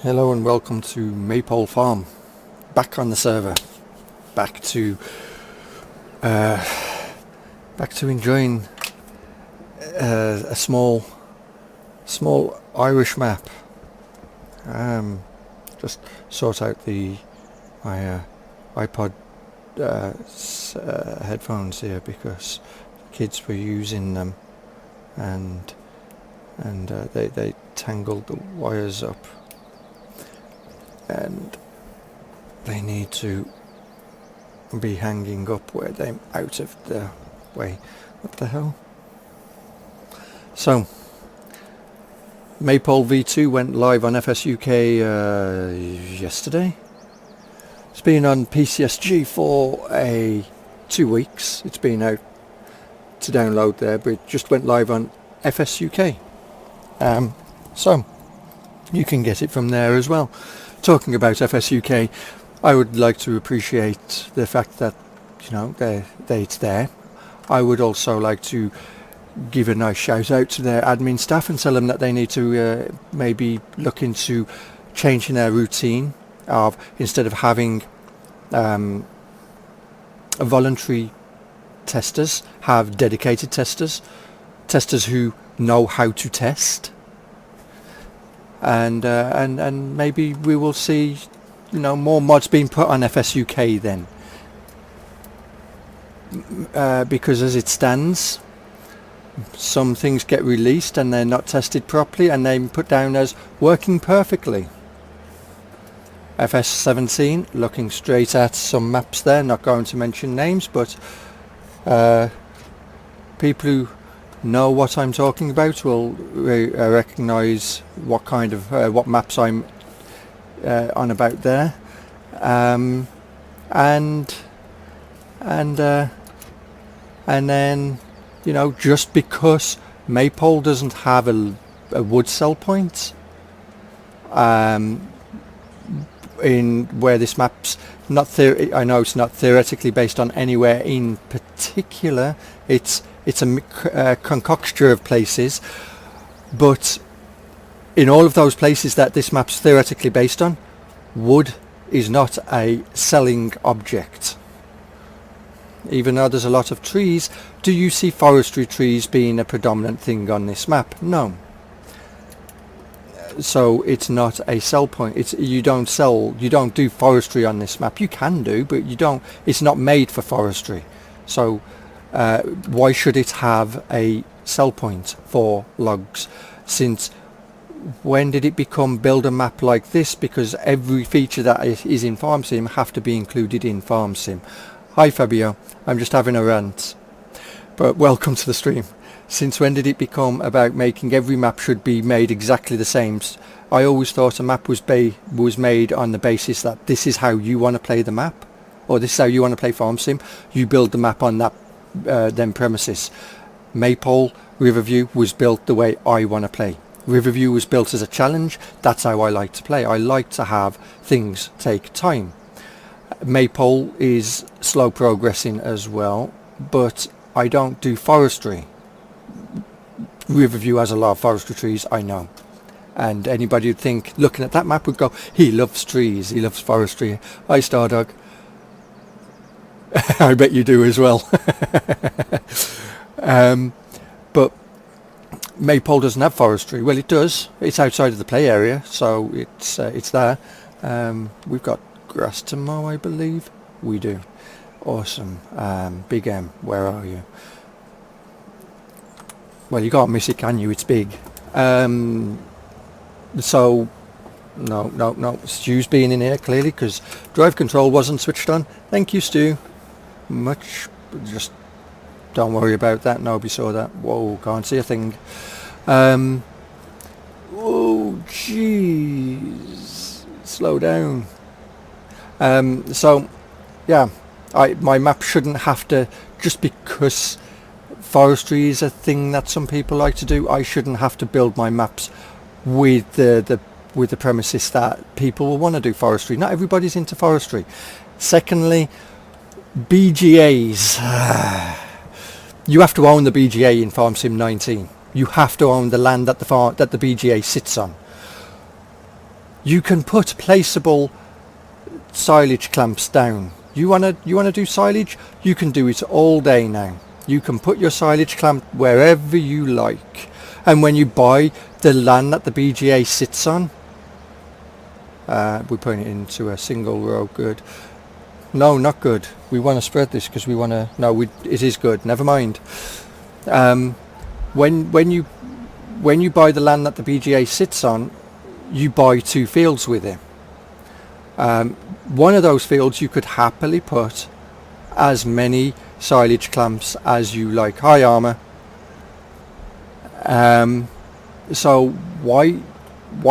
Hello and welcome to Maypole Farm. Back on the server. Back to enjoying a small Irish map. Just sort out my iPod headphones here because kids were using them and they tangled the wires up. And they need to be hanging up where they're out of the way. What the hell? So, Maypole V2 went live on FSUK yesterday. It's been on PCSG for 2 weeks. It's been out to download there, but it just went live on FSUK. So, you can get it from there as well. Talking about FSUK, I would like to appreciate the fact that it's there. I would also like to give a nice shout out to their admin staff and tell them that they need to maybe look into changing their routine of, instead of having voluntary testers, have dedicated testers who know how to test. And maybe we will see more mods being put on FSUK then, because as it stands, some things get released and they're not tested properly and they're put down as working perfectly. FS17, looking straight at some maps there, not going to mention names, but people who know what I'm talking about will recognise what kind of what maps I'm on about there, and then just because Maypole doesn't have a wood sell point in where this map's not I know it's not theoretically based on anywhere in particular. It's a concoction of places, but in all of those places that this map's theoretically based on, wood is not a selling object. Even though there's a lot of trees, do you see forestry trees being a predominant thing on this map? No. So it's not a sell point. You don't do forestry on this map. You can do, but you don't. It's not made for forestry. So why should it have a sell point for logs? Since when did it become build a map like this? Because every feature that is in Farm Sim have to be included in Farm Sim. Hi Fabio, I'm just having a rant, but welcome to the stream. Since when did it become about making every map should be made exactly the same? I always thought a map was made on the basis that this is how you want to play the map, or this is how you want to play Farm Sim. You build the map on that them premises. Maypole Riverview was built the way I want to play. Riverview was built as a challenge. That's how I like to play. I like to have things take time. Maypole is slow progressing as well, but I don't do forestry. Riverview has a lot of forestry trees, I know, and anybody would think looking at that map would go, he loves trees, he loves forestry. Hi Stardog. I bet you do as well. But Maypole doesn't have forestry. Well, it does. It's outside of the play area, so it's there. We've got grass to mow, I believe. We do. Awesome. Big M, where are you? Well, you can't miss it, can you? It's big. So no, Stu's being in here clearly because drive control wasn't switched on. Thank you, Stu. Just don't worry about that. Nobody saw that. Whoa, can't see a thing. Oh jeez, slow down. So yeah, my map shouldn't have to, just because forestry is a thing that some people like to do, I shouldn't have to build my maps with the premises that people will want to do forestry. Not everybody's into forestry. Secondly, BGAs. You have to own the BGA in Farm Sim 19. You have to own the land that the BGA sits on. You can put placeable silage clamps down. You wanna do silage? You can do it all day now. You can put your silage clamp wherever you like. And when you buy the land that the BGA sits on, we're putting it into a single row. Good. No, not good. We want to spread this because we want to. No, it is good. Never mind. When you buy the land that the BGA sits on, you buy 2 fields with it. One of those fields you could happily put as many silage clamps as you like. Hi, Armour. So why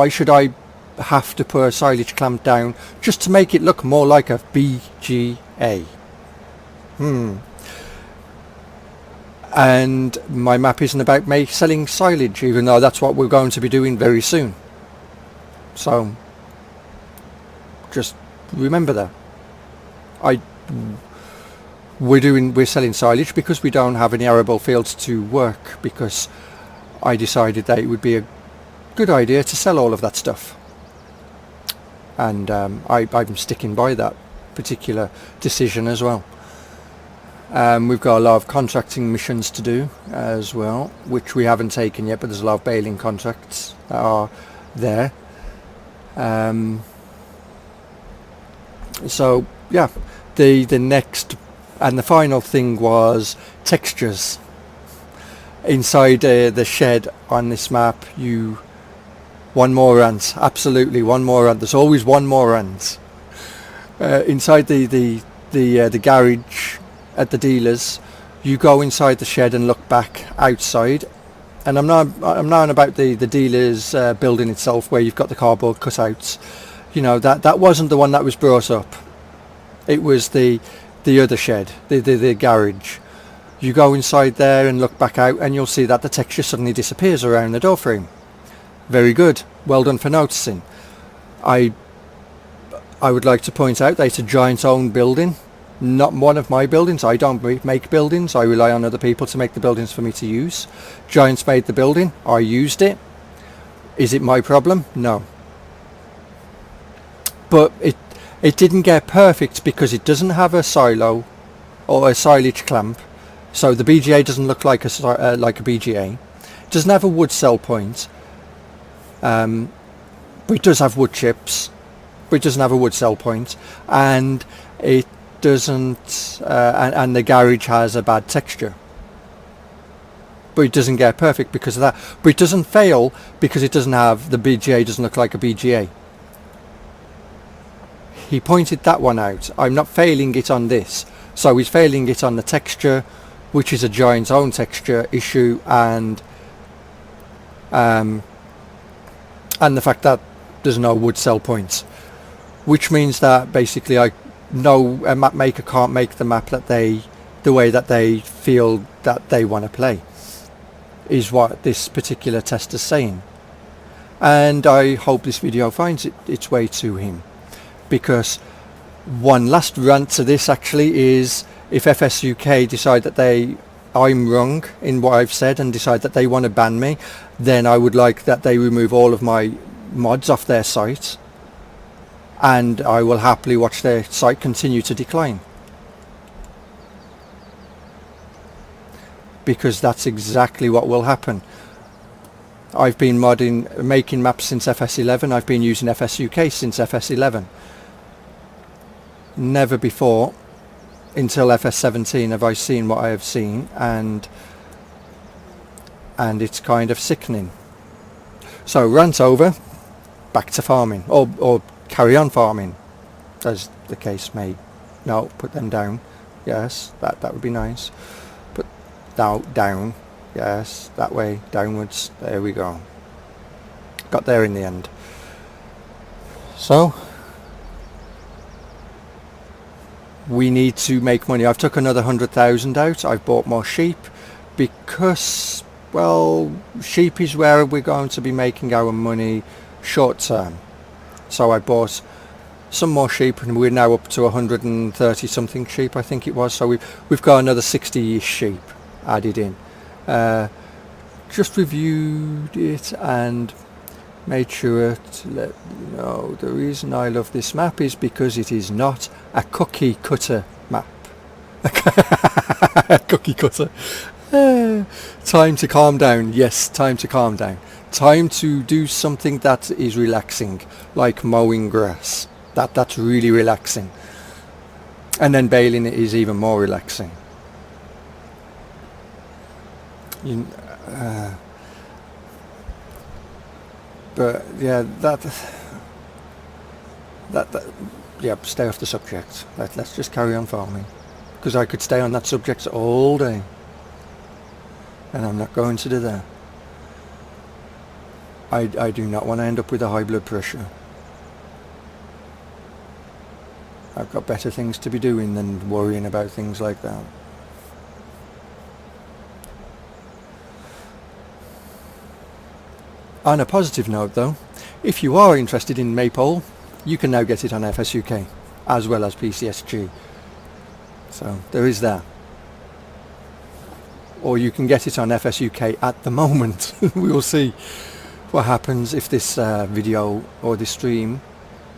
should I have to put a silage clamp down just to make it look more like a BGA? And my map isn't about selling silage, even though that's what we're going to be doing very soon. So just remember that. We're selling silage because we don't have any arable fields to work, because I decided that it would be a good idea to sell all of that stuff, and I'm sticking by that particular decision as well. We've got a lot of contracting missions to do as well, which we haven't taken yet, but there's a lot of baling contracts that are there. So yeah, the next and the final thing was textures. Inside the shed on this map, one more rant, absolutely one more rant. There's always one more rant. Inside the garage at the dealers, you go inside the shed and look back outside, and I'm not on about the dealers building itself, where you've got the cardboard cutouts. You know, that wasn't the one that was brought up. It was the other shed, the garage. You go inside there and look back out, and you'll see that the texture suddenly disappears around the door frame. Very good, well done for noticing. I would like to point out that it's a Giant's own building, not one of my buildings. I don't make buildings. I rely on other people to make the buildings for me to use. Giants made the building. I used it. Is it my problem? No. But it didn't get perfect because it doesn't have a silo or a silage clamp. So the BGA doesn't look like a BGA. It doesn't have a wood cell point. But it does have wood chips. But it doesn't have a wood cell point. And it doesn't, and the garage has a bad texture. But it doesn't get perfect because of that. But it doesn't fail because it doesn't have, the BGA doesn't look like a BGA. He pointed that one out. I'm not failing it on this. So he's failing it on the texture, which is a Giant's own texture issue, and the fact that there's no wood cell points, which means that basically a map maker can't make the map the way that they feel that they want to play, is what this particular test is saying. And I hope this video finds its way to him, because one last rant to this actually is, if FSUK decide that I'm wrong in what I've said and decide that they want to ban me, then I would like that they remove all of my mods off their site, and I will happily watch their site continue to decline, because that's exactly what will happen. I've been making maps since FS11. I've been using FSUK since FS11. Never before, until FS17, have I seen what I have seen, and it's kind of sickening. So rant over, back to farming, or carry on farming, as the case may. No, put them down. Yes, that would be nice. Put down. Yes, that way, downwards. There we go. Got there in the end. So we need to make money. I've took another 100,000 out. I've bought more sheep because, well, sheep is where we're going to be making our money short term. So I bought some more sheep, and we're now up to 130 something sheep, I think it was. So we've got another 60-ish sheep added in. Just reviewed it, and made sure to let you know the reason I love this map is because it is not a cookie cutter map. Cookie cutter. Time to calm down. Yes, time to calm down. Time to do something that is relaxing, like mowing grass. That's really relaxing. And then baling it is even more relaxing. But yeah, yeah, stay off the subject. Let's just carry on farming, because I could stay on that subject all day, and I'm not going to do that. I do not want to end up with a high blood pressure. I've got better things to be doing than worrying about things like that. On a positive note though, if you are interested in Maypole, you can now get it on FSUK as well as PCSG. So there is that. Or you can get it on FSUK at the moment. We will see what happens if this video or this stream,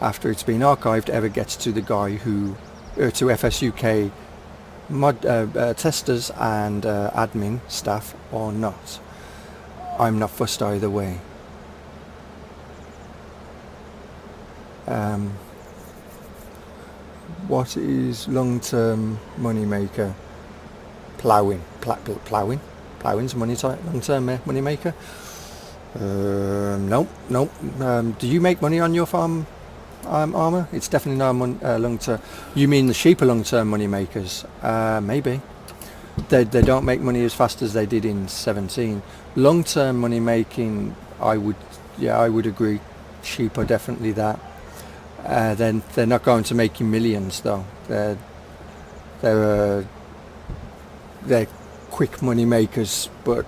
after it's been archived, ever gets to the guy who, to FSUK mod testers and admin staff or not. I'm not fussed either way. What is long-term money maker? Ploughing. Ploughing's long-term money maker. No. Do you make money on your farm, Armour? It's definitely not long-term. You mean the sheep are long-term money makers? Maybe. They don't make money as fast as they did in 17. Long-term money making, I would agree. Sheep are definitely that. Then they're not going to make you millions though. They're quick money makers, but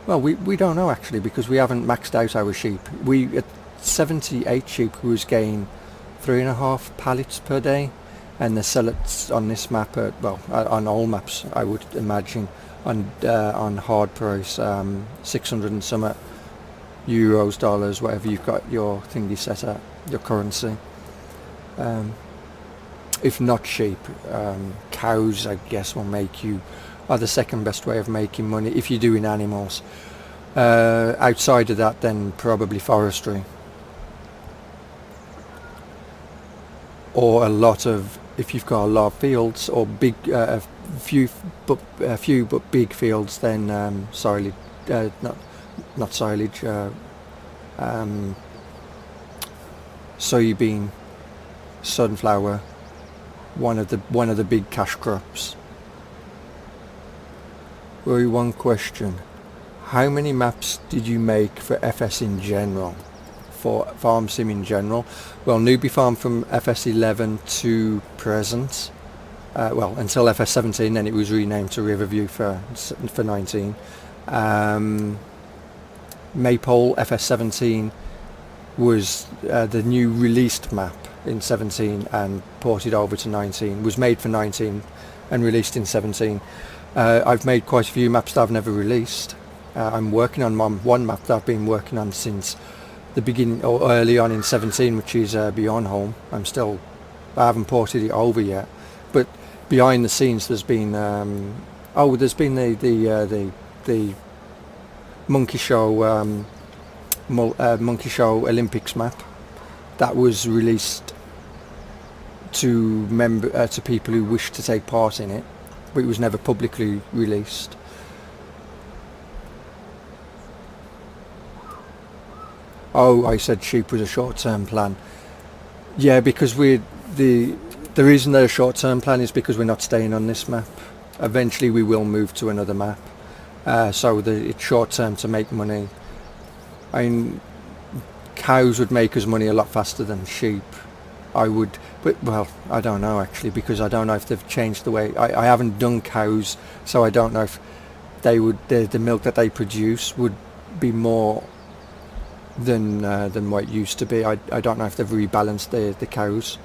well, we don't know actually, because we haven't maxed out our sheep. We at 78 sheep we was getting 3.5 pallets per day, and they sell it on this map at, well, on all maps I would imagine, on hard price, 600 and some euros, dollars, whatever you've got your thingy set at, your currency. If not sheep, cows I guess are the second best way of making money if you're doing animals. Outside of that, then probably forestry, or if you've got a lot of fields or big few but big fields, then silage, not silage, soybean, sunflower, one of the big cash crops. Rory, one question: how many maps did you make for FS in general, for Farm Sim in general? Well, Newbie Farm from FS11 to present, well, until FS17, then it was renamed to Riverview for 19. Maypole FS17 was the new released map in 17 and ported over to 19. Was made for 19 and released in 17. I've made quite a few maps that I've never released. I'm working on one map that I've been working on since the beginning, or early on in 17, which is Beyond Home. I haven't ported it over yet, but behind the scenes there's been there's been the Monkey Show Monkey Show Olympics map that was released to people who wished to take part in it, but it was never publicly released. Oh, I said sheep was a short-term plan. Yeah, because the reason they're a short-term plan is because we're not staying on this map. Eventually we will move to another map. So it's short-term to make money. I mean, cows would make us money a lot faster than sheep. Well, I don't know actually, because I don't know if they've changed the way. I haven't done cows, so I don't know if they would. The milk that they produce would be more than what it used to be. I don't know if they've rebalanced the cows.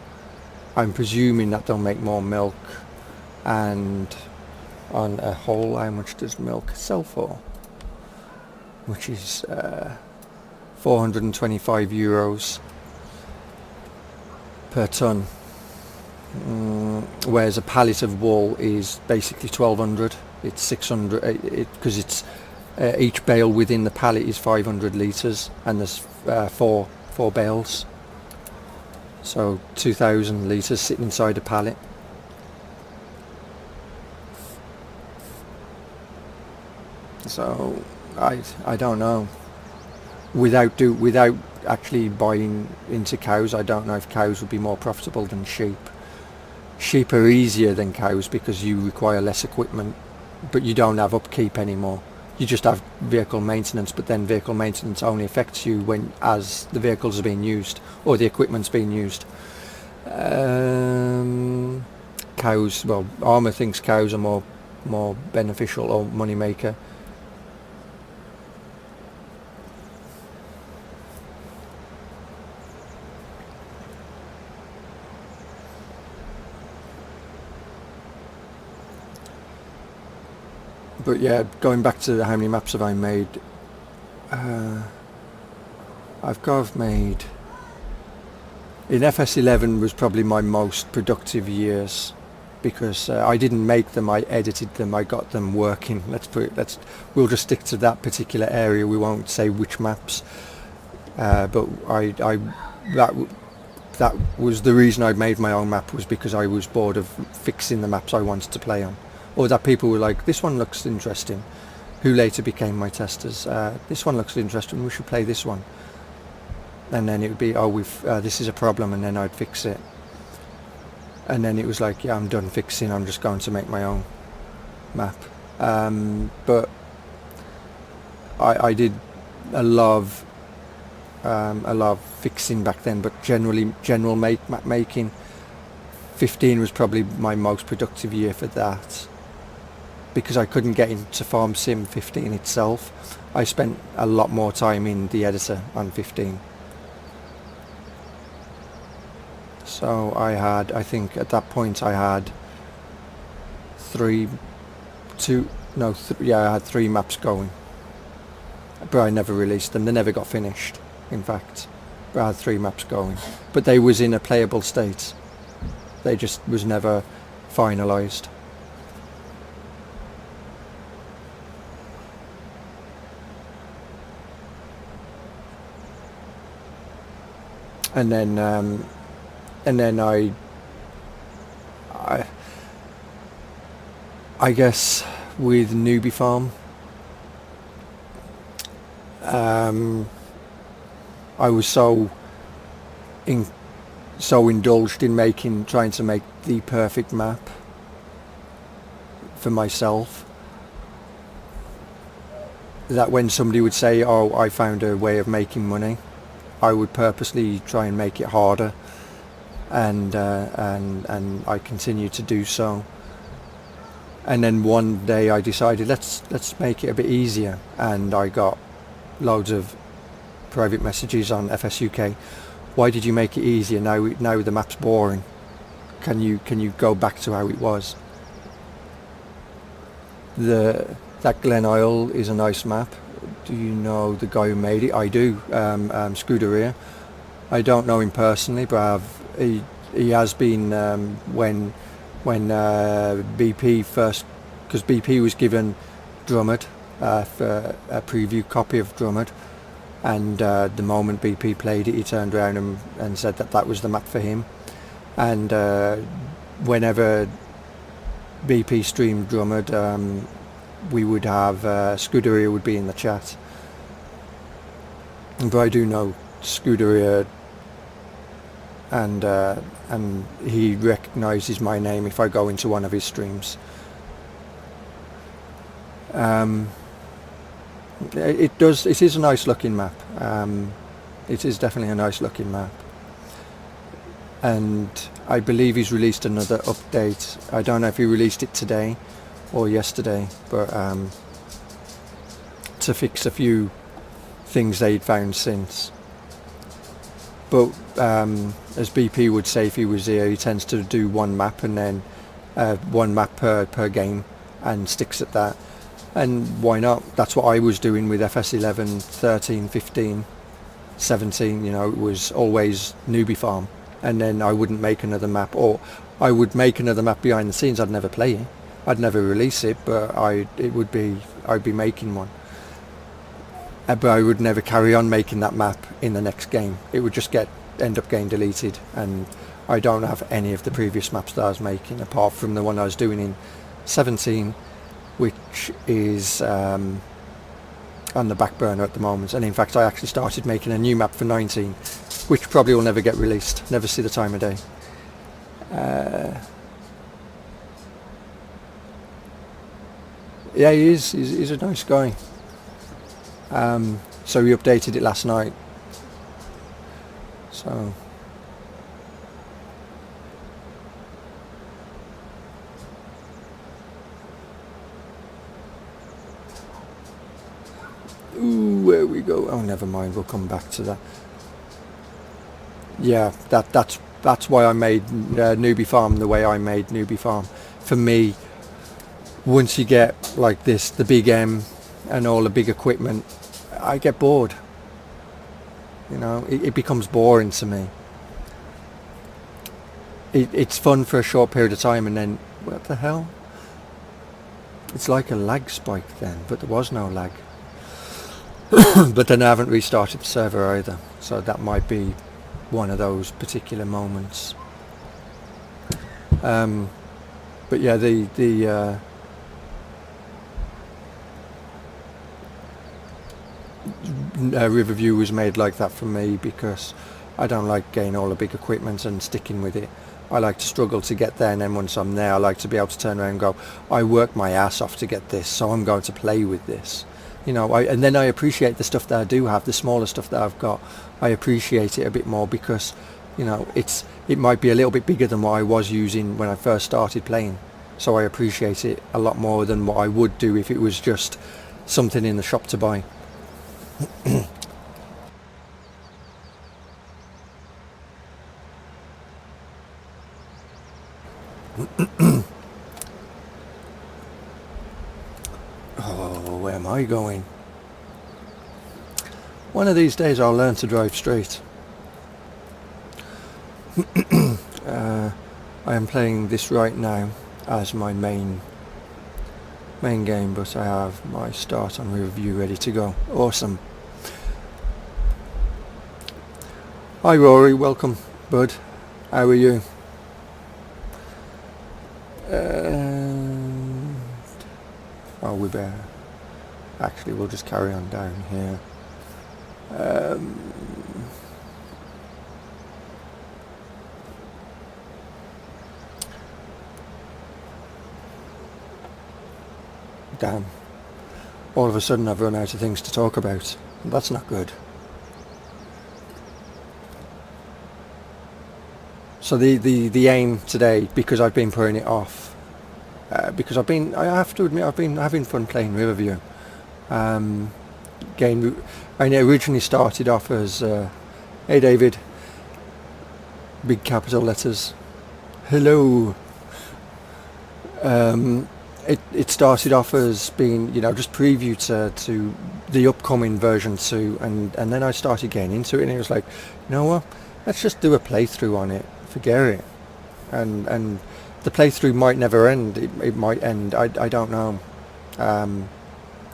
I'm presuming that they'll make more milk. And on a whole, how much does milk sell for? Which is 425 euros per ton, whereas a pallet of wool is basically 1200. It's 600 because it's each bale within the pallet is 500 litres, and there's four bales, so 2000 litres sitting inside a pallet. So I don't know. Without actually buying into cows, I don't know if cows would be more profitable than sheep. Sheep are easier than cows because you require less equipment, but you don't have upkeep anymore. You just have vehicle maintenance, but then vehicle maintenance only affects you when as the vehicles are being used or the equipment's being used. Cows, well, Armour thinks cows are more beneficial or money maker. But yeah, going back to how many maps have I made, I've made, in FS11 was probably my most productive years, because I didn't make them, I edited them, I got them working. We'll just stick to that particular area, we won't say which maps, but that was the reason I made my own map, was because I was bored of fixing the maps I wanted to play on. Or that people were like, this one looks interesting, who later became my testers. This one looks interesting, we should play this one. And then it would be, oh, this is a problem, and then I'd fix it. And then it was like, yeah, I'm done fixing, I'm just going to make my own map. But I did a lot of fixing back then, but general map making. 15 was probably my most productive year for that, because I couldn't get into Farm Sim 15 itself. I spent a lot more time in the editor on 15. So I think at that point I had I had 3 maps going, but I never released them. They never got finished, in fact. But I had 3 maps going, but they was in a playable state. They just was never finalised. And then I guess with Newbie Farm, I was so indulged in trying to make the perfect map for myself, that when somebody would say, oh, I found a way of making money, I would purposely try and make it harder, and I continued to do so. And then one day I decided, let's make it a bit easier, and I got loads of private messages on FSUK. Why did you make it easier? Now the map's boring. Can you go back to how it was? That Glen Isle is a nice map. Do you know the guy who made it? I do. Scuderia. I don't know him personally, but he has been when BP first, because BP was given Drummond for a preview copy of Drummond, and the moment BP played it, he turned around and said that was the map for him. And whenever BP streamed Drummond, we would have Scuderia would be in the chat. But I do know Scuderia, and he recognises my name if I go into one of his streams. It is a nice looking map. It is definitely a nice looking map, and I believe he's released another update. I don't know if he released it today or yesterday, but to fix a few things they'd found since. But as BP would say if he was here, he tends to do one map, and then one map per game, and sticks at that. And why not? That's what I was doing with FS11, 13, 15. 17, you know, it was always Newbie Farm, and then I wouldn't make another map, or I would make another map behind the scenes. I'd never play it, I'd never release it, but I'd be making one. But I would never carry on making that map in the next game. It would just end up getting deleted, and I don't have any of the previous maps that I was making apart from the one I was doing in 17, which is on the back burner at the moment. And in fact, I actually started making a new map for 19, which probably will never get released, never see the time of day. Yeah, he's a nice guy. So we updated it last night. So ooh, where we go? Oh, never mind. We'll come back to that. Yeah, that's why I made Newbie Farm the way I made Newbie Farm. For me, once you get like this, the big M and all the big equipment, I get bored. You know, it becomes boring to me. It's fun for a short period of time, and then what the hell? It's like a lag spike then, but there was no lag. But then I haven't restarted the server either, so that might be one of those particular moments. But yeah, the Riverview was made like that for me because I don't like getting all the big equipment and sticking with it. I like to struggle to get there, and then once I'm there I like to be able to turn around and go, I worked my ass off to get this, so I'm going to play with this. You know, and then I appreciate the stuff that I do have, the smaller stuff that I've got. I appreciate it a bit more because, you know, it might be a little bit bigger than what I was using when I first started playing. So I appreciate it a lot more than what I would do if it was just something in the shop to buy. Oh, where am I going? One of these days I'll learn to drive straight. I am playing this right now as my main game, but I have my start on Riverview ready to go. Awesome. Hi Rory, welcome bud. How are you? Oh, we better. Actually, we'll just carry on down here. Damn. All of a sudden I've run out of things to talk about. That's not good. So the aim today, because I've been putting it off, because I have to admit, I've been having fun playing Riverview. Again, I originally started off as, hey David, big capital letters, hello. It started off as being, you know, just preview to the upcoming version 2, and then I started getting into it, and it was like, you know what, let's just do a playthrough on it, forget it, and the playthrough might never end, it might end, I don't know,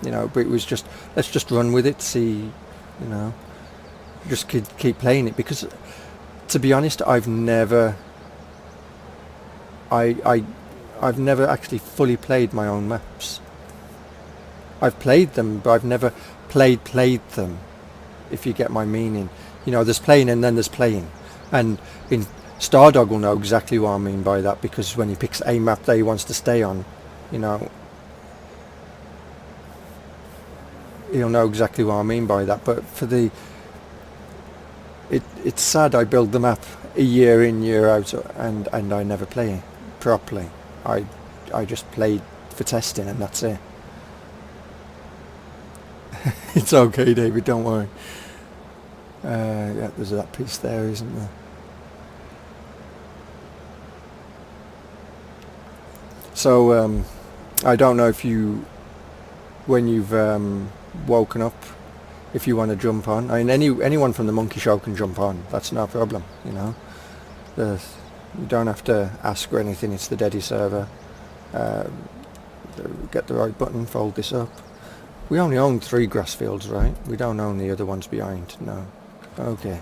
you know, but it was just, let's just run with it, see, you know, just keep playing it, because to be honest, I've never actually fully played my own maps. I've played them, but I've never played them, if you get my meaning. You know, there's playing and then there's playing. And in Stardog will know exactly what I mean by that, because when he picks a map that he wants to stay on, you know, he'll know exactly what I mean by that. But for it's sad I build the map a year in, year out, and I never play it properly. I just played for testing, and that's it. It's okay, David, don't worry. Yeah, there's that piece there, isn't there? So I don't know if when you've woken up, if you want to jump on. I mean, anyone from the Monkey Show can jump on. That's no problem, you know. You don't have to ask or anything. It's the Deddy server. Get the right button, fold this up. We only own 3 grass fields, right? We don't own the other ones behind, no. Okay,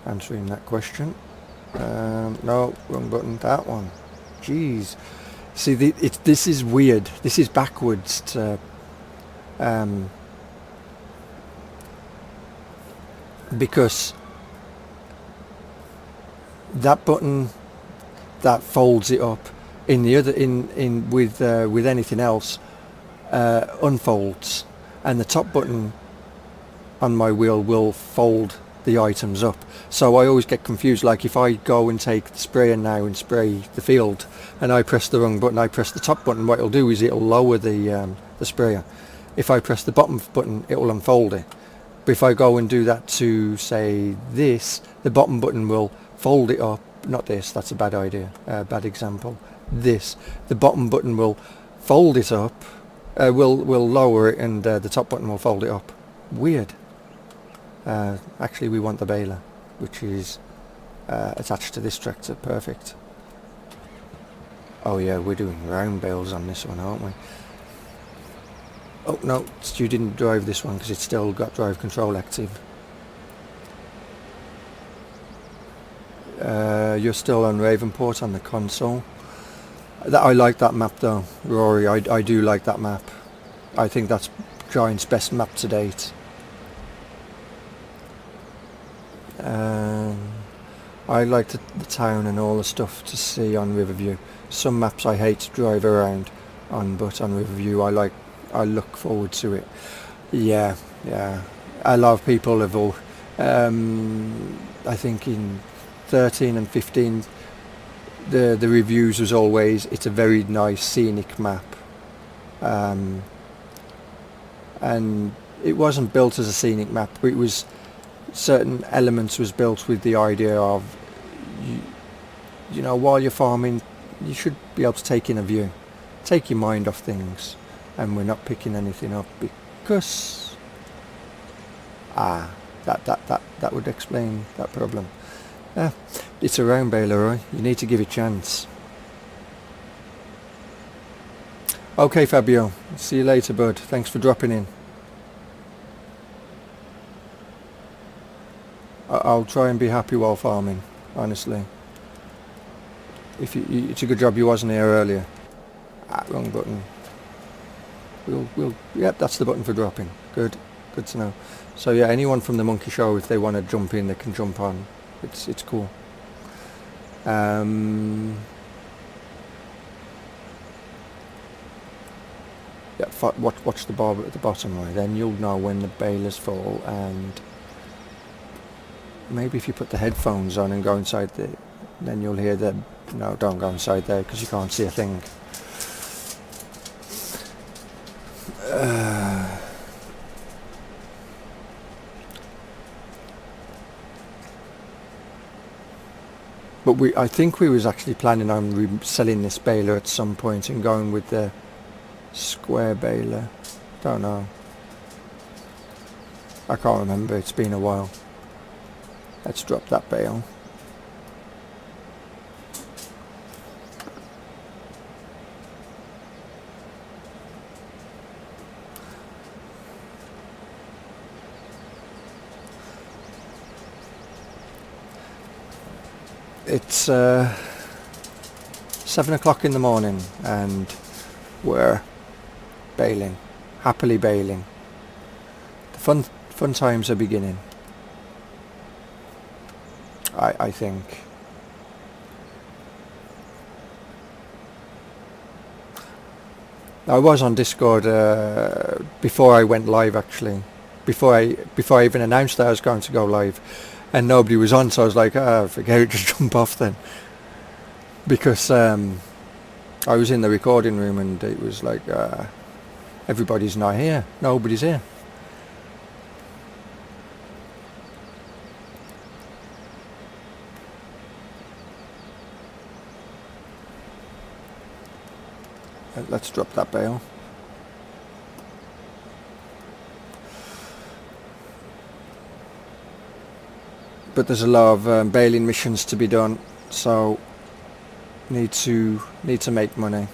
answering that question. No, wrong button, that one. Jeez. See, this is weird. This is backwards to... because that button that folds it up in the other with anything else unfolds, and the top button on my wheel will fold the items up. So I always get confused, like if I go and take the sprayer now and spray the field and I press the wrong button, I press the top button, what it'll do is it'll lower the sprayer. If I press the bottom button, it will unfold it. But if I go and do that to, say, this, the bottom button will fold it up. Not this, that's a bad idea, bad example. This, the bottom button will fold it up, will lower it, and the top button will fold it up. Weird. Actually, we want the baler, which is attached to this tractor. Perfect. Oh yeah, we're doing round bales on this one, aren't we? Oh no, Stu didn't drive this one because it's still got drive control active. You're still on Ravenport on the console. I like that map though, Rory. I do like that map. I think that's Giant's best map to date. I like the town and all the stuff to see on Riverview. Some maps I hate to drive around on, but on Riverview I look forward to it. Yeah. A lot of people have all, I think in 13 and 15, the reviews was always, it's a very nice scenic map. And it wasn't built as a scenic map, but it was, certain elements was built with the idea of, you know, while you're farming, you should be able to take in a view, take your mind off things. And we're not picking anything up because that would explain that problem. It's a round baler, Roy. You need to give it a chance. Okay, Fabio. See you later, bud. Thanks for dropping in. I'll try and be happy while farming, honestly. It's a good job you wasn't here earlier. Wrong button. Yep, that's the button for dropping. Good to know. So yeah, anyone from the Monkey Show, if they want to jump in, they can jump on. It's cool. Yeah, watch the bar at the bottom, right? Then you'll know when the balers fall, and maybe if you put the headphones on and go inside then you'll hear the. No, don't go inside there because you can't see a thing. But I think we was actually planning on selling this baler at some point and going with the square baler. Don't know. I can't remember. It's been a while. Let's drop that bale. It's 7 o'clock in the morning and we're baling, happily baling. The fun times are beginning, I think. I was on Discord before I went live, actually, before I even announced that I was going to go live. And nobody was on, so I was like, forget it, just jump off then. Because I was in the recording room and it was like, everybody's not here, nobody's here. Let's drop that bale. but there's a lot of baling missions to be done, so need to make money.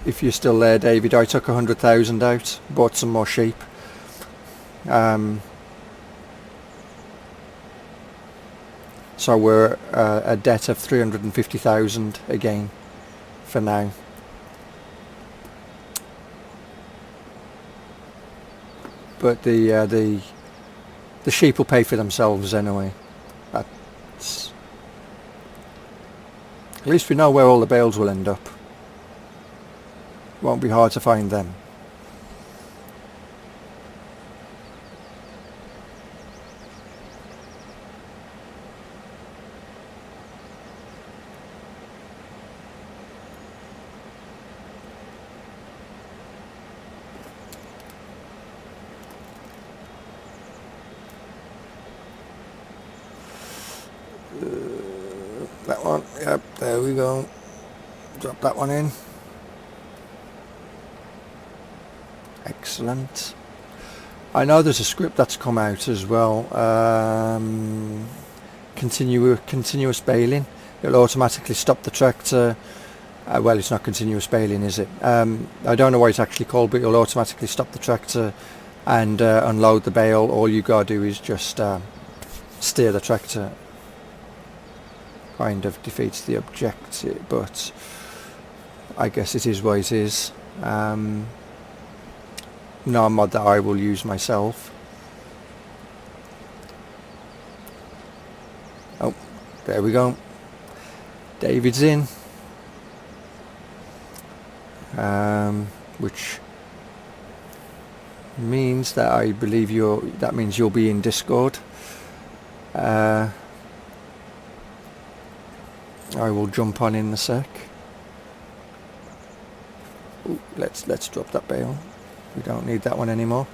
If you're still there, David, I took 100,000 out, bought some more sheep. So we're a debt of 350,000 again for now. But the sheep will pay for themselves anyway. That's, at least we know where all the bales will end up. Won't be hard to find them. That one, yep, there we go. Drop that one in. Excellent. I know there's a script that's come out as well. Continuous baling. It'll automatically stop the tractor. Well, it's not continuous baling, is it? I don't know what it's actually called, but it'll automatically stop the tractor and unload the bale. All you gotta do is just steer the tractor. Kind of defeats the objective, but I guess it is what it is. No mod that I will use myself. Oh, there we go. David's in. Which means that I believe that means you'll be in Discord. I will jump on in a sec. Ooh, let's drop that bale. We don't need that one anymore.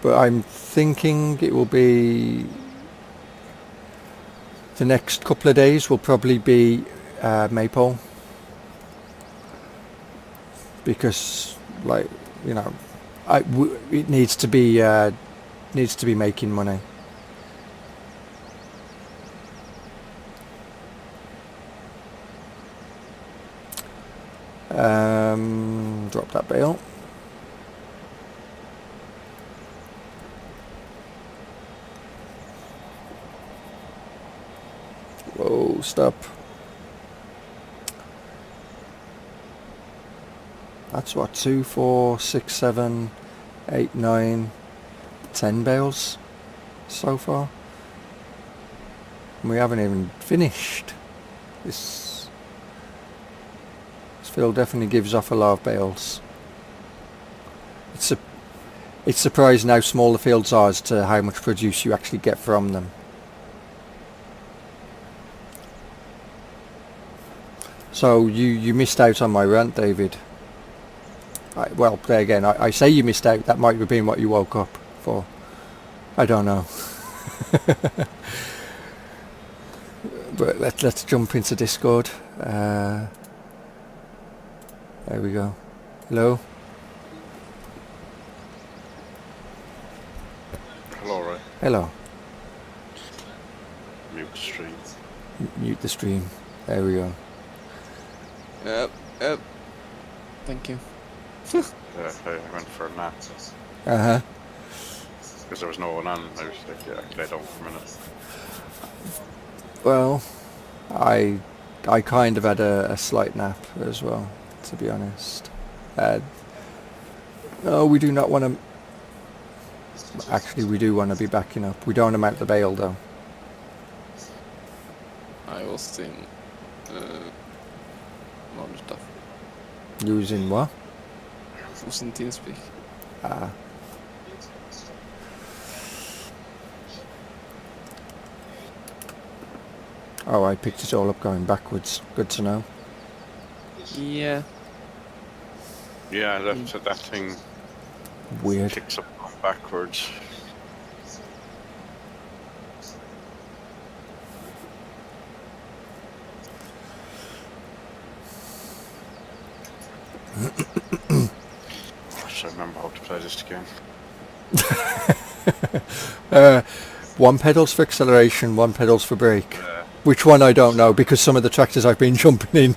But I'm thinking it will be the next couple of days will probably be Maypole, because, like, you know, it needs to be making money. Drop that bale. Whoa, stop. That's what, 2, 4, 6, 7, 8, 9, 10 bales so far. And we haven't even finished. This field definitely gives off a lot of bales. It's surprising how small the fields are as to how much produce you actually get from them. So you missed out on my rant, David. Well, there again, I say you missed out. That might have been what you woke up for. I don't know. But let's jump into Discord. There we go. Hello. Hello, Ray. Hello. Mute the stream. Mute the stream. There we go. Yep. Thank you. Yeah, I went for a nap. Uh-huh. Because there was no one on, I was like, yeah, I can lay down for a minute. Well, I kind of had a slight nap as well, to be honest. No, we do not want to... Actually, we do want to be backing up. We don't want to mount the bale, though. I was in other stuff. Using what? I was in TeamSpeak. Ah. Oh, I picked it all up going backwards. Good to know. Yeah. Yeah, that thing Weird. kicks up going backwards. to remember how to play this game. One pedal's for acceleration, one pedal's for brake. Yeah. Which one I don't know, because some of the tractors I've been jumping in,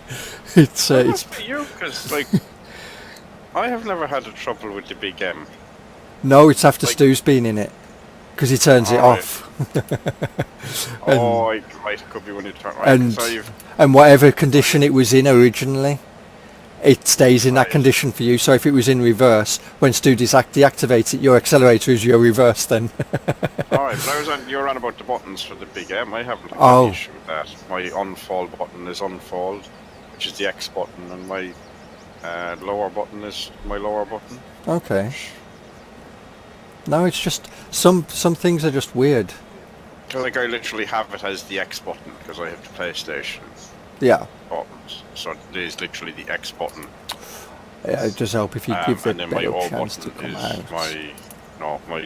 it's It must be you, because, like, I have never had a trouble with the big M. no, it's after Like- Stu's been in it, because he turns it Alright. off. Right, it could be when you turn right. and- So you've, And whatever condition it was in originally, it stays in that Right. condition for you. So if it was in reverse, when Stu deactivates it, your accelerator is your reverse then. alright, but you're on about the buttons for the big M. I haven't had Oh. any issue with that. My unfall button is unfalled, which is the X button, and my lower button is my lower button. Okay. No, it's just some things are just weird. Because like I literally have it as the X button because I have the PlayStation Yeah. buttons. So it is literally the X button. Yeah, it does help if you give the and then my bit O a chance to button come is out. my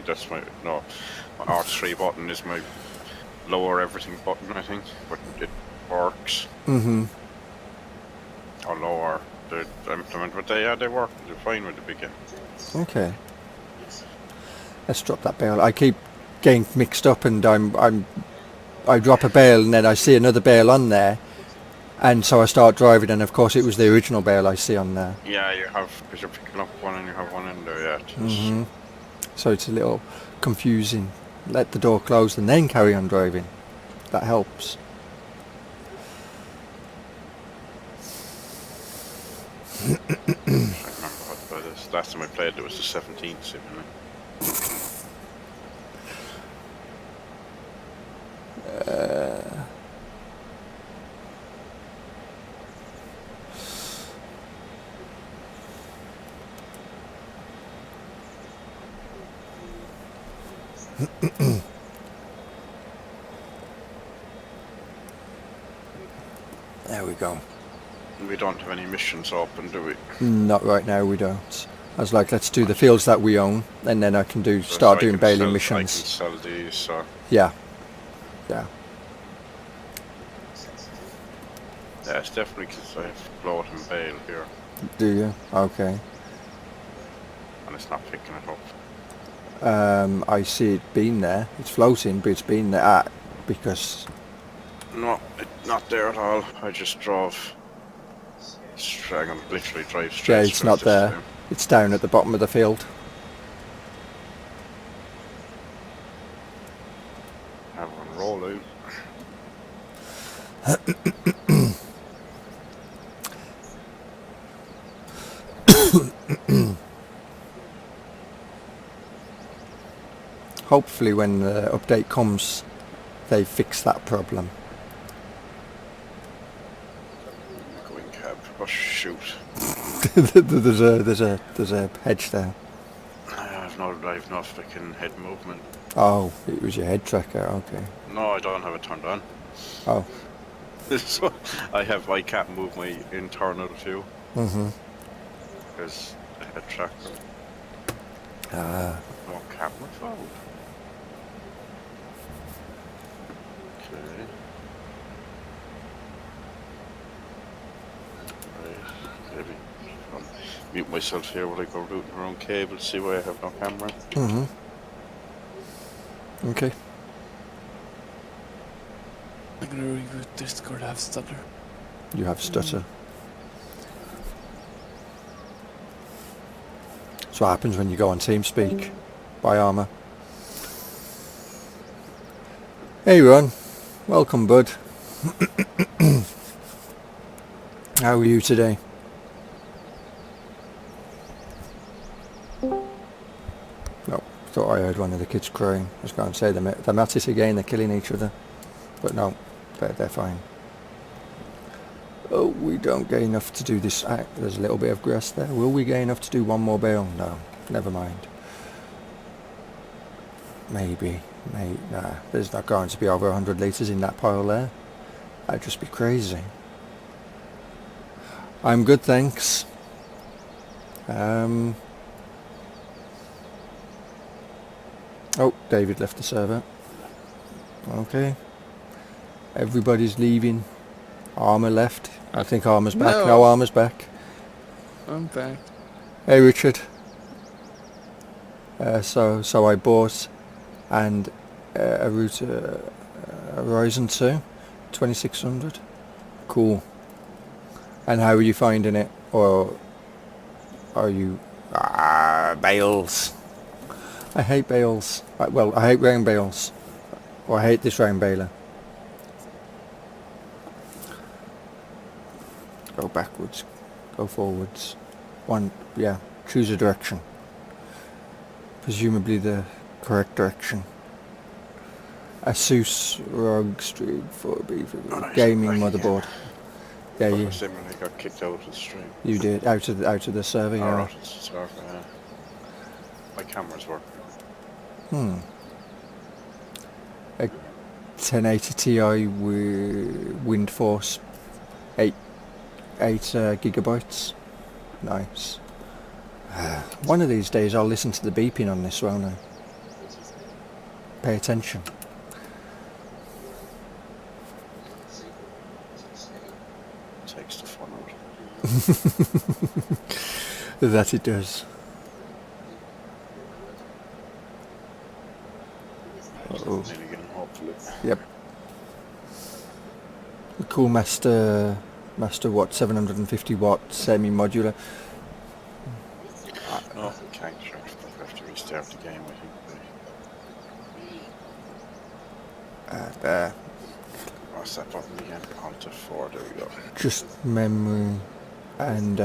R3 button is my lower everything button, I think, but it works. Mm-hmm. Or lower the implement, but they work. They're fine with the big M. Okay. Let's drop that bale. I keep getting mixed up, and I drop a bale, and then I see another bale on there, and so I start driving, and of course it was the original bale I see on there. Yeah, you have, because you're picking up one and you have one in there, yeah. Mm-hmm. So it's a little confusing. Let the door close and then carry on driving. That helps. I remember how to play this. Last time I played it was the 17th sim, innit? There we go. We don't have any missions open, do we? Not right now, we don't. I was like, let's do the fields that we own, and then I can start doing baling I missions. can sell these, so... Yeah. Yeah. Yeah, it's definitely because I have float and bale here, Do you? Okay. and it's not picking it up. I see it being there. It's floating, but it's been there because No, not there at all. I just drove... I can literally drive straight. yeah, it's through not this there. thing. It's down at the bottom of the field. Have one roll out. Hopefully when the update comes, they fix that problem. Going cab. Oh shoot. there's a hedge there. I have no fucking head movement. Oh, it was your head tracker. Okay. No, I don't have it turned on. Oh. So I can't move my internal view Mhm. because the head tracker. Ah. No camera phone. Okay. Right. Maybe I'll mute myself here while I go routing around cable. See why I have no camera. Mhm. Okay. I'm gonna reboot Discord, I have stutter. You have stutter. That's what happens when you go on TeamSpeak. By Armour. Hey Ron, welcome bud. How are you today? No, thought I heard one of the kids crying. I was going to say they're at it again, they're killing each other. But no, they're fine. Oh, we don't get enough to do this. There's a little bit of grass there. Will we get enough to do one more bale? No, never mind. Maybe. Nah, there's not going to be over 100 litres in that pile there. That'd just be crazy. I'm good, thanks. Oh, David left the server. Okay. Everybody's leaving. Armour left. I think Armour's back. No. No, Armour's back. I'm back. Hey, Richard. So I bought and a router Horizon 2 2600. Cool. And how are you finding it? Or are you bales? I hate bales. Well, I hate round bales. Or I hate this round baler. Go backwards. Go forwards. Yeah, choose a direction. Presumably the correct direction. Asus ROG Street 4B gaming motherboard. Yeah, I similarly got kicked out of the stream. you did out of the server. Yeah. Right, it's the server, yeah. My camera's working. A 1080 Ti with Wind Force 8 gigabytes. Nice. One of these days I'll listen to the beeping on this, won't I? Pay attention. Takes the fun out. That it does. Uh-oh. Nearly getting hopefully. Yep. The cool Master Watt 750 watt semi-modular. No, can't sure. I have to restart the game, I think. There. What's that button again? Alt F4, there we go. Just memory and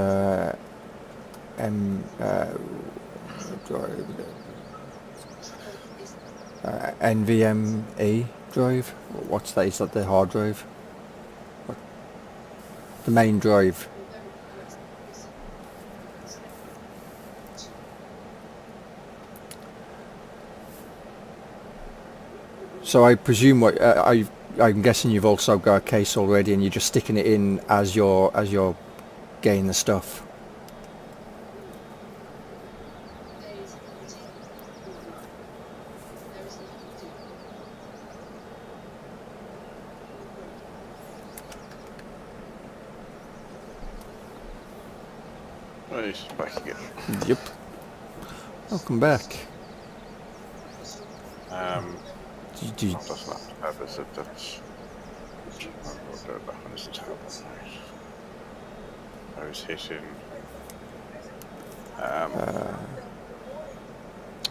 NVMe drive. What's that? Is that the hard drive? The main drive. So I presume I'm guessing you've also got a case already, and you're just sticking it in as you're getting the stuff. Right, back again. Yep. Welcome back. No, that's not tab, is it? That's... that one is the tab. I was hitting...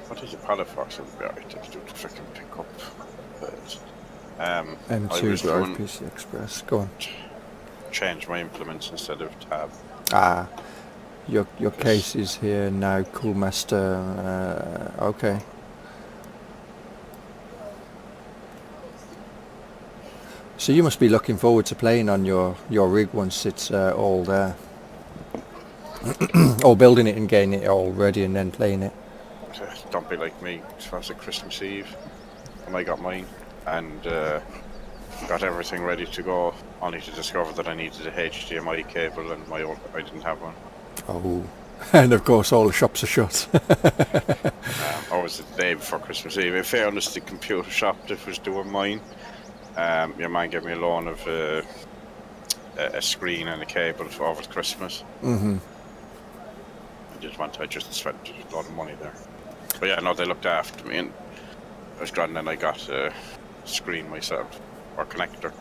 what is a pallet box? It'll be alright to do the freaking pick up. But, I M2 was drive doing PC Express. Go on. change my implements instead of tab. Your case is here now, Cool Master. Okay. So you must be looking forward to playing on your rig once it's all there. Or building it and getting it all ready and then playing it. Don't be like me. It was at Christmas Eve when I got mine and got everything ready to go, only to discover that I needed a HDMI cable and I didn't have one. Oh, and of course all the shops are shut. I was the day before Christmas Eve. In fairness, the computer shop that was doing mine, your man gave me a loan of a screen and a cable for over Christmas. Mm-hmm. I just spent a lot of money there. But yeah, no, they looked after me and I was grand, and I got a screen myself, or connector,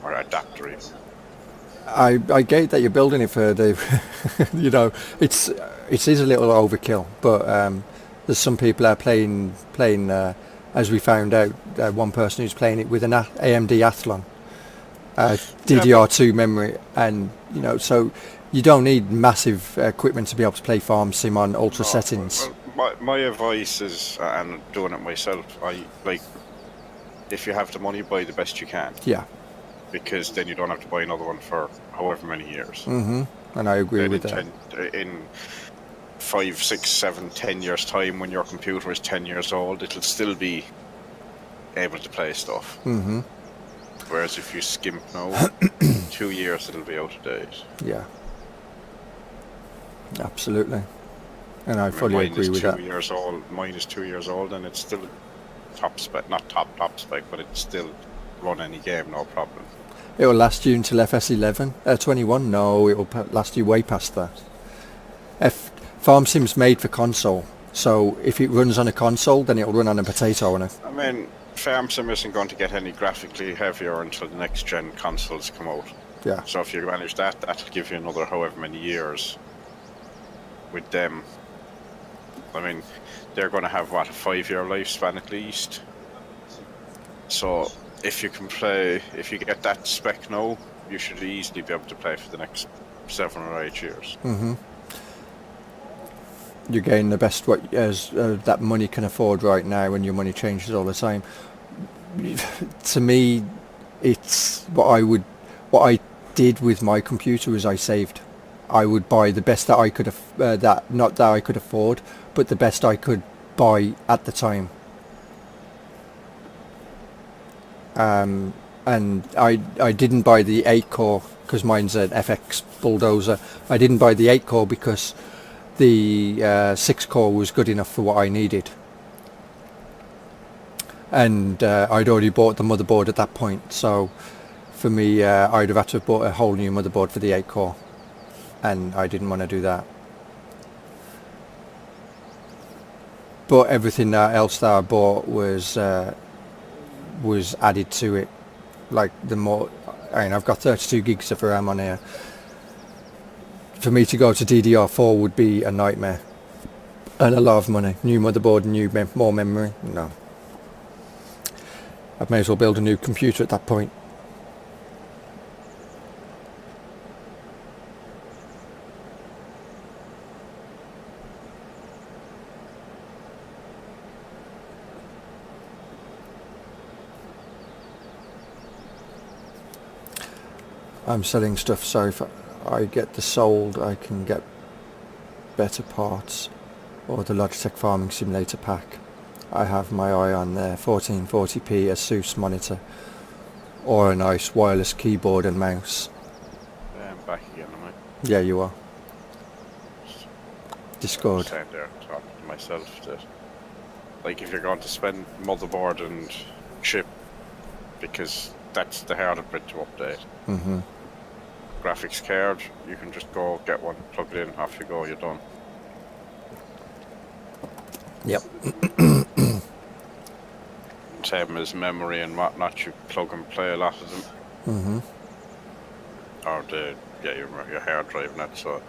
or adapter even. I get that you're building it for the, you know, it is a little overkill, but there's some people are playing as we found out, one person who's playing it with an AMD Athlon, DDR2 memory, and you know, so you don't need massive equipment to be able to play Farm Sim on ultra settings. Well, my advice is, and doing it myself, if you have the money, buy the best you can. Yeah. Because then you don't have to buy another one for however many years. Mm-hmm. And I agree with that. In 5, 6, 7, 10 years time, when your computer is 10 years old, it'll still be able to play stuff. Mm-hmm. Whereas if you skimp now, 2 years it'll be out of date. Yeah. Absolutely. And I fully agree with that. Mine is 2 years old, and it's still top spec, not top spec, but it's still run any game, no problem. It will last you until FS11, 21. No, it will last you way past that. Farm Sim's made for console, So if it runs on a console, then it'll run on a potato on it. I mean, Farm Sim isn't going to get any graphically heavier until the next gen consoles come out. Yeah. So if you manage that, that'll give you another however many years with them. I mean, they're going to have, what, a 5-year lifespan at least? So if you can play, if you get that spec now, you should easily be able to play for the next 7 or 8 years. Mm-hmm. You're getting the best what as that money can afford right now, and your money changes all the time. To me, it's what I did with my computer is I saved. I would buy the best that I could not that I could afford, but the best I could buy at the time. And I didn't buy the 8-core because mine's an FX bulldozer. I didn't buy the 8-core because the 6-core was good enough for what I needed. And I'd already bought the motherboard at that point, so for me I'd have had to have bought a whole new motherboard for the 8-core, and I didn't want to do that. But everything else that I bought was added to it. Like the more, I mean, I've got 32 gigs of RAM on here. For me to go to DDR4 would be a nightmare, and a lot of money. New motherboard, more memory. No, I may as well build a new computer at that point. I'm selling stuff, so if I get this sold, I can get better parts, or the Logitech Farming Simulator pack. I have my eye on there, 1440p Asus monitor, or a nice wireless keyboard and mouse. I'm back again, am I? Yeah, you are. Discord. I'm standing there talking to myself that, like, if you're going to spend motherboard and chip, because that's the harder bit to update. Mm-hmm. Graphics card, you can just go get one, plug it in, off you go, you're done. Yep. Same as memory and whatnot, you plug and play a lot of them. Mm-hmm. Or your hard drive and that, so.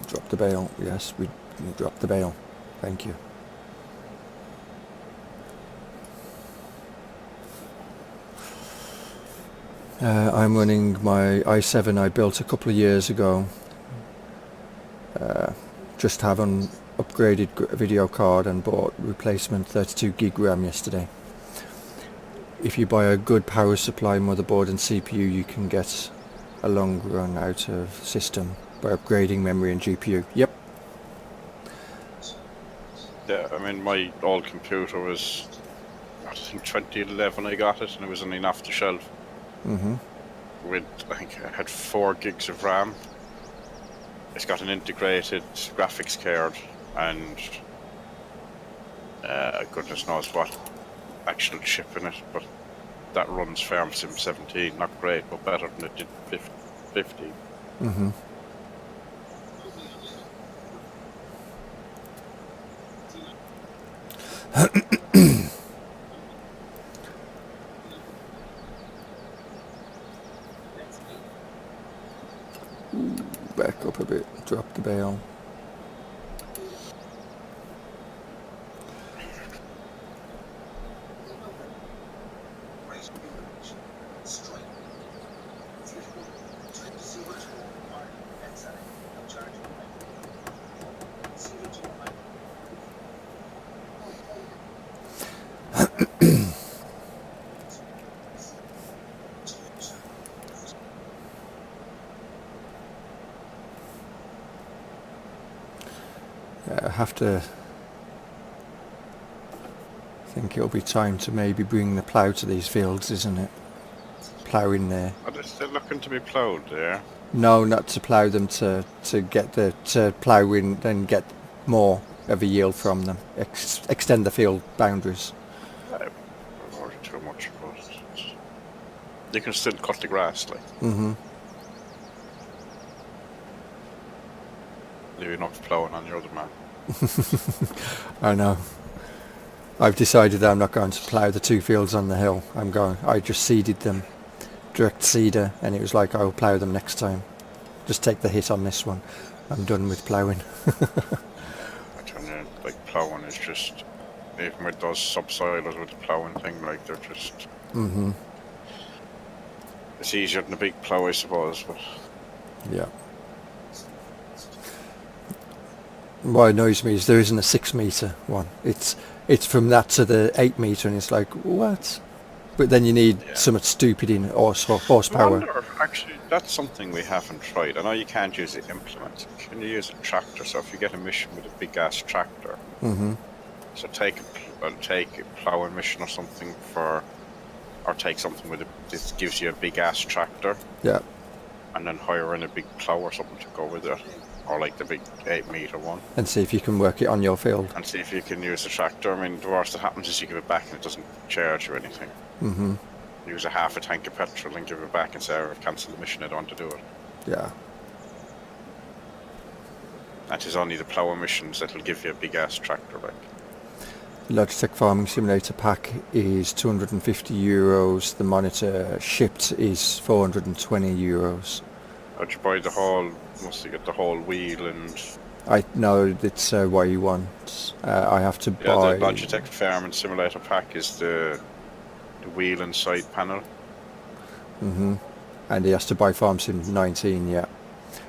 Drop the bail. Yes, we dropped the bail. Thank you. I'm running my i7 I built a couple of years ago. Just have an upgraded video card and bought replacement 32 gig RAM yesterday. If you buy a good power supply motherboard and CPU, you can get a long run out of system by upgrading memory and GPU. Yep. Yeah, I mean, my old computer was, I think 2011 I got it, and it was only off the shelf. Mm-hmm. With, I think I had 4 gigs of RAM. It's got an integrated graphics card and goodness knows what actual chip in it, but that runs Farm Sim 17, not great, but better than it did 15. Mm-hmm. Back up a bit, drop the bail. I have to think it'll be time to maybe bring the plough to these fields, isn't it? Plough in there. Are they still looking to be ploughed there? No, not to plough them, to plough in and get more of a yield from them. Extend the field boundaries. Or too much, but you can still cut the grass, like. Mm-hmm. leave enough ploughing on your other man. I know. I've decided that I'm not going to plough the 2 fields on the hill. I just seeded them, direct seeder, and it was like, I'll plough them next time. Just take the hit on this one. I'm done with ploughing. I tell you, like, ploughing is just, even with those subsoilers with the ploughing thing, like, they're just... Mm-hmm. It's easier than a big plough, I suppose, but... Yeah. What annoys me is there isn't a 6 metre one. It's from that to the 8 metre, and it's like, what? But then you need something stupid in horsepower. I wonder, actually, that's something we haven't tried. I know you can't use the implement. Can you use a tractor? So if you get a mission with a big ass tractor, so take a ploughing mission or something or take something with this gives you a big ass tractor. Yeah. And then hire in a big plough or something to go with it, or like the big 8 metre one. And see if you can work it on your field. And see if you can use the tractor. I mean, the worst that happens is you give it back and it doesn't charge or anything. Mm-hmm. Use a half a tank of petrol and give it back and say, I've cancelled the mission, I don't want to do it. Yeah. That is only the plough missions that will give you a big ass tractor back. The Logitech Farming Simulator pack is €250. The monitor shipped is €420. How'd you buy the whole, must you get the whole wheel and... I know it's what you want. I have to buy... the Logitech Farming Simulator pack is the wheel and side panel. Mm-hmm. And he has to buy Farm Sim 19, yeah.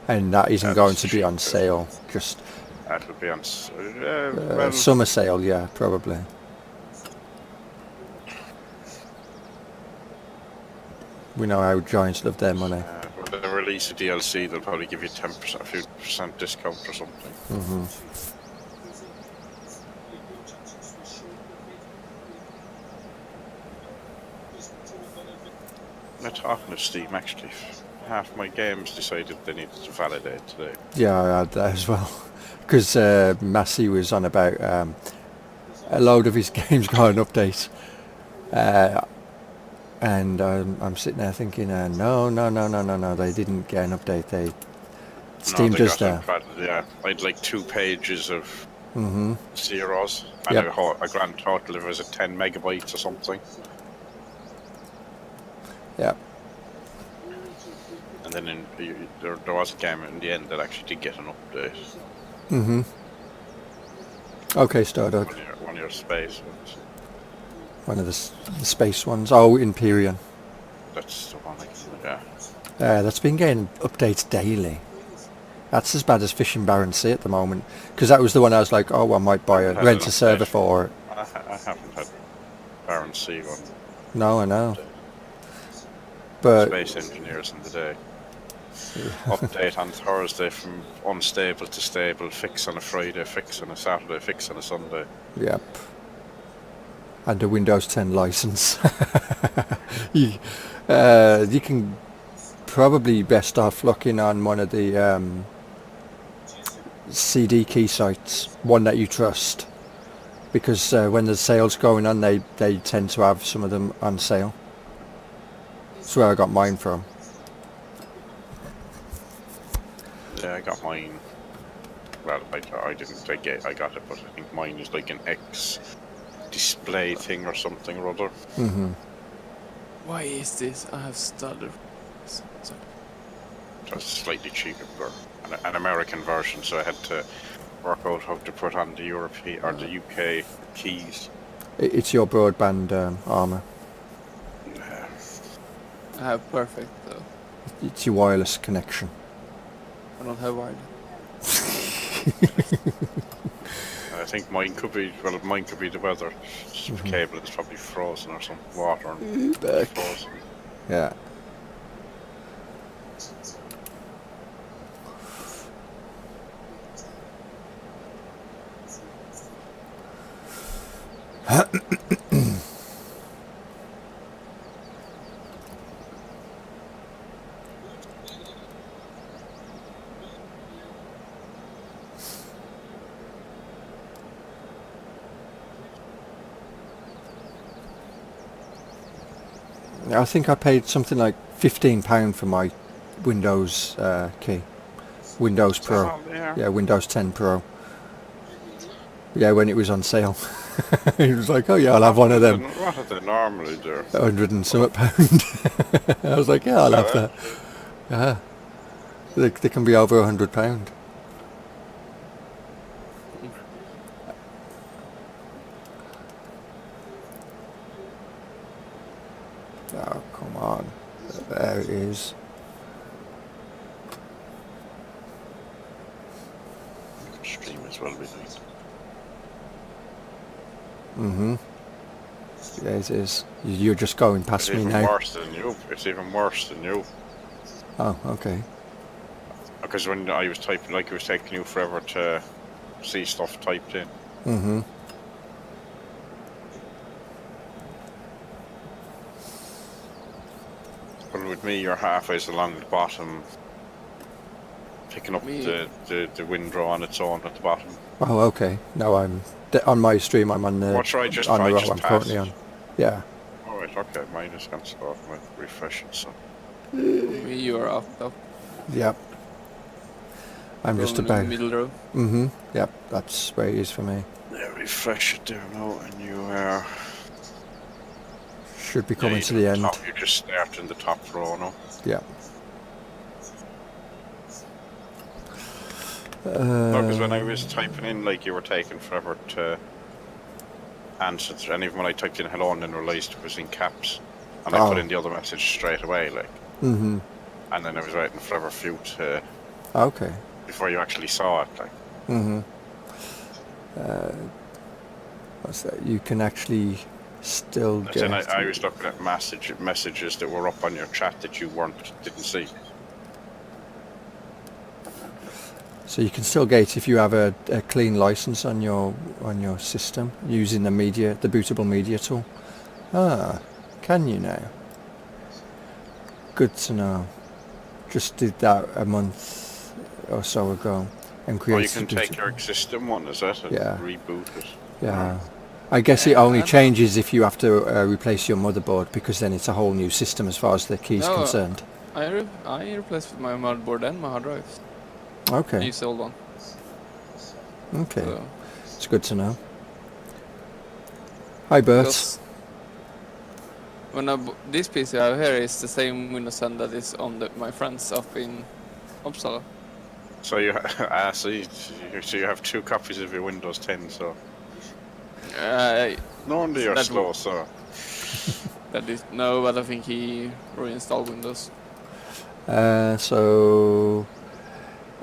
And that isn't going to be on sale. Just that would be on summer sale, yeah, probably. We know how giants love their money. When they release a DLC, they'll probably give you 10%, a few percent discount or something. Mm-hmm. Now, talking of Steam, actually, half my games decided they needed to validate today. Yeah, I had that as well. Because Massey was on about a load of his games got an update. And I'm sitting there thinking, no, they didn't get an update. Steam does that. Yeah, I had like 2 pages of zeros, and Yep. a grand total of it was at 10 megabytes or something. Yeah. And then there was a game in the end that actually did get an update. Mm-hmm. Okay, Stardog. One of your space ones. One of the space ones. Oh, Empyrean. That's the one, yeah. That's been getting updates daily. That's as bad as Fishing Baron C at the moment. Because that was the one I was like, oh, I might buy rent a server for. I haven't had Baron C one. No, I know. But Space Engineers in the day. Update on Thursday from unstable to stable, fix on a Friday, fix on a Saturday, fix on a Sunday. Yep. And a Windows 10 license. you can probably best off looking on one of the CD key sites, one that you trust, because when the sale's going on, they tend to have some of them on sale. That's where I got mine from. Yeah, I got mine. Well, I didn't. I got it, but I think mine is like an X display thing or something or other. Mm-hmm. Why is this? I have stuttered. Sorry. Just slightly cheaper, an American version, so I had to work out how to put on the European or the UK keys. It's your broadband armor. I have perfect though. It's your wireless connection. I don't have wired. I think mine could be the weather. The cable is probably frozen or some water and frozen. Yeah. I think I paid something like £15 for my Windows key. Windows Pro. Oh, yeah. Yeah, Windows 10 Pro. Yeah, when it was on sale. He was like, oh yeah, I'll have one of them. What are they normally do? 100 and something pound. I was like, yeah, I'll have that. Yeah. They can be over £100. Oh, come on. There it is. Stream as well, we think. Mm-hmm. Yeah, it is. You're just going past It's me even now. worse than you. It's even worse than you. Oh, okay. Because when I was typing, like it was taking you forever to see stuff typed in. Mm-hmm. But with me, you're halfway along the bottom, picking up the windrow on its own at the bottom. Oh, okay. No, I'm on my stream. I'm on the What should I just on the I row just I'm currently on. passed? Yeah. Alright, okay, mine is going to start with refreshing, so. Me, you're up top. Yep. I'm just Going in about. the middle row. Mm-hmm. Yep. That's where it is for me. Yeah, refresh it there now, and you are. Should be coming to the end. You just start in the top row now. Yeah. No, because when I was typing in, like, you were taking forever to answer, and even when I typed in hello and then realised it was in caps, and I put in the other message straight away, like, Mm-hmm. and then I was waiting forever for you to, Okay. before you actually saw it, like. Mm-hmm. What's that? You can actually still And get. then I was looking at messages that were up on your chat that you didn't see. So you can still get if you have a clean license on your system using the bootable media tool. Ah, can you now? Good to know. Just did that a month or so ago and Or you created. can take your existing one, is that? And Yeah. reboot it. Yeah. I guess it only changes if you have to replace your motherboard, because then it's a whole new system as far as the key's No. concerned. I replaced my motherboard and my hard drives. I Okay. used the old one. Okay. So, It's good to know. Hi, Bert. because when this PC I have here is the same Windows 10 that is on my friends up in Uppsala. So you, so you have 2 copies of your Windows 10, so. No wonder you're That slow, so. That is no, but I think he reinstalled Windows. So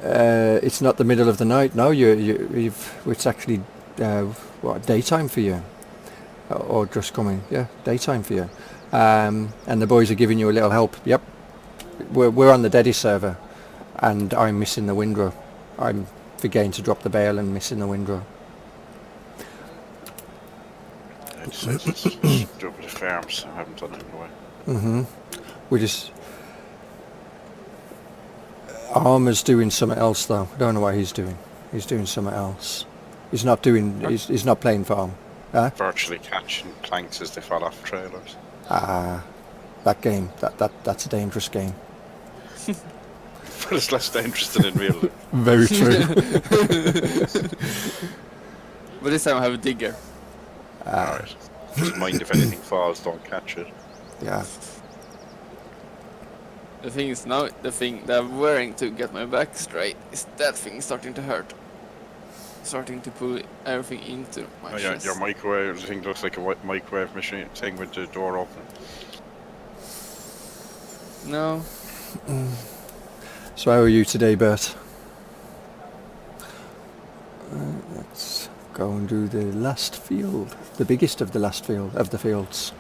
it's not the middle of the night. No, it's actually daytime for you, or just coming. Yeah, daytime for you. And the boys are giving you a little help. Yep, we're on the Deddy server, and I'm missing the windrow. I'm forgetting to drop the bale and missing the windrow. It's do it with the farms. I haven't done it in a while. Mm-hmm. We just. Armour's doing something else though. I don't know what he's doing. He's doing something else. He's not doing. He's not playing farm. Huh? Virtually catching planks as they fall off trailers. Ah, that game. That's a dangerous game. But it's less dangerous than in real life. Very true. But this time I have a digger. Alright. Just mind if anything falls, don't catch it. Yeah. The thing is now, the thing that I'm wearing to get my back straight is that thing starting to hurt. Starting to pull everything into my chest. Your microwave thing looks like a microwave machine thing with the door open. No. So how are you today, Bert? Let's go and do the last field. The biggest of the last field of the fields.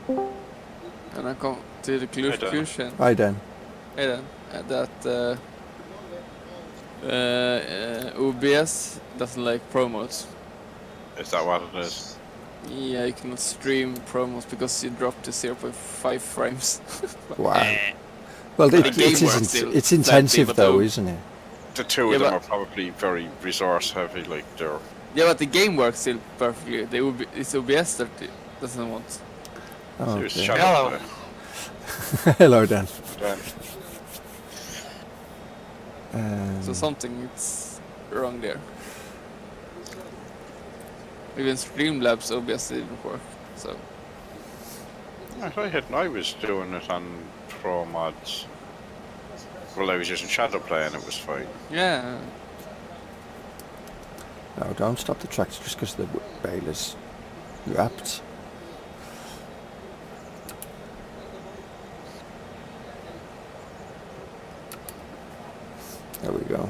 And I come to the conclusion. Hi, Dan. Hey then, that OBS doesn't like promos. Is that what it is? Yeah, you cannot stream promos because you drop to 0.5 frames. Wow. Well, The game works it's still intensive but though, though- isn't it? The two Yeah, of them but- are probably very resource heavy, like they're. Yeah, but the game works still perfectly. It's OBS that it doesn't want. Oh, There's okay. Shadow Hello. there. Hello, Dan. Then So something is wrong there. Even Streamlabs OBS didn't work. So I was doing it on Pro Mods. Well, I was using Shadowplay and it was fine. yeah, No, don't stop the tractor just because the bale is wrapped. There we go.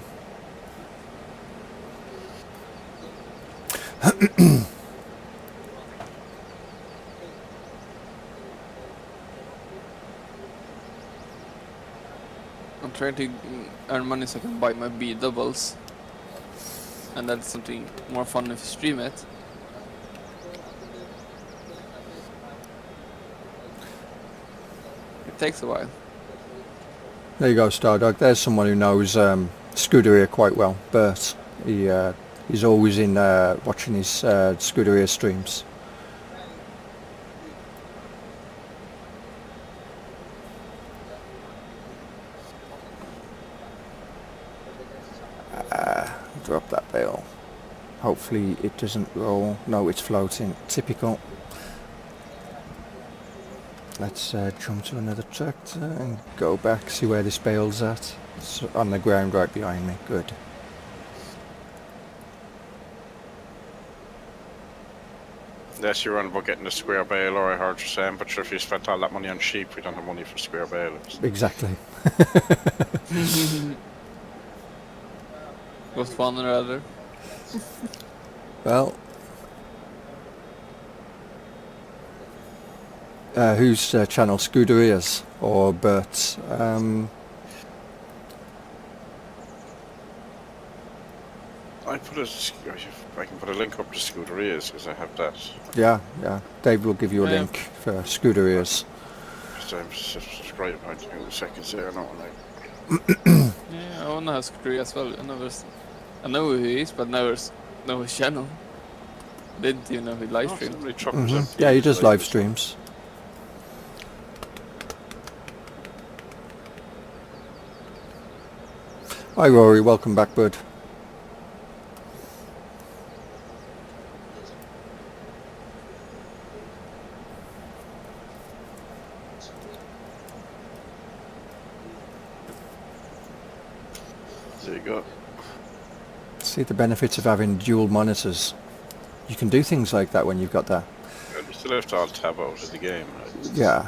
I'm trying to earn money so I can buy my B doubles. And that's something more fun if you stream it. It takes a while. There you go, Stardog. There's someone who knows Scuderia quite well. Bert. He's always in watching his Scuderia streams. Drop that bale. Hopefully it doesn't roll. No, it's floating. Typical. Let's jump to another tractor and go back, see where this bale's at. It's on the ground right behind me. Good. Unless you're on about getting a square bale, or I heard you saying, but sure, if you spent all that money on sheep, we don't have money for square bales. Exactly. Both one or other. Well, whose channel? Scuderia's or Bert's? I can put a link up to Scuderias because I have that. Yeah, yeah. Dave will give you a Yeah. link for Scuderia's. Because I'm subscribed on 2 seconds there, not like. Yeah, I wanna have Screw as well. I know who he is, but never know his channel. Didn't even know he live streamed. Yeah, he does live streams. Hi Rory, welcome back, bud. There you go. See the benefits of having dual monitors. You can do things like that when you've got that. You still have to all tab out of the game. Right? Yeah,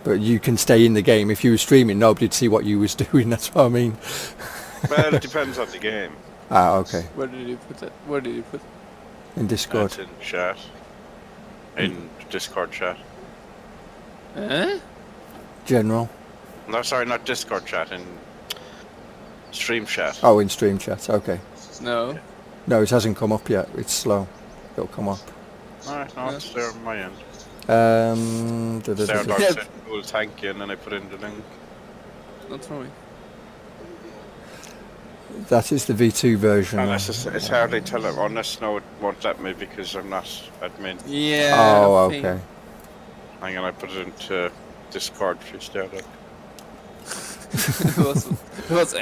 but you can stay in the game. If you were streaming, nobody'd see what you was doing. That's what I mean. Well, it depends on the game. Ah, okay. Where did you put it? Where did you put it? In Discord. It's in chat. In Discord chat. Eh? General. No, sorry, not Discord chat. In stream chat. Oh, in stream chat. Okay. No. No, it hasn't come up yet. It's slow. It'll come up. Alright, no, it's there on my end. Da. There, Doc Yeah. said, cool, thank you, and then I put in the link. Not for me. That is the V2 version. And it's hardly tell it, unless no, it won't let me because I'm not admin. Yeah. Oh, I think- okay. Hang on, I put it into Discord if you start up. it was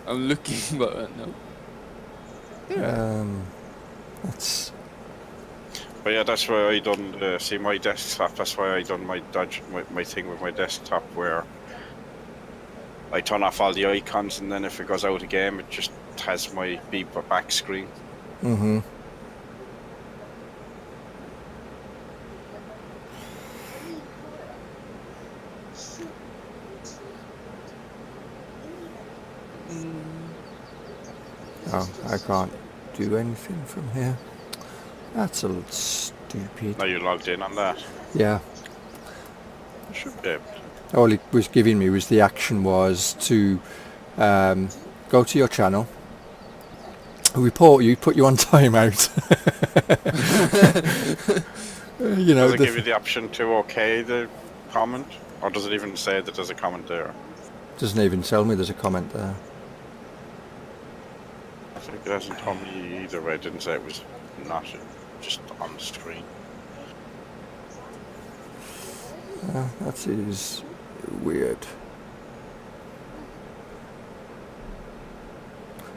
I'm looking, but no. That's But yeah, that's why I done, see my desktop, that's why I done my my thing with my desktop where I turn off all the icons and then if it goes out of game it just has my beep back screen. Oh, I can't do anything from here. That's a little stupid. Now you logged in on that. Yeah. You should be able to. All it was giving me was the action was to go to your channel, report you, put you on timeout. You know, Does it give you the option to okay the comment? Or does it even say that there's a comment there? doesn't even tell me there's a comment there. I think it hasn't told me either way. It didn't say it was not just on the screen. That is weird.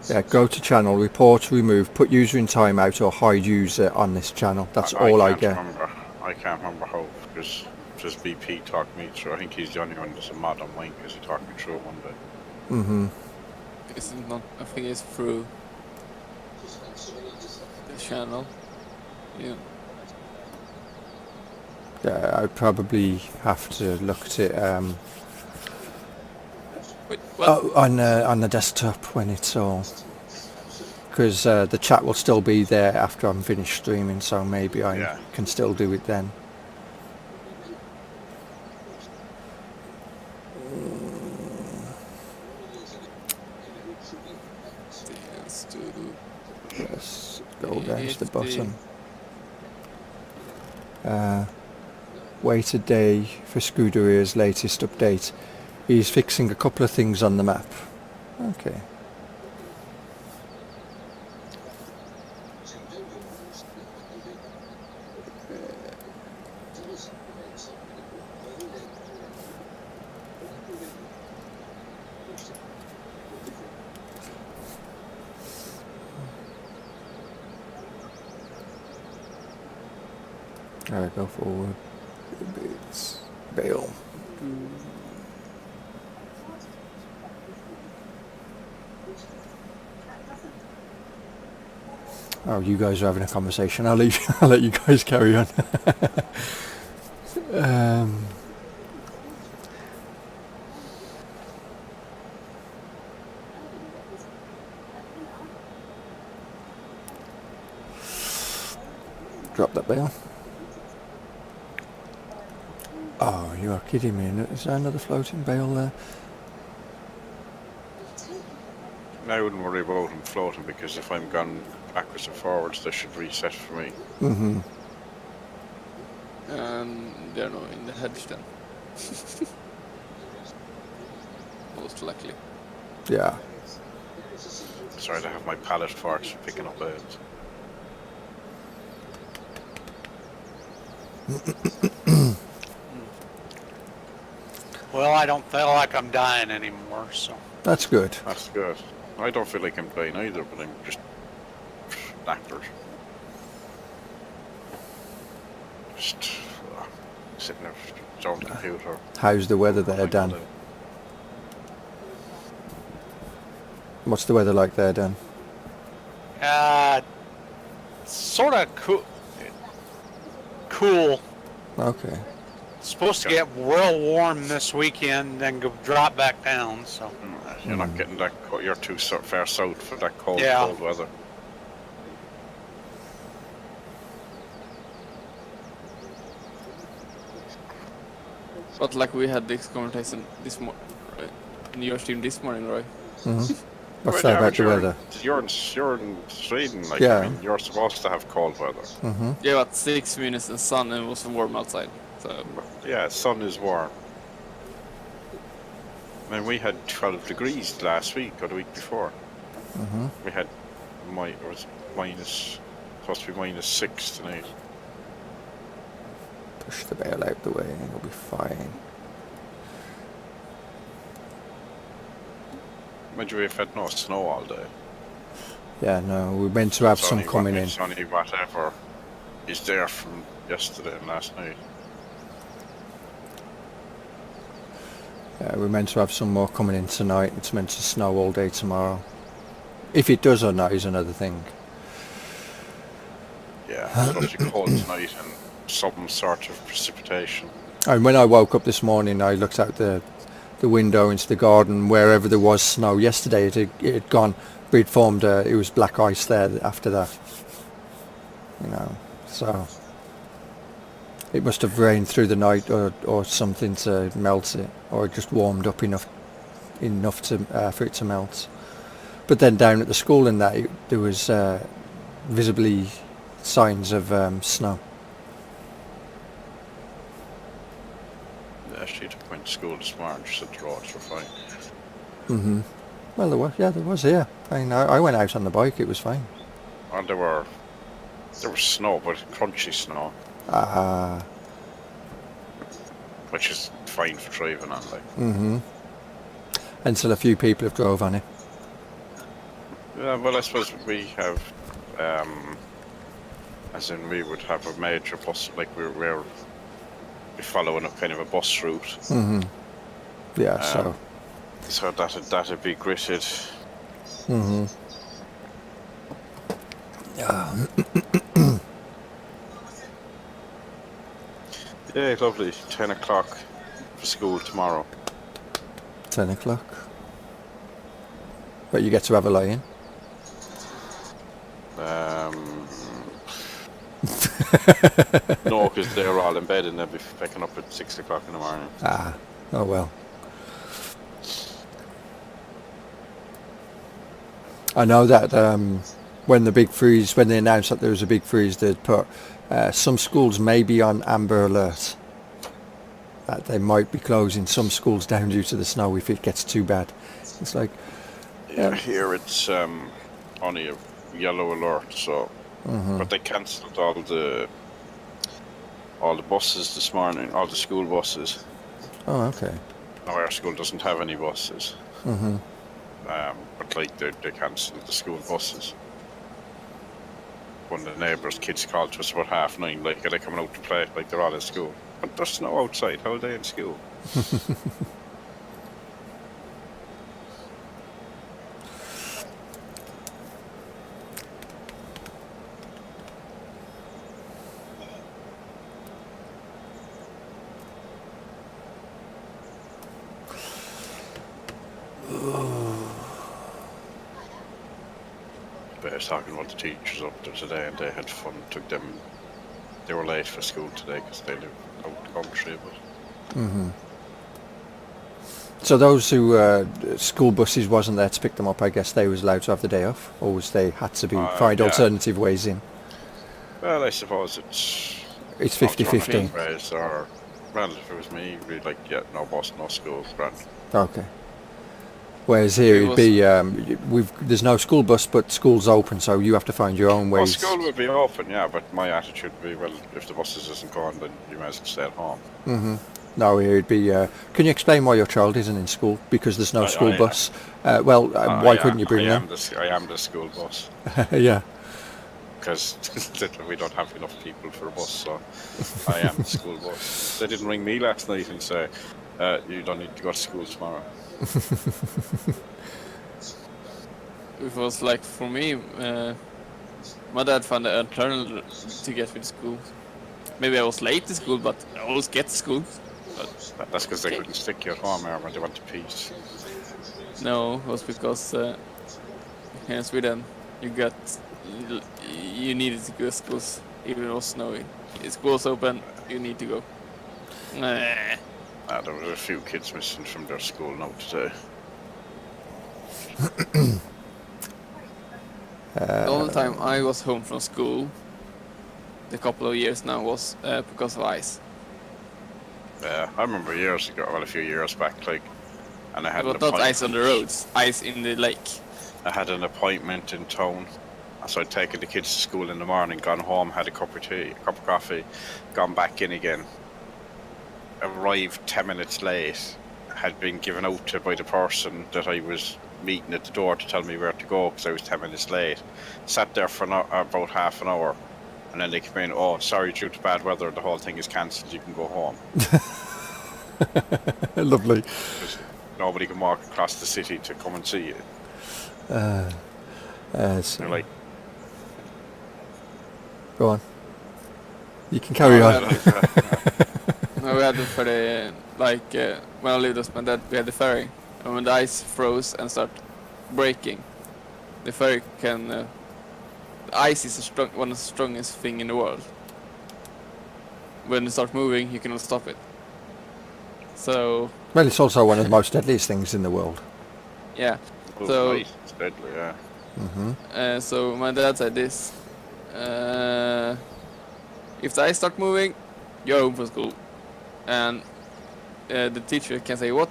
Yeah, go to channel, report, remove, put user in timeout or hide user on this channel. That's all I get. I can't remember how, because just VP talked me through. I think he's the only one that's a mod on mine because he talked me through it one day. Mm-hmm. It's not, I think it's through the channel. Yeah. Yeah, I'd probably have to look at it Wait, what? on the desktop when it's all, because the chat will still be there after I'm finished streaming, so maybe I can still do it then. Let's go down to the bottom. Wait a day for Scuderier's latest update. He's fixing a couple of things on the map. Okay. Alright, go forward. It's bail. Oh, you guys are having a conversation. I'll leave. I'll let you guys carry on. Drop that bale. Oh, you are kidding me. Is there another floating bale there? I wouldn't worry about them floating because if I'm gone backwards and forwards, they should reset for me. Mm-hmm. They're not in the hedge then. Most likely. Yeah. Sorry to have my pallet farts for picking up bales. Well, I don't feel like I'm dying anymore, so. That's good. That's good. I don't feel like I'm dying either, but I'm just knackered. Just sitting there on the computer. How's the weather there, Dan? What's the weather like there, Dan? Sort of cool. Okay. It's supposed to get real warm this weekend, then go drop back down. So you're not getting that. You're too far south for that cold weather. But like we had this conversation this right? In your stream this morning, right? Mm-hmm. What's that about the weather? You're in Sweden, like, yeah. I mean, you're supposed to have cold weather. Mm-hmm. Yeah, but 6 minutes in sun and it was warm outside. So yeah, sun is warm. I mean, we had 12 degrees last week or the week before. Mm-hmm. We had supposed to be -6 tonight. Push the bale out the way and it'll be fine. Mind you, we've had no snow all day. Yeah, no, we're meant to have some coming in. It's only whatever is there from yesterday and last night. Yeah, we're meant to have some more coming in tonight. It's meant to snow all day tomorrow. If it does or not is another thing. Yeah, it's supposed to be cold tonight and some sort of precipitation. And when I woke up this morning, I looked out the window into the garden. Wherever there was snow yesterday, it had gone, but it formed. It was black ice there after that. You know, so it must have rained through the night or something to melt it, or it just warmed up enough to for it to melt. But then down at the school in that, there was visibly signs of snow. She took me to school this morning. She said the roads were fine. Mm-hmm. Well, there was. Yeah, I mean, I went out on the bike. It was fine. And there was snow, but crunchy snow. Ah. which is fine for driving on. Like, Until a few people have drove on it. yeah, well, I suppose we have, as in we would have a major bus, like we're following a kind of a bus route. Yeah, so that'd be gritted. Yeah, lovely. 10 o'clock for school tomorrow. 10 o'clock. But you get to have a lie-in. No, because they're all in bed and they'll be picking up at 6 o'clock in the morning. Ah, oh well. I know that when they announced that there was a big freeze, they'd put some schools may be on amber alert. That they might be closing some schools down due to the snow if it gets too bad. It's like... Yeah, here it's only a yellow alert, so... But they cancelled all the buses this morning, all the school buses. Oh, okay. Now our school doesn't have any buses. But like they cancelled the school buses. One of the neighbours' kids called to us about 9:30, like, are they coming out to play? Like, they're all in school. But there's snow outside, how are they in school? But I was talking about the teachers up there today, and they had fun. They were late for school today because they live out the country. But So those who school buses wasn't there to pick them up, I guess they was allowed to have the day off, or was they had to be find alternative ways in? Well, I suppose it's 50-50. ways, or well, if it was me, we'd like no bus, no school, grand. Okay. Whereas here it'd be there's no school bus, but school's open, so you have to find your own Well, ways. school would be open, yeah, but my attitude would be, well, if the buses isn't going, then you might as well stay at home. No, here it'd be. Can you explain why your child isn't in school because there's no school bus? Why couldn't you bring them? I am the school bus. Yeah. Because we don't have enough people for a bus, so I am the school bus. They didn't ring me last night and say, you don't need to go to school tomorrow. It was like, for me, my dad found an alternative to get me to school. Maybe I was late to school, but I always get to school. But That's because they couldn't stick you at home when they went to peace. no, it was because here in Sweden, you needed to go to school even if it was snowing. If school's open, you need to go. There were a few kids missing from their school now today. The only time I was home from school, the couple of years now, was because of ice. Yeah, I remember years ago, well, a few years back, like, and I had But not ice on the roads, ice in the lake. I had an appointment in town, so I'd taken the kids to school in the morning, gone home, had a cup of tea, a cup of coffee, gone back in again. Arrived 10 minutes late, had been given out to by the person that I was meeting at the door to tell me where to go because I was 10 minutes late. Sat there for about half an hour, and then they came in, oh, sorry, due to bad weather, the whole thing is cancelled, you can go home. Lovely. Nobody can walk across the city to come and see you. So They're like, go on. You can carry on. No, we had the ferry, like, when I lived with my dad, we had the ferry. And when the ice froze and started breaking, the ferry can... the ice is one of the strongest thing in the world. When it starts moving, you cannot stop it. So... Well, it's also one of the most deadliest things in the world. Yeah. oh, So... nice. It's deadly, yeah. So my dad said this. If the ice start moving, you're home from school. And the teacher can say what?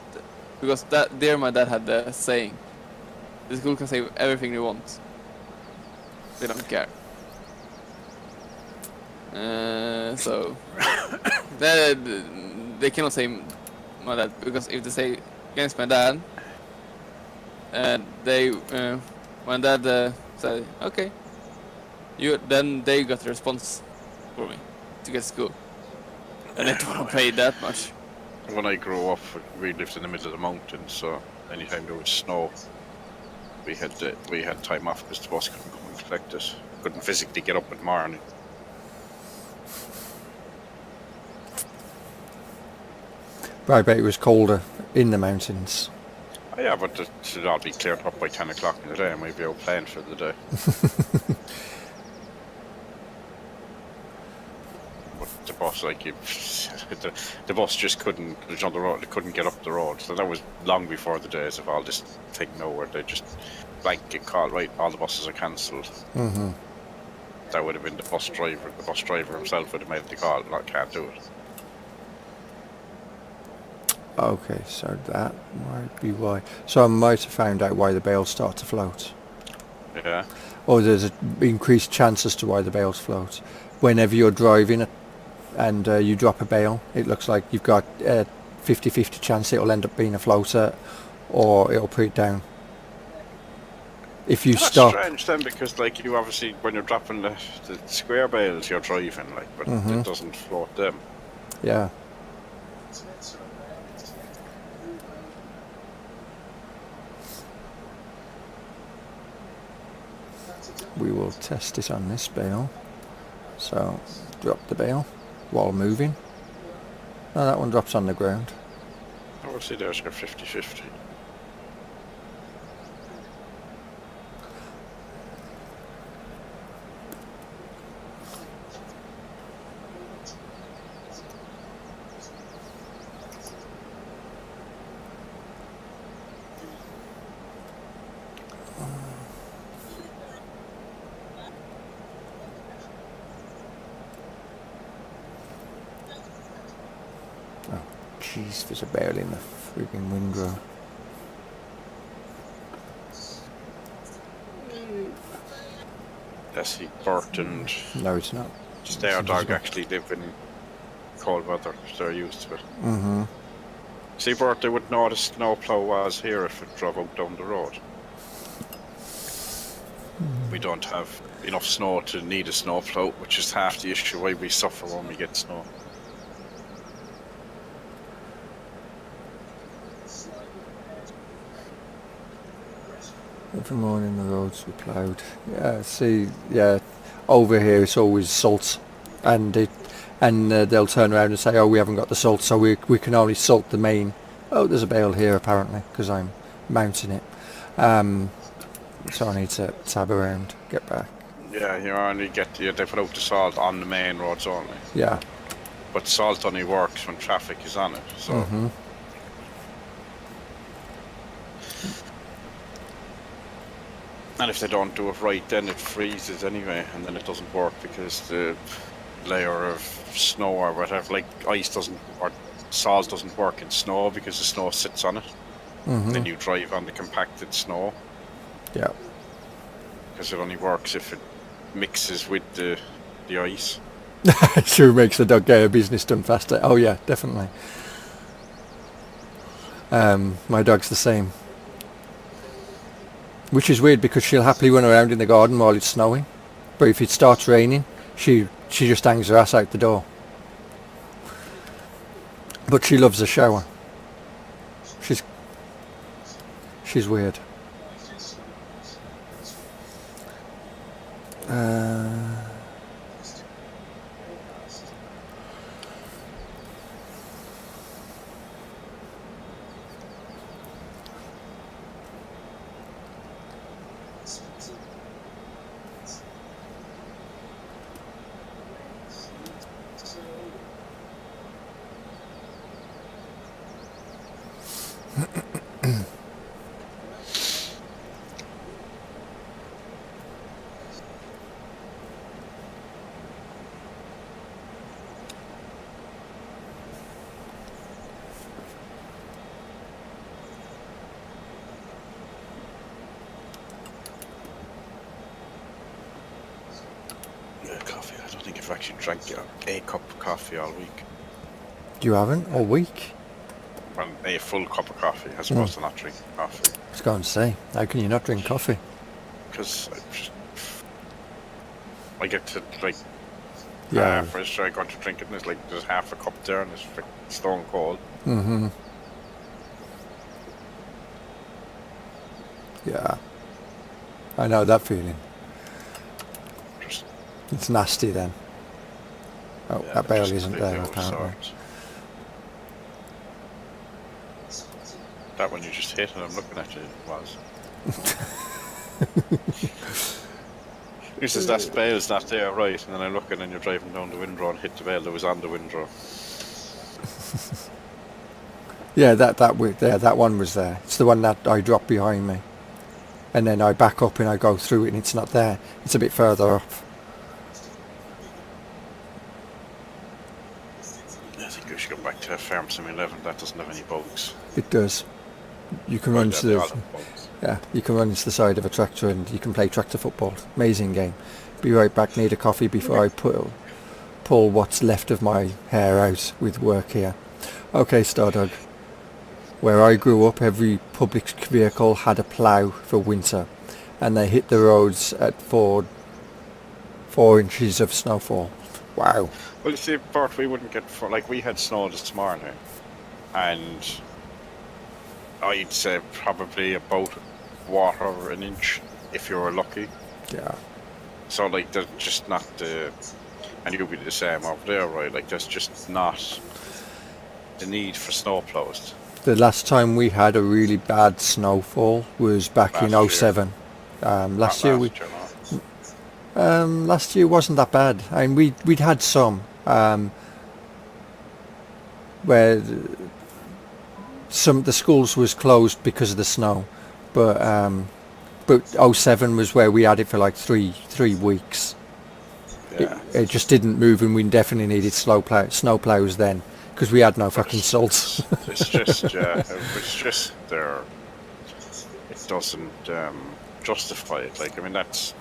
Because there my dad had the saying. The school can say everything they want. They don't care. So they they cannot say my dad, because if they say against my dad, they when dad said okay, then they got the response for me to get school, and they don't want to pay that much. When I grew up, we lived in the middle of the mountains, so anytime there was snow, we had time off because the bus couldn't come and collect us. Couldn't physically get up in the morning. But I bet it was colder in the mountains. Oh, yeah, but it should all be cleared up by 10 o'clock in the day, and we'd be out playing for the day. But the bus, like, the bus just couldn't, on the road, they couldn't get up the road. So that was long before the days of all this thing now, where they just blanket call, right, all the buses are cancelled. Mm-hmm. That would have been the bus driver. The bus driver himself would have made the call, I can't do it. Okay, so that might be why. So I might have found out why the bales start to float. Yeah. Or there's an increased chance as to why the bales float. Whenever you're driving and you drop a bale, it looks like you've got a 50-50 chance it'll end up being a floater or it'll put it down. If you That's stop... strange then, because like you obviously, when you're dropping the square bales, you're driving, like, but Mhm. it doesn't float them. Yeah. We will test it on this bale. So, drop the bale while moving. No, that one drops on the ground. Obviously there's your 50-50. Jeez, there's a bale in the frigging windrow. Yes, he Bert and No, it's not. their dog actually live in cold weather, so they're used to it. Mm-hmm. See, Bert, they would know what a snowplow was here if it drove out down the road. We don't have enough snow to need a snowplow, which is half the issue why we suffer when we get snow. Every morning the roads were ploughed. Yeah, see, yeah, over here it's always salt, and they'll turn around and say, oh, we haven't got the salt, so we can only salt the main. Oh, there's a bale here apparently, because I'm mounting it. So I need to tab around, get back. Yeah, you only get they put out the salt on the main roads only. Yeah. But salt only works when traffic is on it, so... Mm-hmm. And if they don't do it right, then it freezes anyway, and then it doesn't work because the layer of snow or whatever, like ice doesn't, or salt doesn't work in snow because the snow sits on it. Mm-hmm. Then you drive on the compacted snow. Yeah. Because it only works if it mixes with the ice. Sure makes the dog get her business done faster. Oh yeah, definitely. My dog's the same. Which is weird because she'll happily run around in the garden while it's snowing. But if it starts raining, she just hangs her ass out the door. But she loves a shower. She's weird. Coffee. I don't think I've actually drank a cup of coffee all week. You haven't all week. Well, a full cup of coffee as opposed to not drinking coffee. I was going to say, how can you not drink coffee? Because I get to like first I got to drink it and it's like there's half a cup there and it's stone cold. Mm-hmm. Yeah. I know that feeling. Just, It's nasty then. Oh, yeah, that bale just isn't completely there apparently. oversourced. That one you just hit and I'm looking at you was. He says that bale's not there, right? And then I look and you're driving down the windrow and hit the bale that was on the windrow. Yeah, that one was there. It's the one that I dropped behind me. And then I back up and I go through it and it's not there. It's a bit further off. I think we should go back to Farm Sim 11. That doesn't have any bugs. It does. You can run into you can run into the side of a tractor and you can play tractor football. Amazing game. Be right back. Need a coffee before I pull what's left of my hair out with work here. Okay, Stardog. Where I grew up, every public vehicle had a plough for winter, and they hit the roads at 4 inches of snowfall. Wow. Well, you see, Bart, we wouldn't get like we had snow this morning, and I'd say probably about quarter an inch if you were lucky. Yeah. So like, there's just not the, and you'll be the same over there, right? Like, there's just not the need for snow plows. The last time we had a really bad snowfall was back in 07. Last year wasn't that bad. I mean, we'd had some where the schools was closed because of the snow, but 07 was where we had it for like three weeks. Yeah. It just didn't move, and we definitely needed snow plows then. Because we had no fucking salt. It's just, it's just there. It doesn't justify it. Like, I mean, that's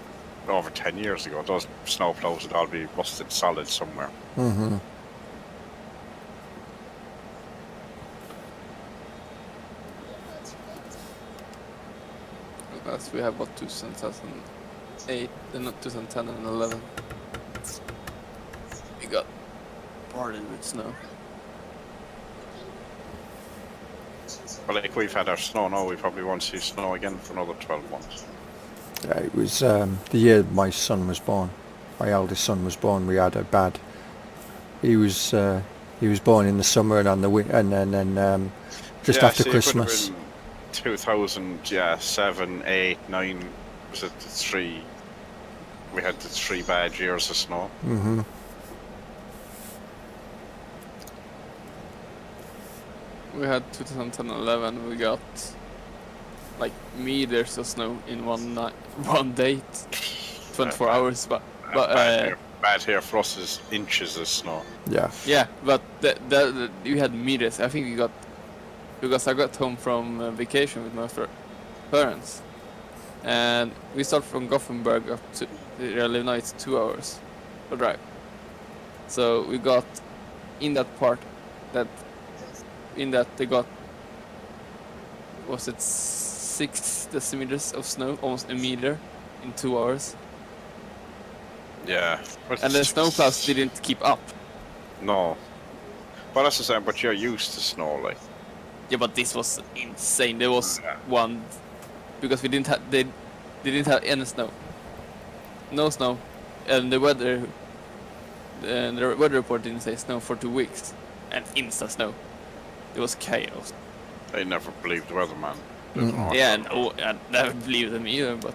over 10 years ago. Those snow plows would all be rusted solid somewhere. Mm-hmm. As we have what 2008, not 2010 and 11. We got boarded with snow. But like we've had our snow now, we probably won't see snow again for another 12 months. Yeah, it was the year my son was born. My eldest son was born. We had a bad. He was born in the summer and on the and then just yeah, after Christmas. 2007, 8, 9 was it the 3? We had the 3 bad years of snow. Mm-hmm. We had 2010 and 11. We got like meters of snow in one day, 24 hours. But bad here for us is inches of snow. Yeah. Yeah, but you had meters. I think we got, because I got home from vacation with my parents, and we start from Gothenburg up to live now. It's 2 hours for drive. So we got in that part they got, was it 6 decimeters of snow, almost a meter in 2 hours. Yeah. And the snowplows didn't keep up. No. Well, that's the same, but you're used to snow, like. Yeah, but this was insane. There was one, because they didn't have any snow. No snow. And the weather report didn't say snow for 2 weeks. And insta snow. It was chaos. I never believed the weatherman. Yeah, no, I never believed them either, but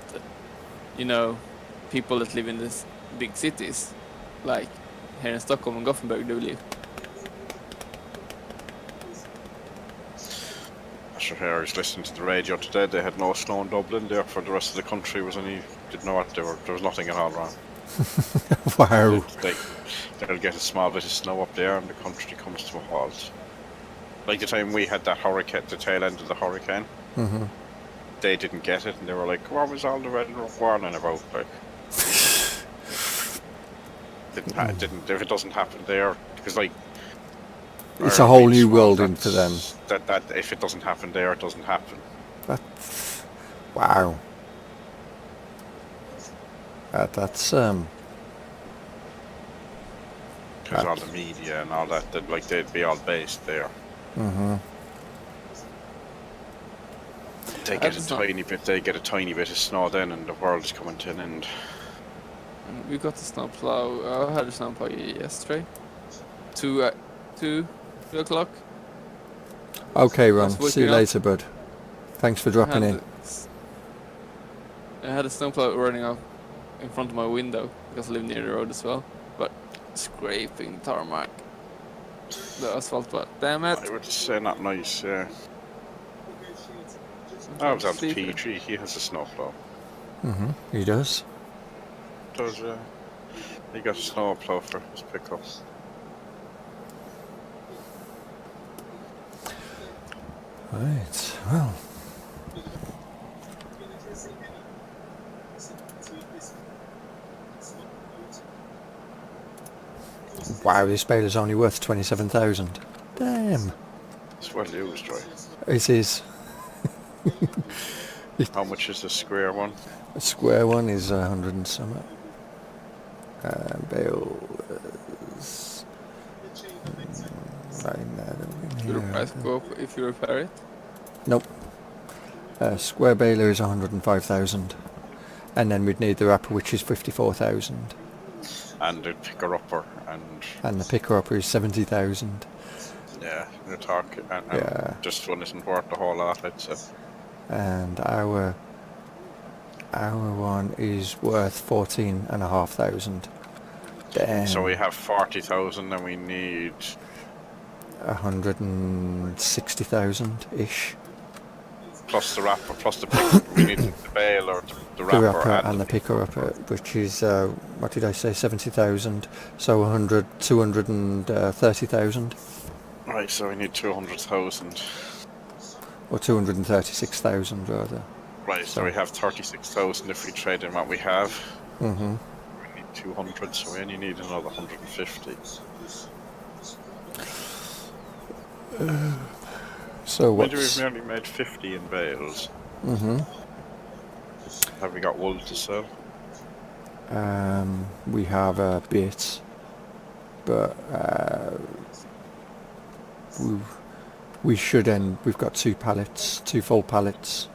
people that live in these big cities, like here in Stockholm and Gothenburg, they believe. I was listening to the radio today. They had no snow in Dublin. There for the rest of the country didn't know what there was nothing at all wrong. Wow. They'll get a small bit of snow up there, and the country comes to a halt. Like the time we had that hurricane, the tail end of the hurricane, Mm-hmm. they didn't get it, and they were like, "What was all the weather warning about?" Like, didn't if it doesn't happen there, because like It's Or a whole reach new one, world in for them. That if it doesn't happen there, it doesn't happen. That's wow. That's Because all the media and all that, like they'd be all based there. They get a tiny bit. They get a tiny bit of snow then, and the world is coming to an end. We got the snowplow. I had a snowplow yesterday. 2 o'clock. okay, Ron. Just See you waking up. later, bud. Thanks for dropping in. I had a snowplow running up in front of my window because I live near the road as well. But scraping tarmac, the asphalt. But damn it! I would say not nice. Yeah. I was on to P3. He has a snowplow. He does. Does he got a snowplow for his pickup? Right. Well. Wow, this baler's only worth 27,000. Damn. It's well used, right? It is. How much is the square one? A square one is 100 and something. Bale is... Should the price go up if you repair it? Nope. Square baler is 105,000. And then we'd need the wrapper, which is 54,000. And the picker upper And the picker upper is 70,000. yeah, you're talking. And Yeah. just one isn't worth the whole lot, I'd say. And our one is worth 14,500. Damn. So we have 40,000, and we need 160,000 ish. plus the wrapper, plus the picker. We need the bale or the The wrapper, wrapper and the picker upper, which is what did I say? 70,000. So 230,000 Right, so we need 200,000. or 236,000 rather. Right, so we have 36,000 if we trade in what we have. Mhm. We need 200, so we only need another 150. So Maybe what's... we've nearly made 50 in bales. Mhm. Have we got wool to sell? We have a bit, but we should end. We've got 2 pallets, 2 full pallets.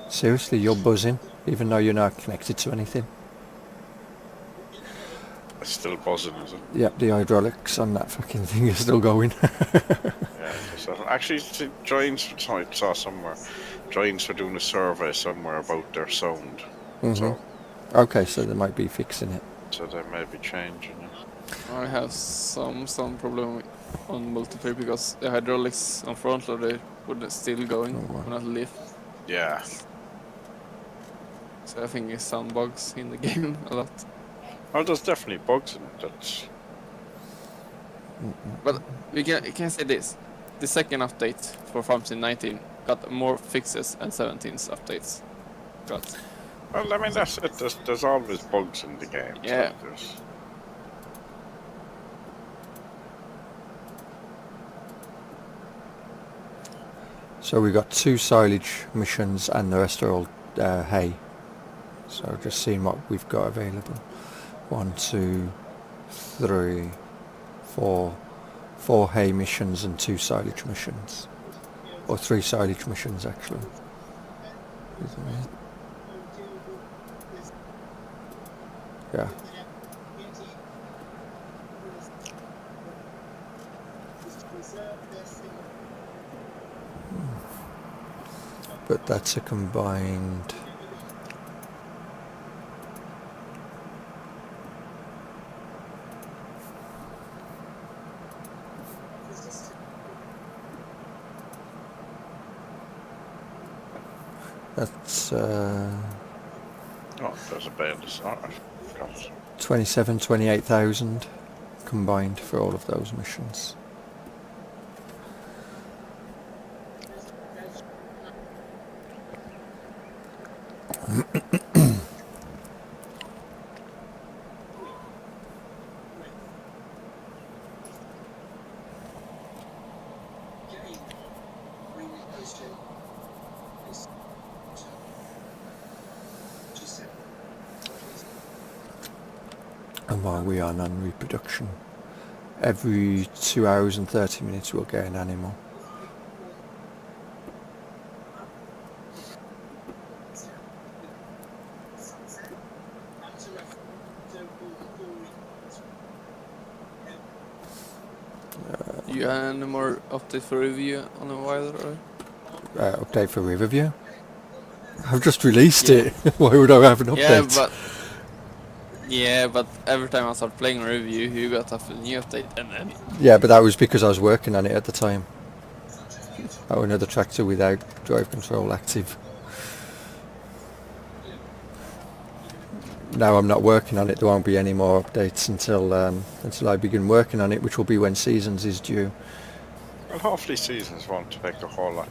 Seriously, you're buzzing, even though you're not connected to anything. It's still buzzing, is it? Yep, the hydraulics on that fucking thing is still going. Yeah. So actually, Giants, I saw somewhere. Giants are doing a survey somewhere about their sound. So, Okay, so they might be fixing it. so they may be changing it. I have some problem on multiplayer because the hydraulics on front loader would still going when I lift. Yeah. So I think it's some bugs in the game a lot. Oh, there's definitely bugs in it. That's But we can say this: the second update for Farms in 19 got more fixes and 17's updates got. well, I mean that's it. There's always bugs in the game. Yeah. So there's, So we got 2 silage missions, and the rest are all hay. So just seeing what we've got available. 1, 2, 3, 4. 4 hay missions and 2 silage missions. Or 3 silage missions actually. Isn't it? Yeah. But that's a combined... That's oh, there's a bale to start. 28,000 combined for all of those missions. And while we are non-reproduction, every 2 hours and 30 minutes we'll get an animal. You have any more update for review on a while, or? Update for Riverview? I've just released it. Why would I have an update? Yeah, but every time I start playing review, you got a new update, and then Yeah, but that was because I was working on it at the time. Oh, another tractor without drive control active. Now I'm not working on it, there won't be any more updates until I begin working on it, which will be when Seasons is due. Well, hopefully Seasons won't take a whole lot.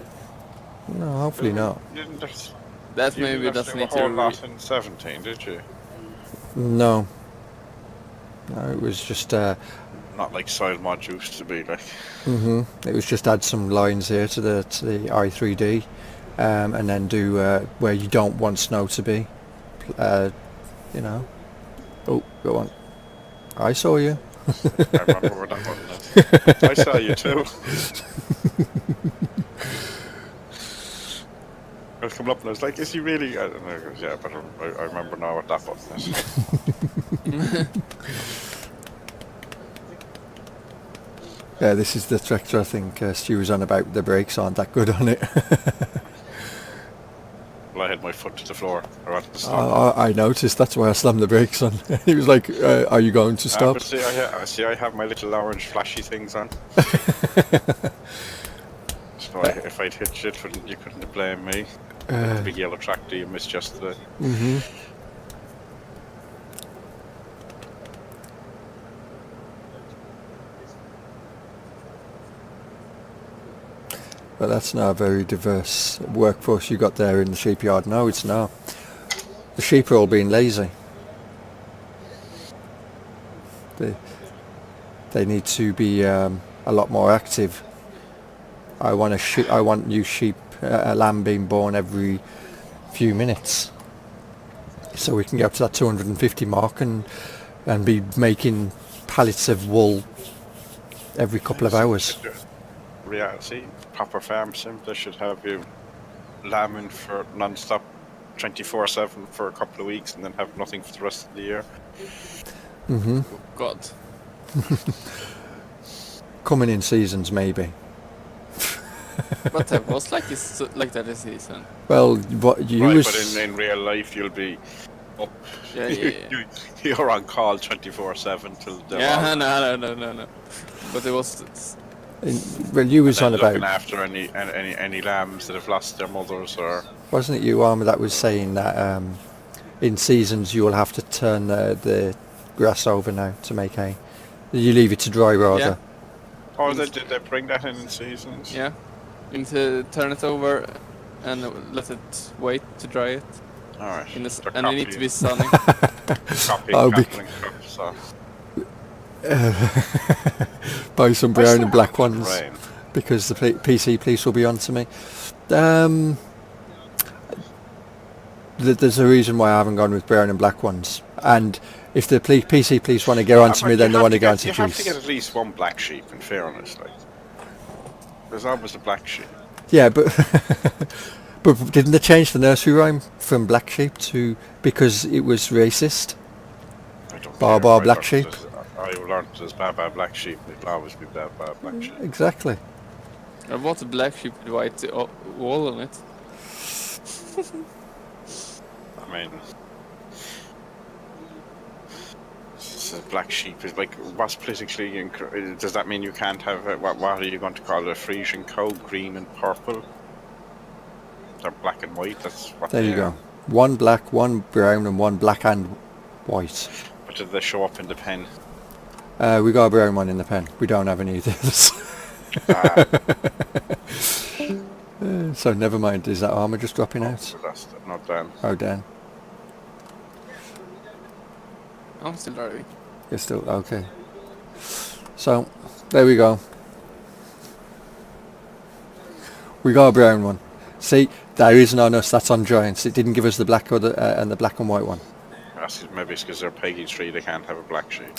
No, hopefully not. You didn't just, that you maybe didn't doesn't have need to do a to. whole lot in 17, did you? No. No, it was just Not like soil mod used to be like. it was just add some lines here to the I3D, and then do where you don't want snow to be. You know. Oh, go on. I saw you. I remember where that one is. I saw you too. I was coming up and I was like, is he really? I don't know. He goes, yeah, but I remember now what that button is. Yeah, this is the tractor I think Stu was on about. The brakes aren't that good on it. Well, I had my foot to the floor. I wanted to stop. I noticed, that's why I slammed the brakes on. He was like, are you going to stop? But see, I have my little orange flashy things on. So if I'd hit shit, you couldn't blame me. The big yellow tractor you missed yesterday. But that's not a very diverse workforce you got there in the sheep yard. No, it's not. The sheep are all being lazy. They need to be a lot more active. I want new sheep, a lamb being born every few minutes, so we can get up to that 250 mark and be making pallets of wool every couple of hours. Reality, proper farm sim, they should have you lambing for non-stop 24/7 for a couple of weeks and then have nothing for the rest of the year. God. Coming in seasons, maybe. But that was like that this season. Well, what you Right, was... but in real life you'll be up. Yeah. You're on call 24/7 till the No. But it was. well, you was on looking about... after any lambs that have lost their mothers, or Wasn't it you, Armour, that was saying that in seasons you will have to turn the grass over now to make hay? You leave it to dry rather. Yeah. or did they bring that in seasons? Yeah. You need to turn it over and let it wait to dry it. All right. And it needs to be sunny. Oh, So. Buy some brown and black ones Rain. because the PC police will be on to me. There's a reason why I haven't gone with brown and black ones, and if the PC police want to get on to me, then they want to go on to You have to juice. get at least one black sheep, in fairness. Like, there's always a black sheep. Yeah, but but didn't they change the nursery rhyme from black sheep to because it was racist? I don't Bar care. black sheep. I learned there's bar black sheep. It'll always be bar black sheep. Exactly. I bought a black sheep with white wool on it. I mean, black sheep is like, what's politically does that mean you can't have what are you going to call it, a Frisian cow? Green and purple? They're black and white. That's what There they you are. go. One black, one brown, and one black and white. But did they show up in the pen? We got a brown one in the pen. We don't have any of this. So never mind. Is that Armour just dropping out? So that's not done. Oh, Dan. I'm still driving. You're still okay. So there we go. We got a brown one. See, that isn't on us. That's on Giants. It didn't give us the black or and the black and white one. Maybe it's because they're Peggy 3, they can't have a black sheep.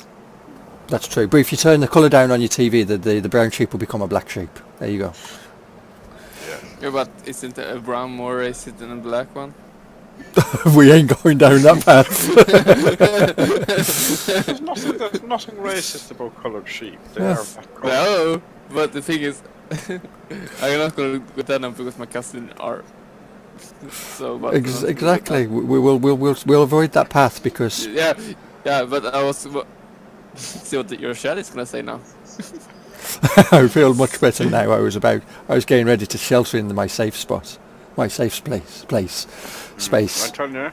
That's true. But if you turn the colour down on your TV, the brown sheep will become a black sheep. There you go. Yeah, but isn't a brown more racist than a black one? We ain't going down that path. There's nothing racist about coloured sheep. They Yeah. are that colour. No, but the thing is, I'm not going to go that now because my cousin are. So, but Exactly. We'll avoid that path because yeah, but I was see what your chat is gonna say now. I feel much better now. I was getting ready to shelter in my safe spot, my safe space. I'm telling you,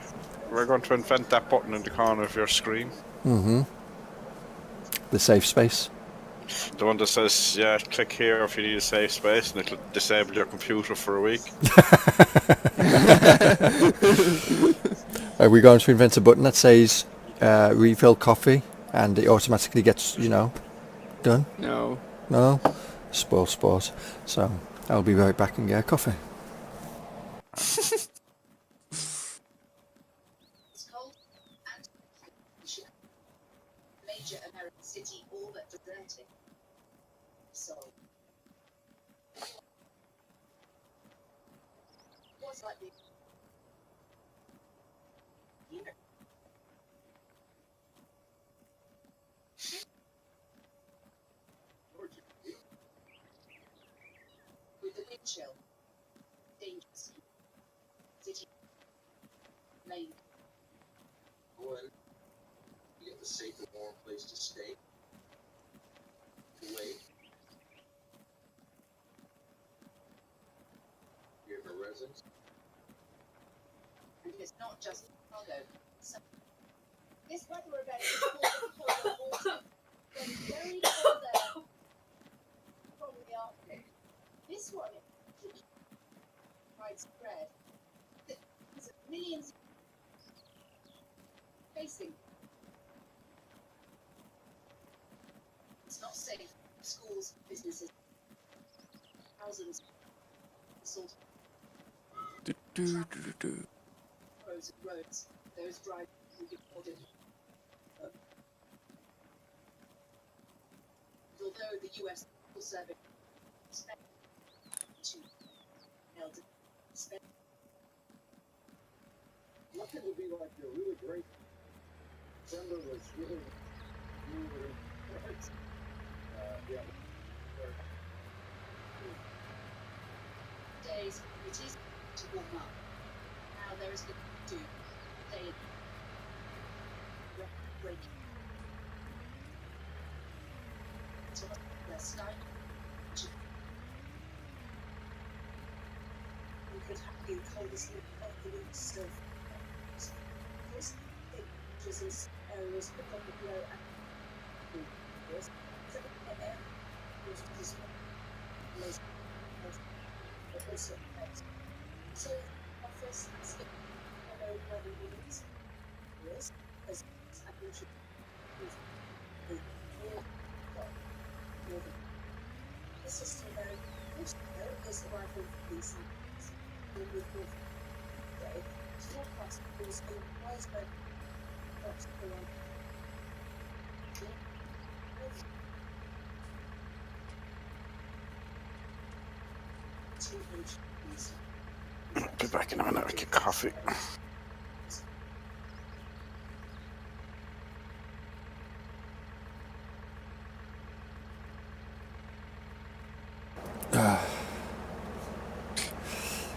we're going to invent that button in the corner of your screen. The safe space. The one that says, yeah, click here if you need a safe space, and it'll disable your computer for a week. Are we going to invent a button that says refill coffee and it automatically gets, done? No. No? Spoil sport. So I'll be right back and get a coffee. It's cold and major American city all but deserted. So what's like the here? With the wind chill, dangerous. City, main. Well, you get the safe and warm place to stay. To wait. You have a residence. And it's not just cargo. So, this weather event is called polar water. It's very cold air from the Arctic. This one is widespread. There's millions facing. It's not safe. Schools, businesses, thousands assaulted. Roads and roads. Those driving will be ordered. Although the U.S. will service to elder spend. Nothing would be like a really great. December was really, yeah. Days it is to warm up. Now there is to day breaking. So the sky. We could have the coldest of the week still. This was in areas above the below and this air was this one. But also effects. So office skip follow weather units. This as average this is still very close though is the rifle these samples. With day, forecast was a widespread crops around. Be back in a minute, I'll get coffee.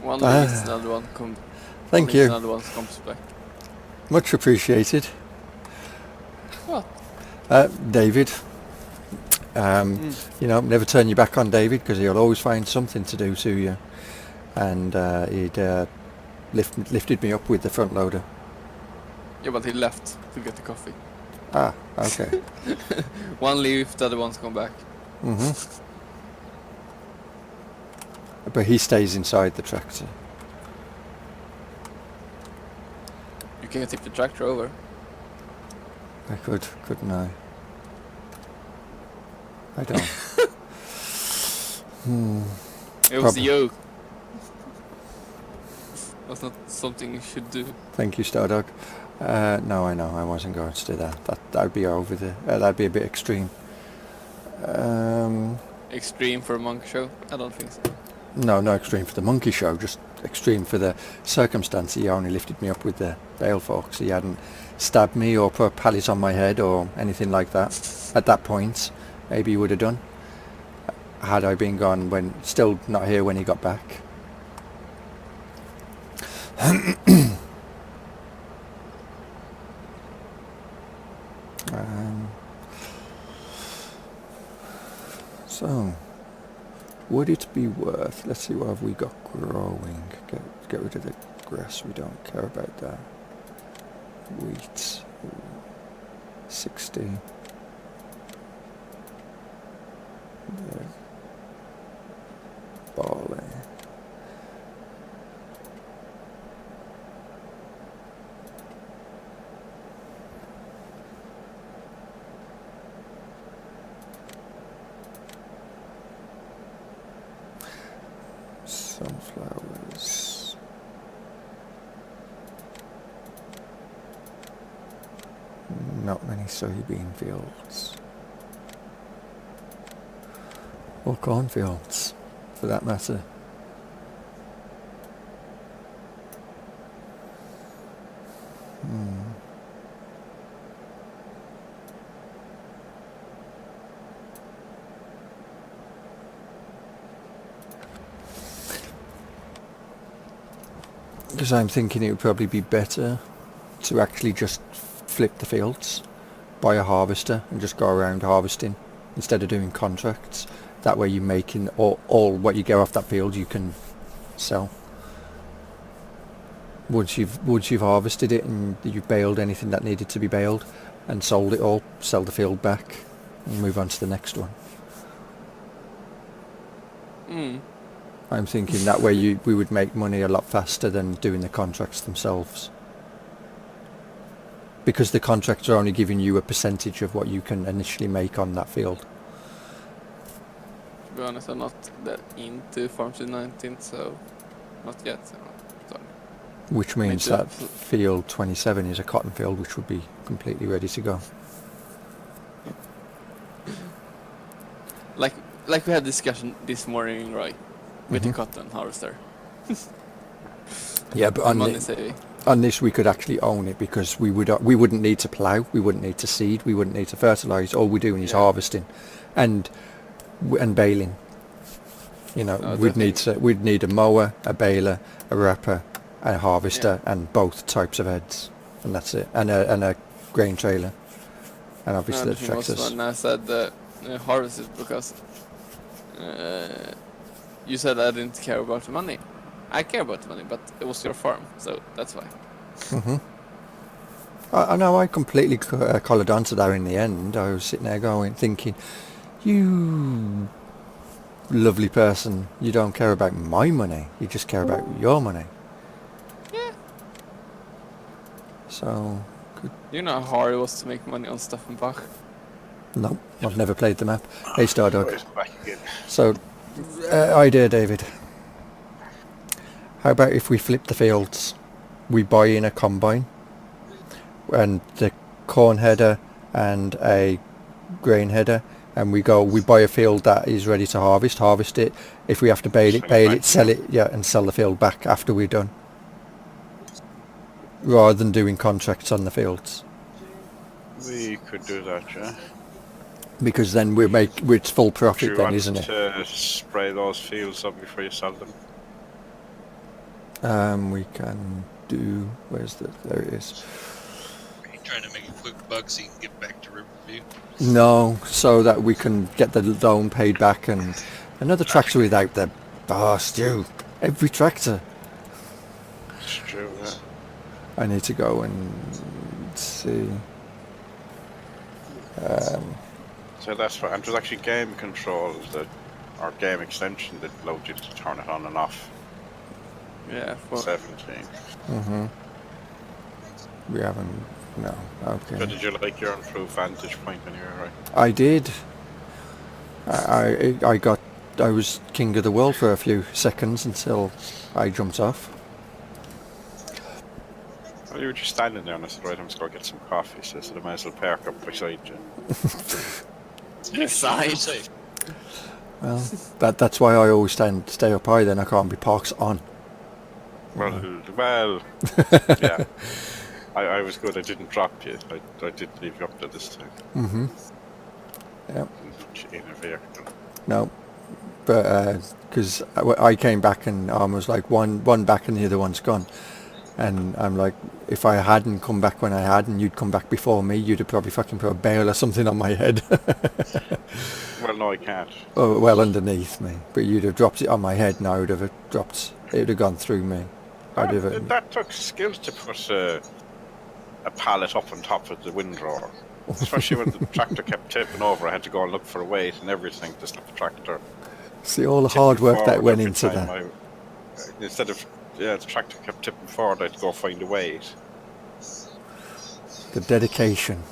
One leaves, another one comes. Thank you. Another one comes back. Much appreciated. What? David. Never turn your back on David because he'll always find something to do to you. And he'd lifted me up with the front loader. Yeah, but he left to get the coffee. Ah, okay. One leave, the other one's come back. But he stays inside the tractor. You can tip the tractor over. I could, couldn't I? I don't. It was the yoke. That's not something you should do. Thank you, Stardog. No, I know, I wasn't going to do that. That'd be over the... that'd be a bit extreme. Extreme for a monk show? I don't think so. No, no extreme for the monkey show, just extreme for the circumstance. He only lifted me up with the bale forks. He hadn't stabbed me or put a pallet on my head or anything like that. At that point, maybe he would have done. Had I been gone when... Still not here when he got back. So, would it be worth... Let's see, what have we got growing? Get rid of the grass, we don't care about that. Wheat, 60. There. Barley. Sunflowers. Not many soybean fields. Or cornfields, for that matter. Because I'm thinking it would probably be better to actually just flip the fields, buy a harvester and just go around harvesting instead of doing contracts. That way you're making all what you get off that field you can sell. Once you've harvested it and you've baled anything that needed to be baled and sold it all, sell the field back and move on to the next one. I'm thinking that way we would make money a lot faster than doing the contracts themselves. Because the contracts are only giving you a percentage of what you can initially make on that field. To be honest, I'm not that into Farm 219, so not yet. So sorry. Which means that field 27 is a cotton field which would be completely ready to go. Like we had discussion this morning, right? With the cotton harvester. Yeah, but on this we could actually own it because we wouldn't need to plough, we wouldn't need to seed, we wouldn't need to fertilise. All we're doing is harvesting and baling. You know, we'd need a mower, a baler, a wrapper, a harvester, and both types of heads, and that's it. And a grain trailer, and obviously the tractors. When I said harvest it because you said I didn't care about the money. I care about the money, but it was your farm, so that's why. I know, I completely collared onto that in the end. I was sitting there thinking, you lovely person, you don't care about my money, you just care about your money. Yeah. So... You know how hard it was to make money on Staffenbach? No, I've never played the map. Hey, Stardog. Back again. So, idea, David. How about if we flip the fields? We buy in a combine and the corn header and a grain header, and we buy a field that is ready to harvest it. If we have to bale it, sell it, and sell the field back after we're done. Rather than doing contracts on the fields. We could do that, yeah. Because then it's full profit then, isn't it? To spray those fields up before you sell them. We can do... There it is. Are you trying to make a quick buck so you can get back to Riverview? No, so that we can get the loan paid back and another tractor without the... Stu, every tractor. It's true, yeah. I need to go and see... So that's right, and there's actually game controls or game extension that allows you to turn it on and off. Yeah, for 17. We haven't... No, okay. So did you like your improved vantage point when you were right? I did. I was king of the world for a few seconds until I jumped off. Well, you were just standing there and I said, right, I'm just going to get some coffee. So I said, I might as well park up beside you. Besides. Safe. Well, that's why I always stay up high. Then I can't be parks on. Well, yeah. I was good. I didn't drop you. I didn't leave you up there this time. Mm-hmm. Yeah. Put you in a vehicle. No, but because I came back and Arm was like one back and the other one's gone, and I'm like, if I hadn't come back when I had and you'd come back before me, you'd have probably fucking put a bale or something on my head. Well, no, I can't. Oh, well, underneath me, but you'd have dropped it on my head and I would have dropped. It would have gone through me. That took skill to put a pallet up on top of the windrower. Especially when the tractor kept tipping over, I had to go and look for a weight and everything to stop the tractor. See all the hard work that went into time that. Instead of, the tractor kept tipping forward, I had to go find a weight. The dedication.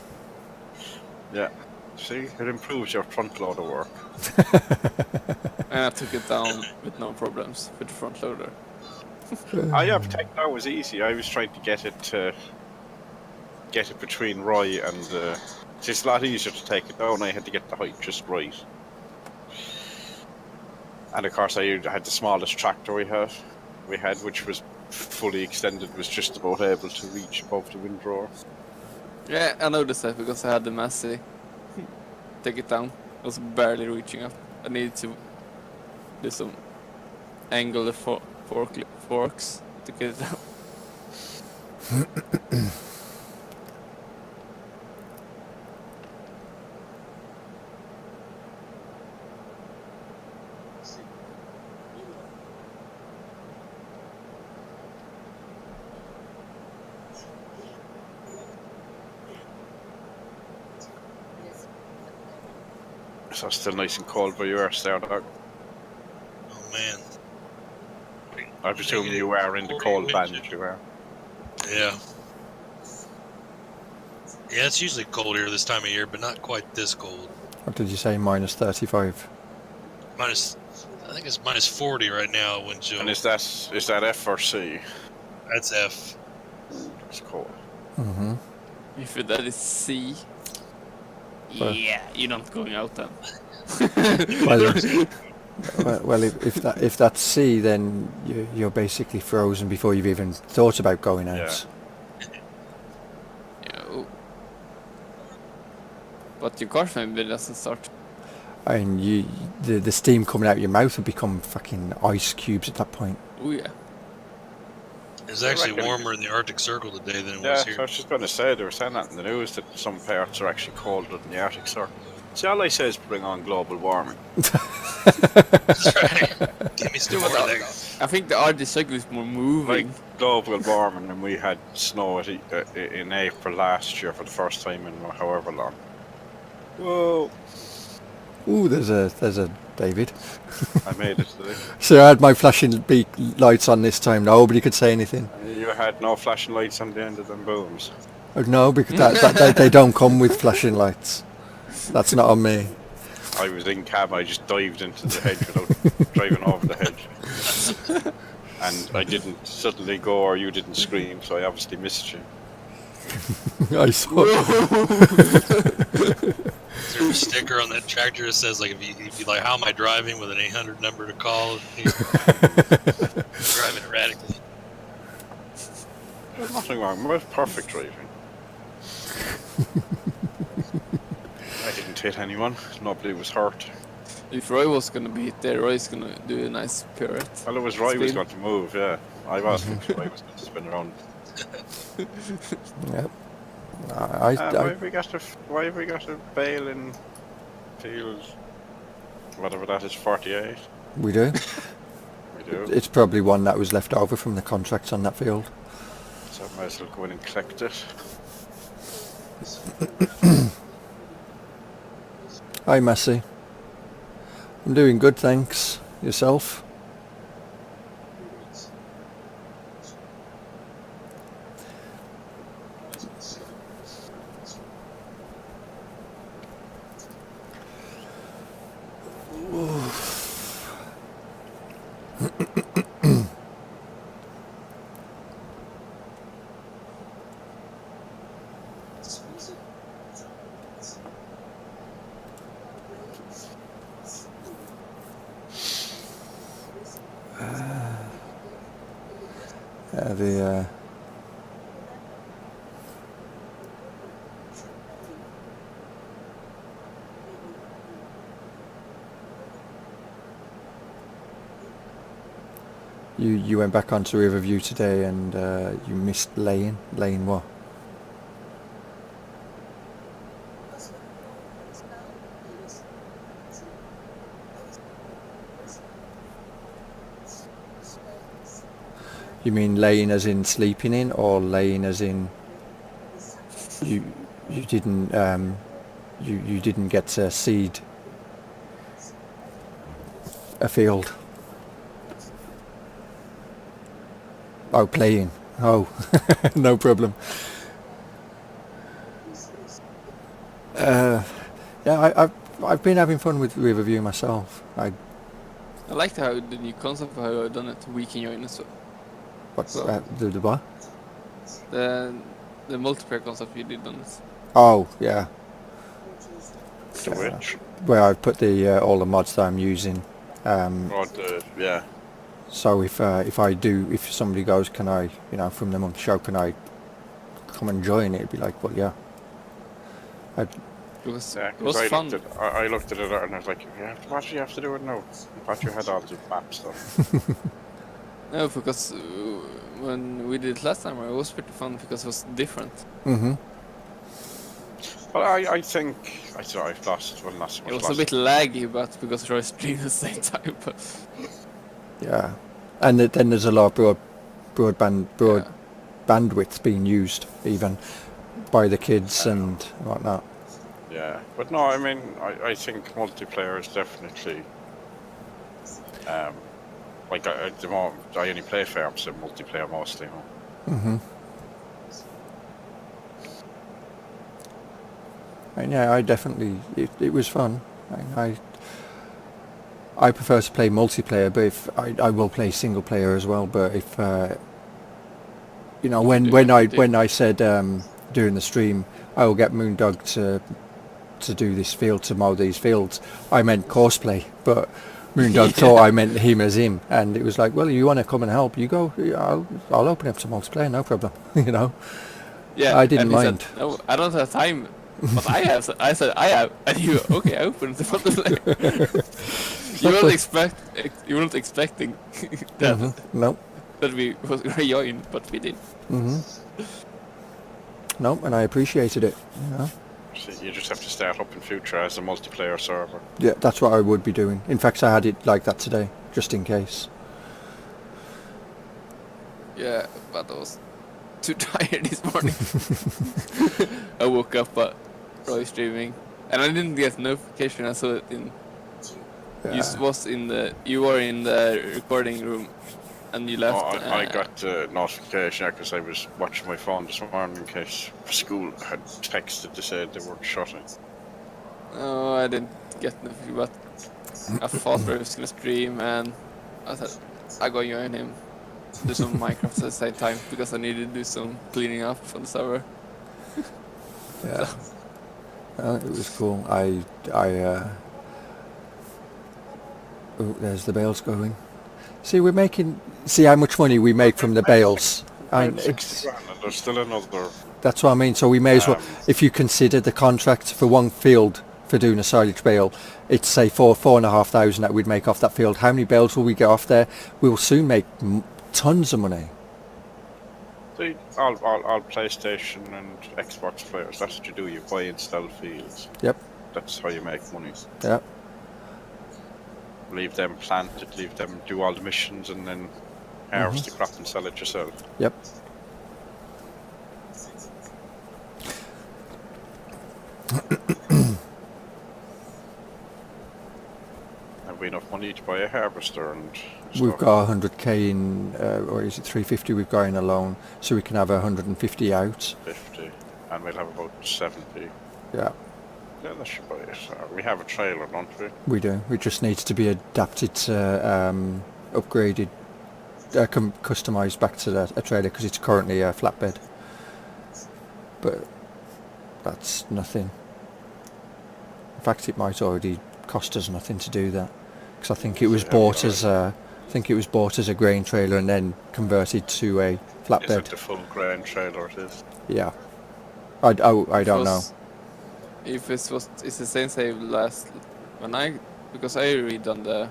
Yeah. See, it improves your front loader work. And I took it down with no problems with the front loader. I have taken that was easy. I was trying to get it between Roy and it's a lot easier to take it down. I had to get the height just right. And of course, I had the smallest tractor we had, which was fully extended, was just about able to reach above the windrower. Yeah, I noticed that because I had the Massey take it down. I was barely reaching up. I needed to do some angle the forks to get it down. So it's still nice and cold where you are, there, dog. Oh man. I presume you are in the cold band, you are. Yeah. Yeah, it's usually cold here this time of year, but not quite this cold. What did you say? Minus 35. I think it's minus 40 right now, wind chill. And is that F or C? That's F. It's cold. Mm-hmm. If that is C, Well- yeah, you're not going out then. Well, if that's C, then you're basically frozen before you've even thought about going out. Yo. But your car maybe doesn't start. And the steam coming out of your mouth would become fucking ice cubes at that point. Oh yeah. It's actually reckon- warmer in the Arctic Circle today than it Yeah, was so I here. was just going to say, they were saying that in the news that some parts are actually colder than the Arctic Circle. See, all I say is bring on global warming. That's right. Give me some more of that. I think the Arctic Circle is more moving. Like global warming, and we had snow in April last year for the first time in however long. Whoa! Ooh, there's a David. I made it today. So I had my flashing lights on this time. Nobody could say anything. You had no flashing lights on the end of them booms. Oh, no, because they don't come with flashing lights. That's not on me. I was in cab, I just dived into the hedge without driving over the hedge. And I didn't suddenly go or you didn't scream, so I obviously missed you. I saw. Is there a sticker on that tractor that says, like, if you like, how am I driving with an 800 number to call? Driving erratically. There's nothing wrong, with perfect driving. I didn't hit anyone, nobody was hurt. If Roy was gonna be hit there, Roy's gonna do a nice pirouette. Well, it was Roy was Spin. going to move, yeah. I wasn't, Roy was going to spin around. Yep. Why have we got a bale in field, whatever that is, 48? We do. We do. It's probably one that was left over from the contracts on that field. So I might as well go in and collect it. Hi, Massey. I'm doing good, thanks. Yourself? The you went back onto Riverview today and you missed Lane. Lane what? You mean laying as in sleeping in, or laying as in you didn't you didn't get to seed a field? Oh, playing. Oh, no problem. Yeah, I've been having fun with Riverview myself. I liked how the new concept of how I've done it. We can join as well. What So- the what? The multiplayer concept you did on it. Oh, yeah. To which? Where I've put the all the mods that I'm using. Oh, yeah. So if somebody goes, can I, from the month show, can I come and join it? It'd be like, well, yeah. Because Yeah, it 'cause was I fun. I looked at it and I was like, what do you have to do it now? I thought you had all the map stuff. No, because when we did it last time, it was pretty fun because it was different. Mhm. But I think I've lost. Well, not so much. It was a bit laggy, but because we were streaming at the same time. But Yeah. And then there's a lot of broad yeah. bandwidth being used even by the kids and whatnot. Yeah, but no, I mean, I think multiplayer is definitely. Like at the moment, I only play farms and multiplayer mostly. Mhm. And yeah, I definitely it was fun. I prefer to play multiplayer, but if I will play single player as well. But if when I said during the stream I will get Moondog to do this field, to mow these fields, I meant courseplay, but Moondog thought I meant him as him, and it was like, well, you want to come and help, you go. I'll open up to multiplayer, no problem. Yeah, I didn't and he mind. Said, no, I don't have time, but I have. I said I have, and you okay? I opened the multiplayer. You weren't expecting that Nope. that we was gonna join, but we did. Nope, and I appreciated it. So you just have to start up in future as a multiplayer server. Yeah, that's what I would be doing. In fact, I had it like that today, just in case. Yeah, but I was too tired this morning. I woke up early streaming, and I didn't get notification. I saw it in. Yeah. You were in the recording room, and you left. I got the notification because I was watching my phone this morning in case school had texted to say they were shutting. No, I didn't get notification, but I thought I was gonna stream, and I thought I go join him, do some Minecraft at the same time because I needed to do some cleaning up on the server. Yeah. It was cool. Oh, there's the bales going. See how much money we make from the bales. And there's still another. That's what I mean. So we may as well, if you consider the contract for one field for doing a silage bale, it's say 4,500 that we'd make off that field. How many bales will we get off there? We'll soon make tons of money. See, all PlayStation and Xbox players, that's what you do. You buy and sell fields. Yep. That's how you make money. Yep. Leave them planted, leave them do all the missions, and then harvest the crop and sell it yourself. Yep. Have we enough money to buy a harvester and We've stuff? got 100k in, or is it 350 we've got in alone, so we can have 150 out. 50, and we'll have about 70. Yeah, Yeah, that should buy it. We have a trailer, don't we? we do. It just needs to be adapted to upgraded, customised back to a trailer because it's currently a flatbed. But that's nothing. In fact, it might already cost us nothing to do that because I think it was bought as I think it was bought as a grain trailer and then converted to a Is flatbed. it the full grain trailer it is? Yeah. I don't know. If it's the same save last because I read on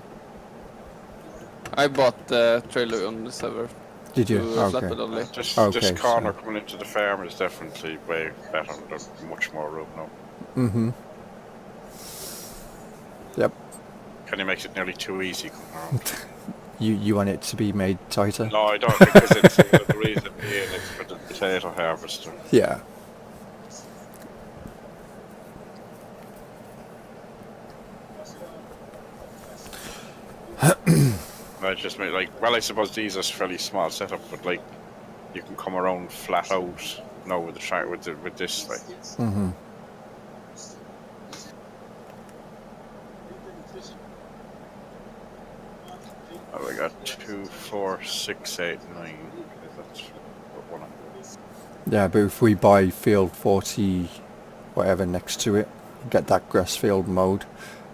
I bought the trailer on the server. Did you? To Okay. flatbed only. This Okay, corner so- coming into the farm is definitely way better. There's much more room now. Mm-hmm. Yep. Kenny makes it nearly too easy coming around. You want it to be made tighter? No, I don't, because it's the reason being it's for the potato harvester. Yeah. I just made I suppose these are fairly small setup, but like you can come around flat out now with with this like. Mm-hmm. Oh, I got 2, 4, 6, 8, 9. That's what one. Yeah, but if we buy field 40, whatever next to it, get that grass field mowed,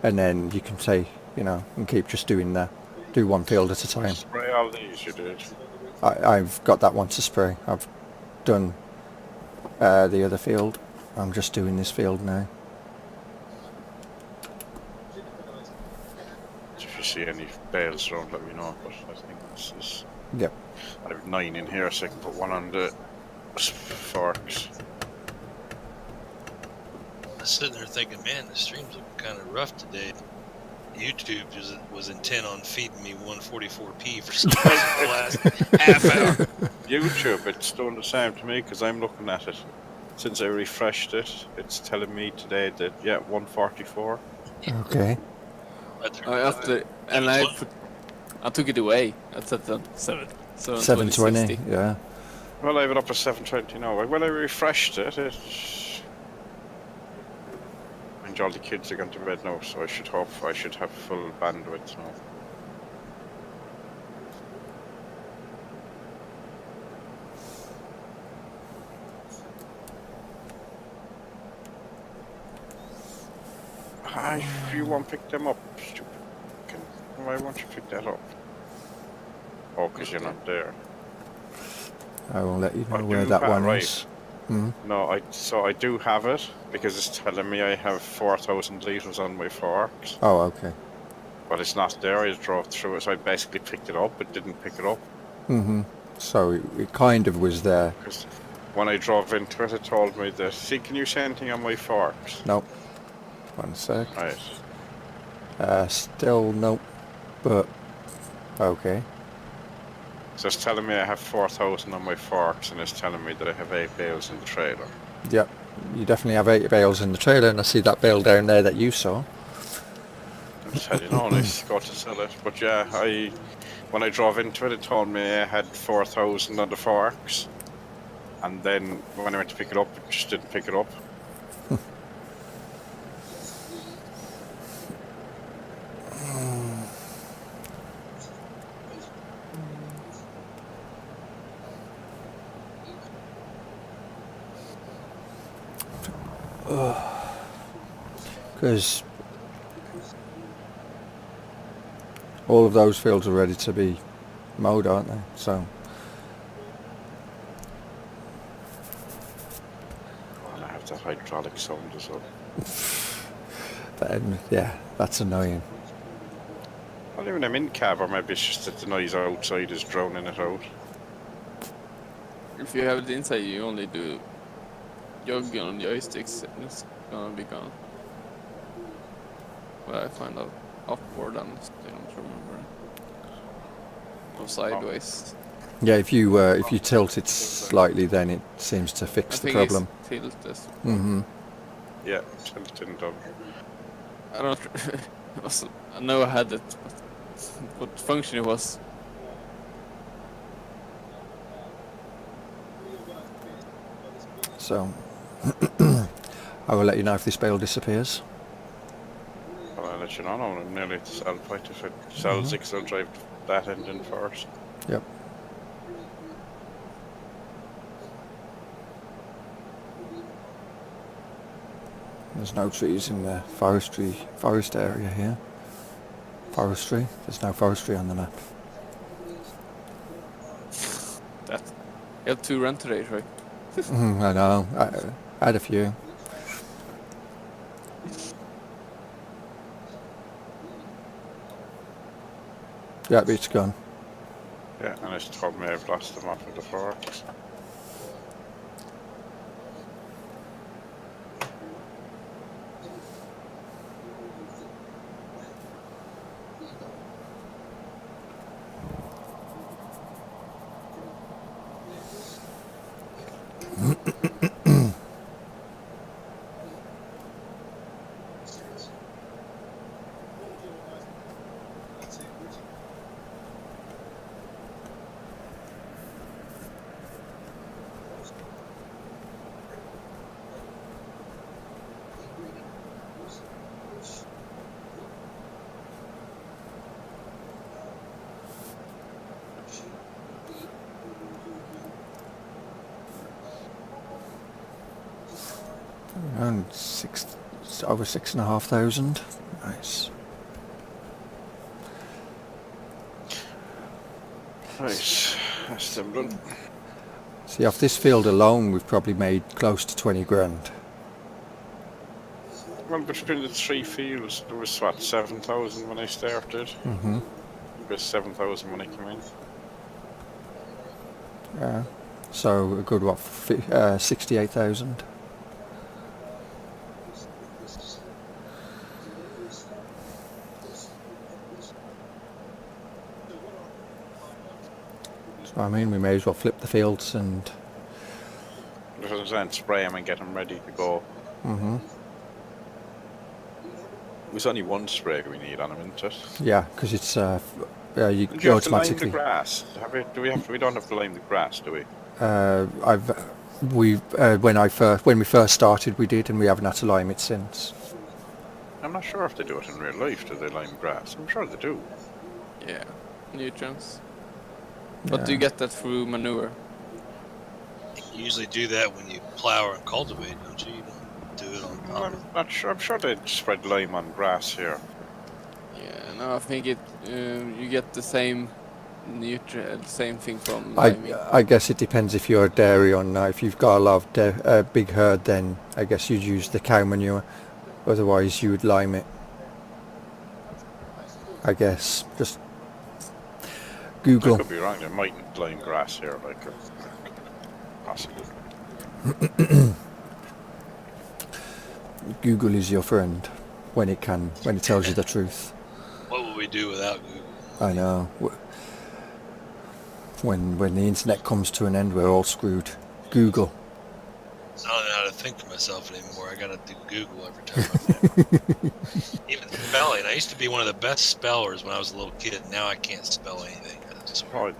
and then you can say, and keep just doing that. Do one field at a time. Spray all these, you did. I've got that one to spray. I've done the other field. I'm just doing this field now. If you see any bales around, let me know. But I think this is. Yep. I have 9 in here, so I can put one on the forks. I was sitting there thinking, man, the stream's looking kind of rough today. YouTube was intent on feeding me 144p for some reason the last half hour. YouTube, it's doing the same to me because I'm looking at it. Since I refreshed it, it's telling me today that 144. Okay. I took it away. I set the 720. Yeah. Well, I have it up at 720 now. When I refreshed it, and all the kids are going to bed now, so I should have full bandwidth now. You won't pick them up, stupid. Why won't you pick that up? Oh, because you're not there. I will let you know Oh, where you that have- one right. is. Hmm. No, I do have it because it's telling me I have 4,000 litres on my forks, Oh, okay. but it's not there. I drove through it, so I basically picked it up, but didn't pick it up. Mm-hmm. So it kind of was there. Because when I drove into it, it told me that, see, can you say anything on my forks? Nope. One sec. Right. Still nope. But okay. So it's telling me I have 4,000 on my forks, and it's telling me that I have 8 bales in the trailer. Yep. You definitely have 8 bales in the trailer, and I see that bale down there that you saw. I'm just heading on, I got to sell it. But yeah, when I drove into it, it told me I had 4,000 on the forks. And then when I went to pick it up, it just didn't pick it up. Because all of those fields are ready to be mowed, aren't they? So And I have that hydraulic sound as well. then, yeah, that's annoying. Well, even I'm in cab, or maybe it's just that the noise outside is drowning it out. If you have it inside, you only do jog on joysticks, and it's gonna be gone. Well, I find out upward and I don't remember. Or sideways. Yeah, if you tilt it slightly, then it seems to fix the problem. I think it's tilt. Mm-hmm. Yeah, tilting down. I don't. I know I had it, but what function it was. So I will let you know if this bale disappears. Well, I'll let you know now. I'm nearly at the sell point. If it sells, I'll drive that engine first. Yep. There's no trees in the forest area here. Forestry. There's no forestry on the map. You have 2 run today, right? I know. I had a few. Yeah, it's gone. Yeah, and it's told me I've lost them off of the forks. Around over 6,500. Nice. Right, that's them done. See, off this field alone, we've probably made close to 20 grand. Well, between the 3 fields, there was what, 7,000 when I started? Mm-hmm. It was 7,000 when I came in. Yeah. So a good, what, 68,000? So, I mean, we may as well flip the fields and... Because then spray them and get them ready to go. Mm-hmm. There's only one spray we need on them, isn't it? Yeah, because it's you Do you have to lime the automatically. grass? We don't have to lime the grass, do we? When we first started, we did, and we haven't had to lime it since. I'm not sure if they do it in real life. Do they lime grass? I'm sure they do. Yeah, nutrients. But do you get that through manure? You usually do that when you plow and cultivate, don't you? You don't do it on top. I'm not sure. I'm sure they spread lime on grass here. Yeah, no, I think you get the same same thing from liming. I guess it depends if you're a dairy or not. If you've got a lot of big herd, then I guess you'd use the cow manure. Otherwise, you would lime it. I guess. Just Google. I could be wrong. They mightn't lime grass here, like possibly. Google is your friend when it tells you the truth. What would we do without Google? I know. When the internet comes to an end, we're all screwed. Google. I don't know how to think for myself anymore. I gotta do Google every time. Even spelling. I used to be one of the best spellers when I was a little kid. Now I can't spell anything. Oh,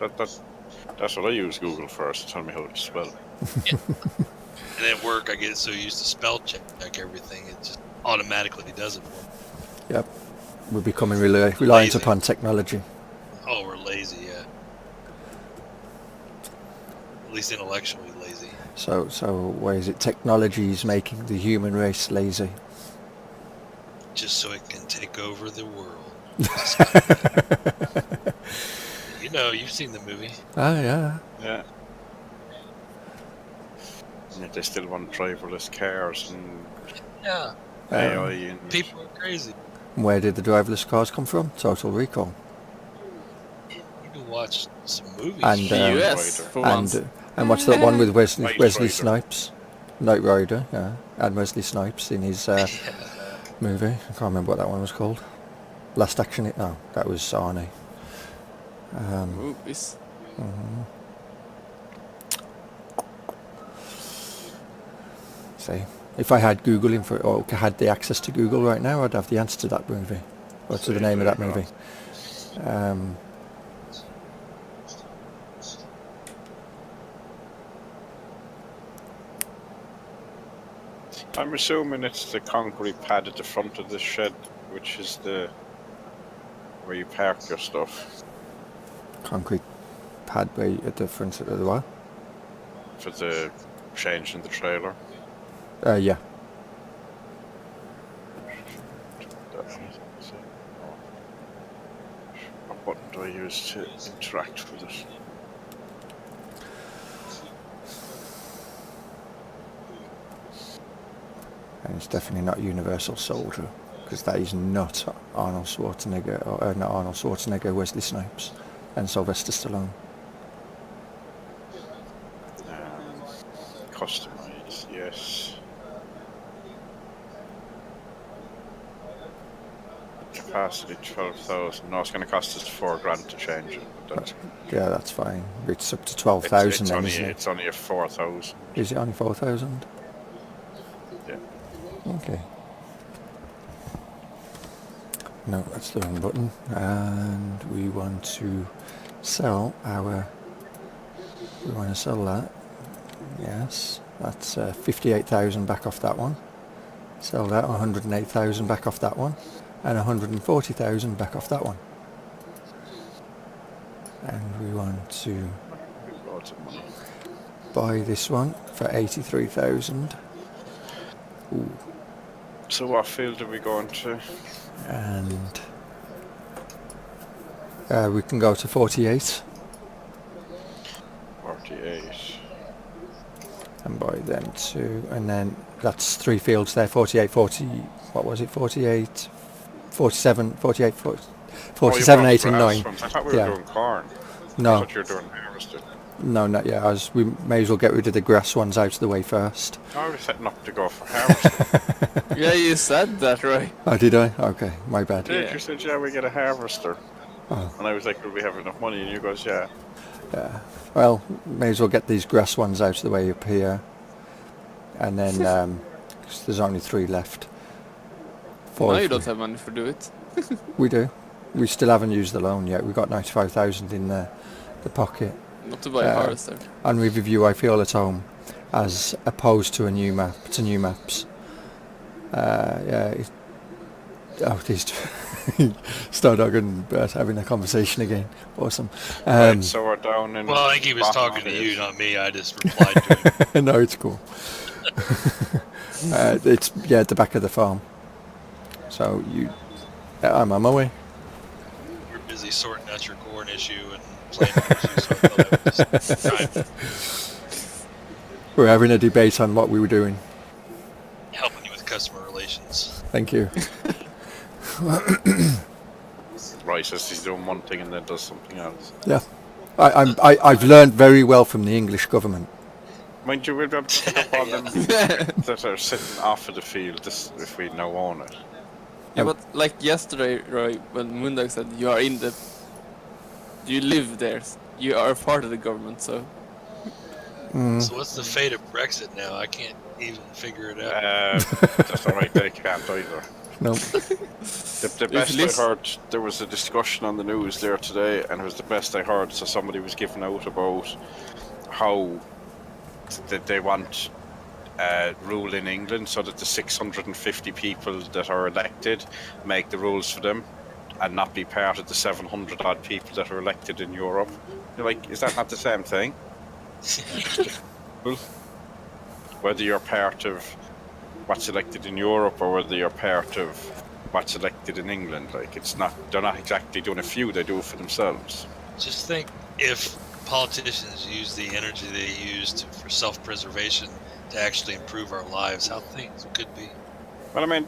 that's what I use Google first to tell me how to spell. Yeah. And at work, I get so used to spell check everything, it just automatically does it for me. Yep. We're becoming reliant Lazy. upon technology. Oh, we're lazy, yeah. At least intellectually lazy. So why is it technology is making the human race lazy? Just so it can take over the world. You know, you've seen the movie. Oh yeah. Yeah. And yet they still want driverless cars and Yeah. AI and People are crazy. Where did the driverless cars come from? Total Recall. You can watch some movies. And The US, for once. and what's that one with Wesley Knight Rider. Snipes? Knight Rider, yeah. And Wesley Snipes in his movie. I can't remember what that one was called. Last Action. No, that was Arnie. Movies. See, if I had Google or had the access to Google right now, I'd have the answer to that movie, or to the name of that movie. I'm assuming it's the concrete pad at the front of the shed, which is where you park your stuff. Concrete pad at the front of the what? For the change in the trailer. Yeah. What button do I use to interact with it? And it's definitely not Universal Soldier, because that is not Arnold Schwarzenegger, or not Arnold Schwarzenegger, Wesley Snipes, and Sylvester Stallone. Customize, yes. Capacity 12,000. No, it's going to cost us $4,000 to change it. But that's, Yeah, that's fine. It's up to 12,000 then, only, isn't it? it's only a 4,000. Is it only 4,000? Yeah. Okay. No, that's the wrong button. And we want to sell our... We want to sell that. Yes, that's 58,000 back off that one. Sell that, 108,000 back off that one. And 140,000 back off that one. And we want to Loads of money. buy this one for 83,000. Ooh. So what field are we going to? And we can go to 48 48. and buy them too. And then that's 3 fields there, 48, 40, what was it, 48, 47, 48, 40, 47, 8 and 9. I thought we were Yeah. doing corn. I No, thought you were doing harvested. no, not yet. We may as well get rid of the grass ones out of the way first. I was setting up to go for harvesting. Yeah, you said that, right? Oh, did I? Okay, my bad. Did Yeah. you said, yeah, we get a harvester. Oh. And I was like, will we have enough money? And you goes, yeah. Yeah. Well, may as well get these grass ones out of the way up here. And then, 'cause there's only 3 left. No, you if don't have money for do it. We do. We still haven't used the loan yet. We've got 95,000 in the pocket. Not to buy a harvester. On Riverview, I feel at home, as opposed to a new map, to new maps. Yeah. These two. Stardog and Bert having a conversation again. Awesome. Right, so we're down in... Well, I think he was bottom talking to of you, it. not me. I just replied to him. No, it's cool. It's at the back of the farm. So I'm on my way. We're busy sorting out your corn issue and planting issue, so I thought I would just try We're having a debate on what we were doing. helping you with customer relations. Thank you. Right, so he's doing one thing and then does something else. Yeah, I've learned very well from the English government. Mind you, we'll be able to pick up all them that are sitting off of the field if we now own it. Yeah, but like yesterday, Roy, when Moondog said you are in the... You live there. You are part of the government, so... So what's the fate of Brexit now? I can't even figure it out. That's alright, they can't either. No. The best I heard, there was a discussion on the news there today, and it was the best I heard. So somebody was giving out about how that they want rule in England, so that the 650 people that are elected make the rules for them, and not be part of the 700 odd people that are elected in Europe. You're like, is that not the same thing? Whether you're part of what's elected in Europe or whether you're part of what's elected in England, like they're not exactly doing a few, they do it for themselves. Just think if politicians use the energy they use for self-preservation to actually improve our lives, how things could be. Well, I mean,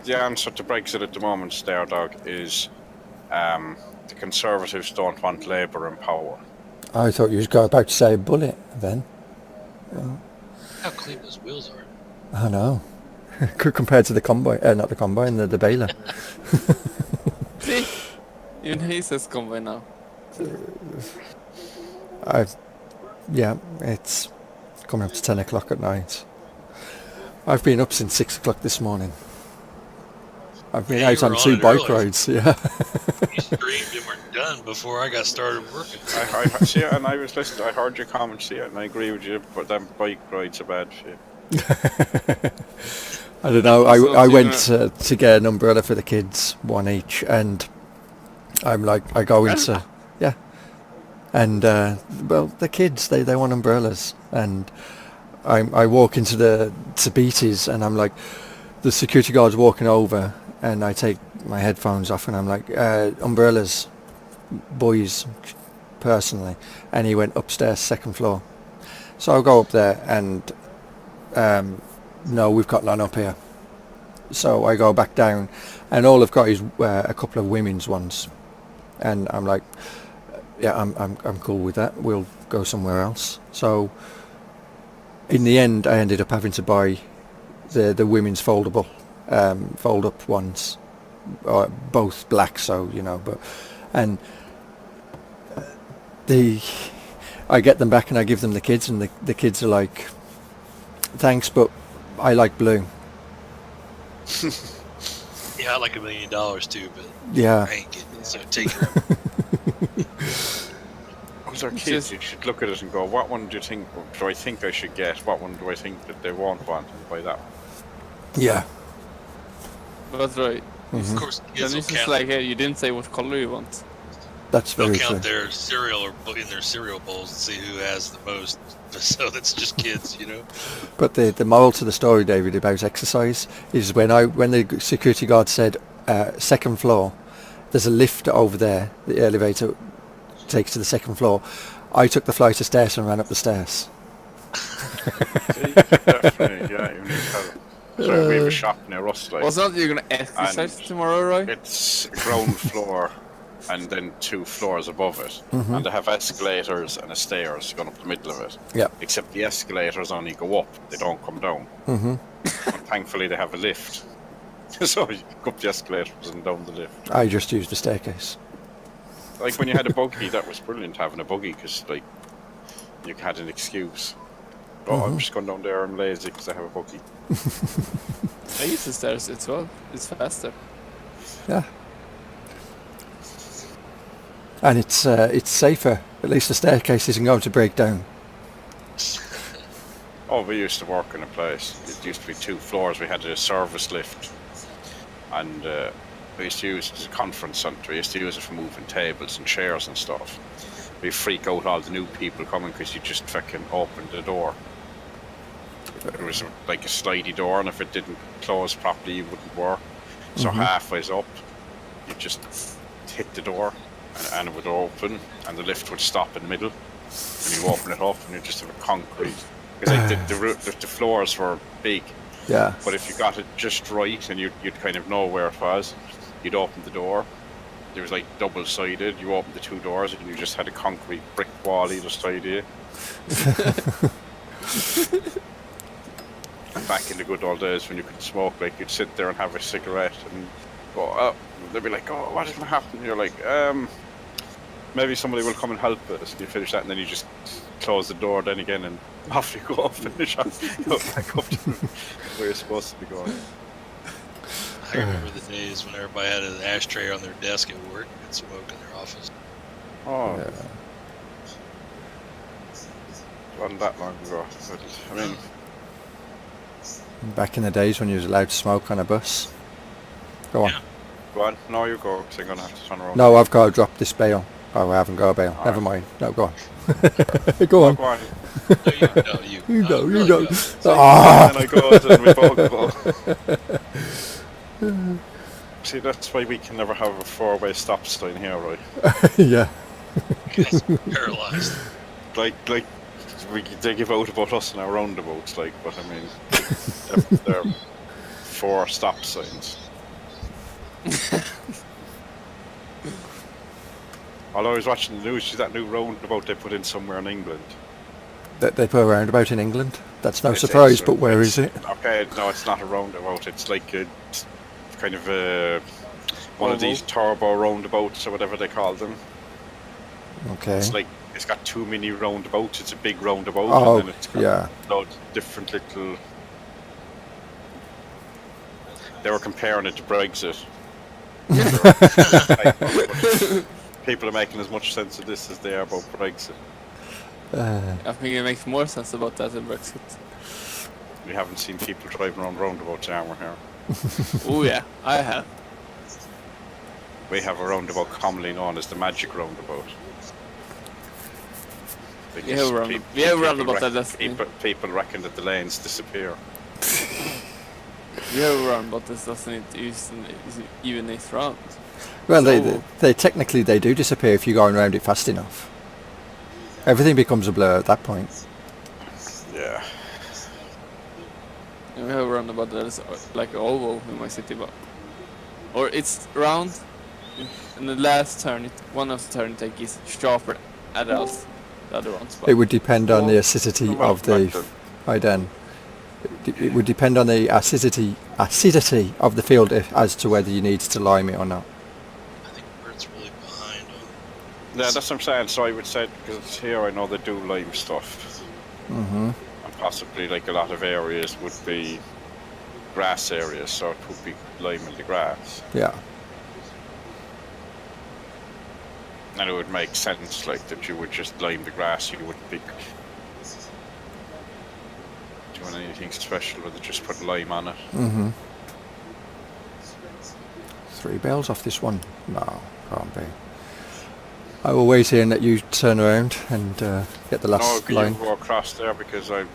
the answer to Brexit at the moment, Stardog, is the Conservatives don't want Labour in power. I thought you was about to say a bullet then. How clean those wheels are. I know. Compared to the combine, not the combine, the baler. See? Even he says combine now. Yeah, it's coming up to 10 o'clock at night. I've been up since 6 o'clock this morning. I've been Yeah, out you on were 2 on it bike early. rides, yeah. You screamed and were done before I got started working. I see it, and I was listening. I heard your comments, see it, and I agree with you. But them bike rides are bad for you. I don't know, So I you went know- to get an umbrella for the kids, one each, and I'm like, I go into, yeah, and well, the kids, they want umbrellas, and I walk into the Sabitis, and I'm like, the security guard's walking over, and I take my headphones off, and I'm like, umbrellas, boys, personally, and he went upstairs, 2nd floor, so I'll go up there, and no, we've got none up here. So I go back down, and all I've got is a couple of women's ones, and I'm like, yeah, I'm cool with that. We'll go somewhere else. So in the end, I ended up having to buy the women's fold up ones, both black. So but and I get them back and I give them the kids, and the kids are like, thanks, but I like blue. Yeah, I like $1 million too, but Yeah. I ain't getting it, so take it. Because our kids, you should look at it and go, what one do I think I should get? What one do I think that they won't want, and buy that one? Yeah. That's right. Of course, Then kids will it's just count, like, hey, you didn't say what color you want. That's they'll very true. count their cereal or in their cereal bowls and see who has the most. So that's just kids, But the moral to the story, David, about exercise is when the security guard said second floor, there's a lift over there. The elevator takes to the second floor. I took the flight of stairs and ran up the stairs. Definitely, yeah. You need to have. So we have a shop near us, like. Was not you gonna exercise tomorrow, right? It's ground floor, and then 2 floors above it, and they have escalators and a stairs going up the middle of it. Yeah. Except the escalators only go up; they don't come down. Mm-hmm. And thankfully, they have a lift, so you go up the escalators and down the lift. I just used the staircase. Like when you had a buggy, that was brilliant having a buggy because like you had an excuse. Oh, I'm just going down there. I'm lazy because I have a buggy. I use the stairs as well. It's faster. Yeah. And it's safer. At least the staircase isn't going to break down. Oh, we used to work in a place. It used to be 2 floors. We had a service lift, and we used to use it as a conference centre. We used to use it for moving tables and chairs and stuff. We freak out all the new people coming because you just fucking opened the door. It was like a slidey door, and if it didn't close properly, it wouldn't work. So halfway up, you just hit the door, and it would open, and the lift would stop in the middle, and you open it up, and you just have a concrete. Because like the floors were big, Yeah. but if you got it just right, and you'd kind of know where it was, you'd open the door. It was like double-sided. You opened the 2 doors, and you just had a concrete brick wall either side of you. And back in the good old days when you could smoke, like you'd sit there and have a cigarette and go, oh, they'd be like, oh, what is going to happen? And you're like, maybe somebody will come and help us. And you finish that, and then you just close the door then again, and off you go, finish up, go back up to where you're supposed to be going. I remember the days when everybody had an ashtray on their desk at work and smoke in their office. Oh, Yeah. it wasn't that long ago. But, I mean, Back in the days when you was allowed to smoke on a bus. Go on. Yeah. go on. No, you go, because I'm going to have to turn around. No, I've got to drop this bail. Oh, I haven't got a bail. Never mind. No, go on. Go on. Go on. No, you You go. really You go. So Ah. and I go, and we both go. See, that's why we can never have a 4-way stop sign here, right? Yeah. Guys are paralyzed. Like they give out about us in our roundabouts, like, but I mean, they're 4 stop signs. Although I was watching the news, see that new roundabout they put in somewhere in England. That they put a roundabout in England. That's no It's- surprise, it's- but where is it? Okay, no, it's not a roundabout. It's like a kind of one of Oval? these turbo roundabouts or whatever they call them. Okay. It's like it's got 2 mini roundabouts. It's a big roundabout, Oh, and then it's got yeah. loads of different little. They were comparing it to Brexit. People are making as much sense of this as they are about Brexit. I think it makes more sense about that than Brexit. We haven't seen people driving around roundabouts in our here. Oh yeah, I have. We have a roundabout commonly known as the magic roundabout. Because We have a roundabout that does. people reckon that the lanes disappear. We have a roundabout that doesn't even next round. Well, So- they technically they do disappear if you're going around it fast enough. Everything becomes a blur at that point. Yeah. And we have a roundabout that is like an oval in my city, but or it's round, and the last turn, one of the turn take is sharper at else the other ones. But It would depend on the acidity Well, of the Iden. It would depend on the acidity of the field as to whether you need to lime it or not. I think Bert's really behind on. Yeah, that's what I'm saying. So I would say, because here I know they do lime stuff. Hmm. And possibly like a lot of areas would be grass areas, so it would be lime in the grass. Yeah. And it would make sense, like, that you would just lime the grass, you wouldn't be doing anything special with it, just put lime on it. Hmm. 3 bales off this one? No, can't be. I will wait here and let you turn around and get the No, last can line. you go across there, because I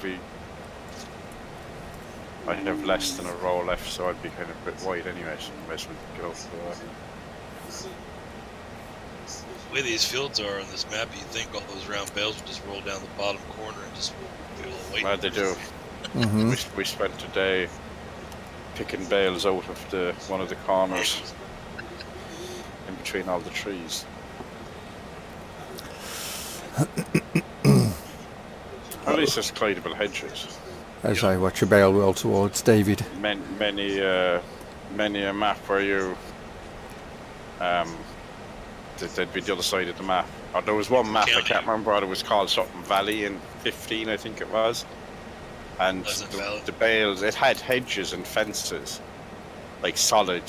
have less than a row left, so I'd be kind of a bit wide anyway, so I might as well get over The way these fields are on this map, you'd think all those round bales would just roll down the bottom corner and just feel the weight. Well, they do. Hmm. We spent a day picking bales out of one of the corners in between all the trees. At least there's glidable hedges. As I watch a bale roll towards David. Many a map where you they'd be the other side of the map. Or there was one map, I can't remember what it was called, something Valley in 15 I think it was. And the bales, it had hedges and fences, like solid,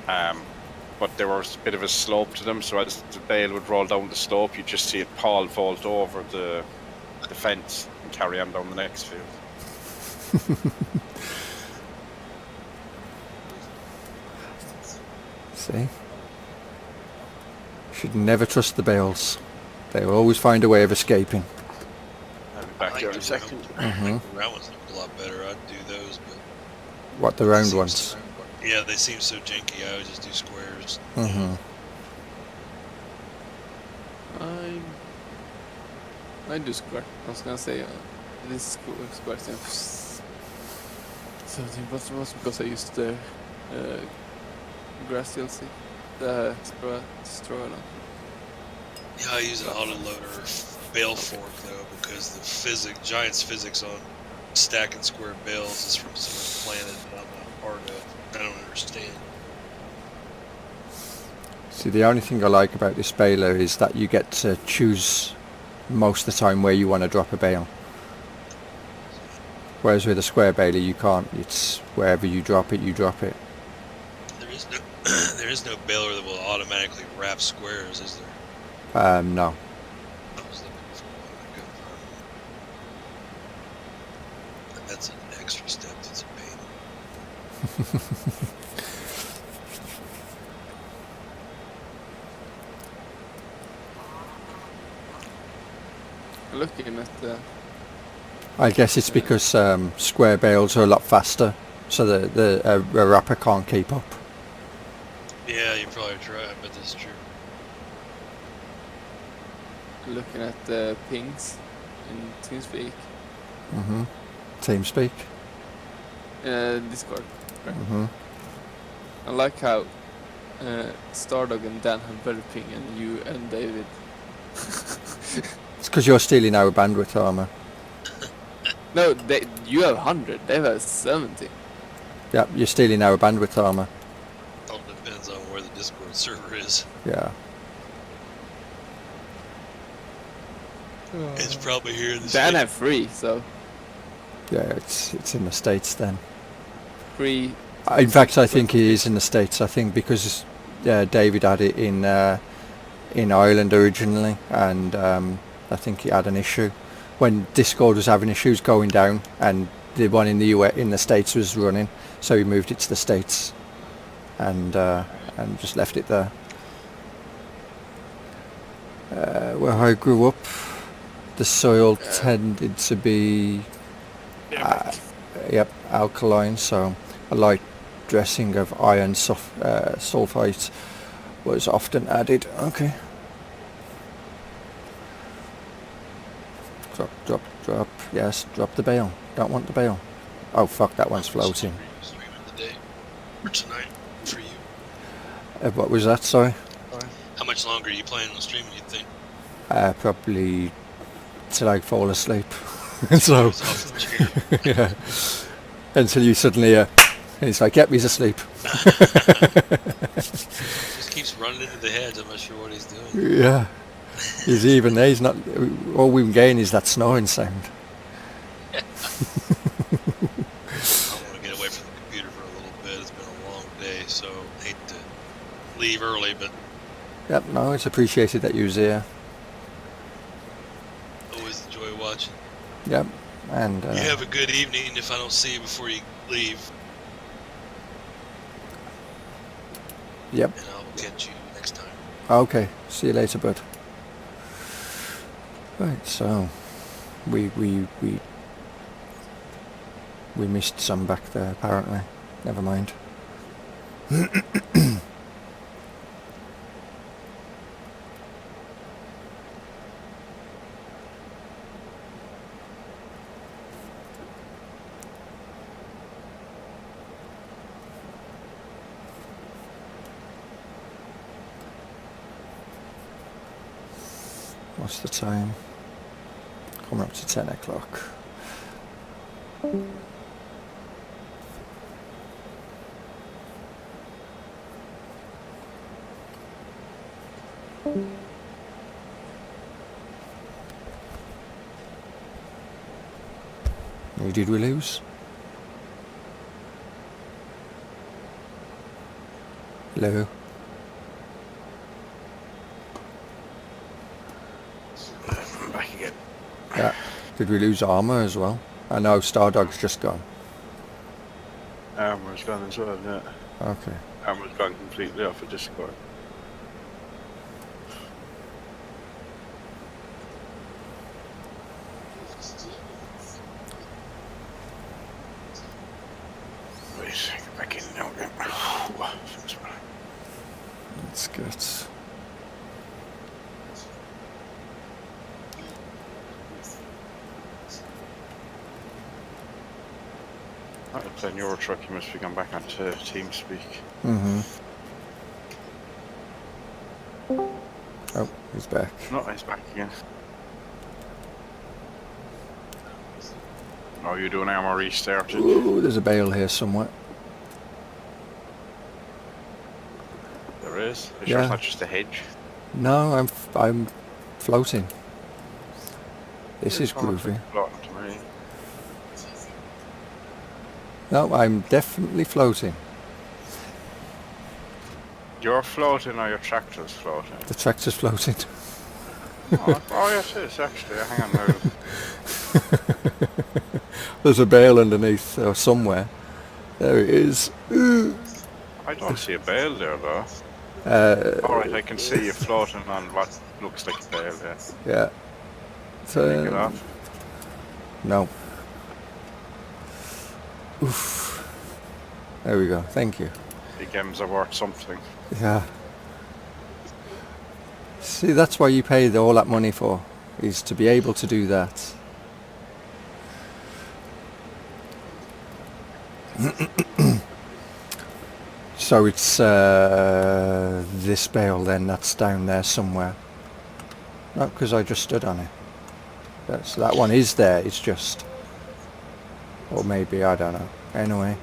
but there was a bit of a slope to them, so as the bale would roll down the slope, you'd just see it vault over the fence and carry on down the next field. See? Should never trust the bales. They will always find a way of escaping. I'll be back here in a second. Hmm. The round ones look a lot better. I'd do those, but What, the round ones? yeah, they seem so janky. I always just do squares. Hmm. I do square. I was gonna say this square seems 17, but it was because I used the grass DLC, the straw alone. Yeah, I use an autoloader bale fork though, because the Giants physics on stacking square bales is from some planet that I'm not part of. I don't understand. See, the only thing I like about this baler is that you get to choose most of the time where you want to drop a bale. Whereas with a square baler you can't. It's wherever you drop it, you drop it. There is no baler that will automatically wrap squares, is there? No. I was looking for one. I couldn't find one. That's an extra step. That's a pain. Looking at the I guess it's because square bales are a lot faster, so the wrapper can't keep up. Yeah, you're probably right. I bet that's true. looking at the pings in TeamSpeak, Hmm. TeamSpeak. Discord. Right? Hmm. I like how Stardog and Dan have better ping, and you and David. It's because you're stealing our bandwidth armor. No, you have 100. They have 70. Yep, you're stealing our bandwidth armor. All depends on where the Discord server is. Yeah. It's probably here in the Dan States. have 3, so Yeah, it's in the States then. 3. In fact, I think it is in the States. I think because David had it in Ireland originally, and I think he had an issue when Discord was having issues going down, and the one in the US, in the States was running, so he moved it to the States, and just left it there. Where I grew up, the soil tended to be alkaline, so a light dressing of iron sulfite was often added. Okay. Drop. Yes, drop the bale. Don't want the bale. Oh fuck, that one's floating. Streaming today or tonight for you. What was that? Sorry. How much longer are you planning on streaming? You think? Probably till I fall asleep. So It's off the chair. yeah, until you suddenly hear, and it's like, get me to sleep. Just keeps running into the heads. I'm not sure what he's doing. Yeah, he's even there. He's not. All we can gain is that snoring sound. I want to get away from the computer for a little bit. It's been a long day, so I hate to leave early, but Yep. No, it's appreciated that you was here. always enjoy watching. Yep. And You have a good evening if I don't see you before you leave, yep. and I'll catch you next time. Okay. See you later, bud. Right. So we missed some back there apparently. Never mind. What's the time? Coming up to 10 o'clock. Who did we lose? Hello? I'm back again. Yeah. Did we lose armour as well? I know Stardog's just gone. Armour's gone as well, yeah. Okay. Armour's gone completely off of Discord. Wait, get back in now again. That's good. Right, playing your truck, you must be gone back onto TeamSpeak. Mm-hmm. Oh, he's back. No, he's back again. Oh, you're doing armour restarted? Ooh, there's a bale here somewhere. There is? Are you sure Yeah. it's not just a hedge? No, I'm floating. This is It's not groovy. floating to me. No, I'm definitely floating. You're floating or your tractor's floating? The tractor's floating. Oh yes, it is actually. Hang on now. There's a bale underneath or somewhere. There it is. Ooh. I don't see a bale there though. Alright, I can see you floating on what looks like a bale there. Yeah. Can you get off? No. Oof. There we go. Thank you. The games are worth something. Yeah. See, that's why you paid all that money for, is to be able to do that. So it's this bale then that's down there somewhere. No, because I just stood on it. So that one is there, it's just... Or maybe, I don't know. Anyway,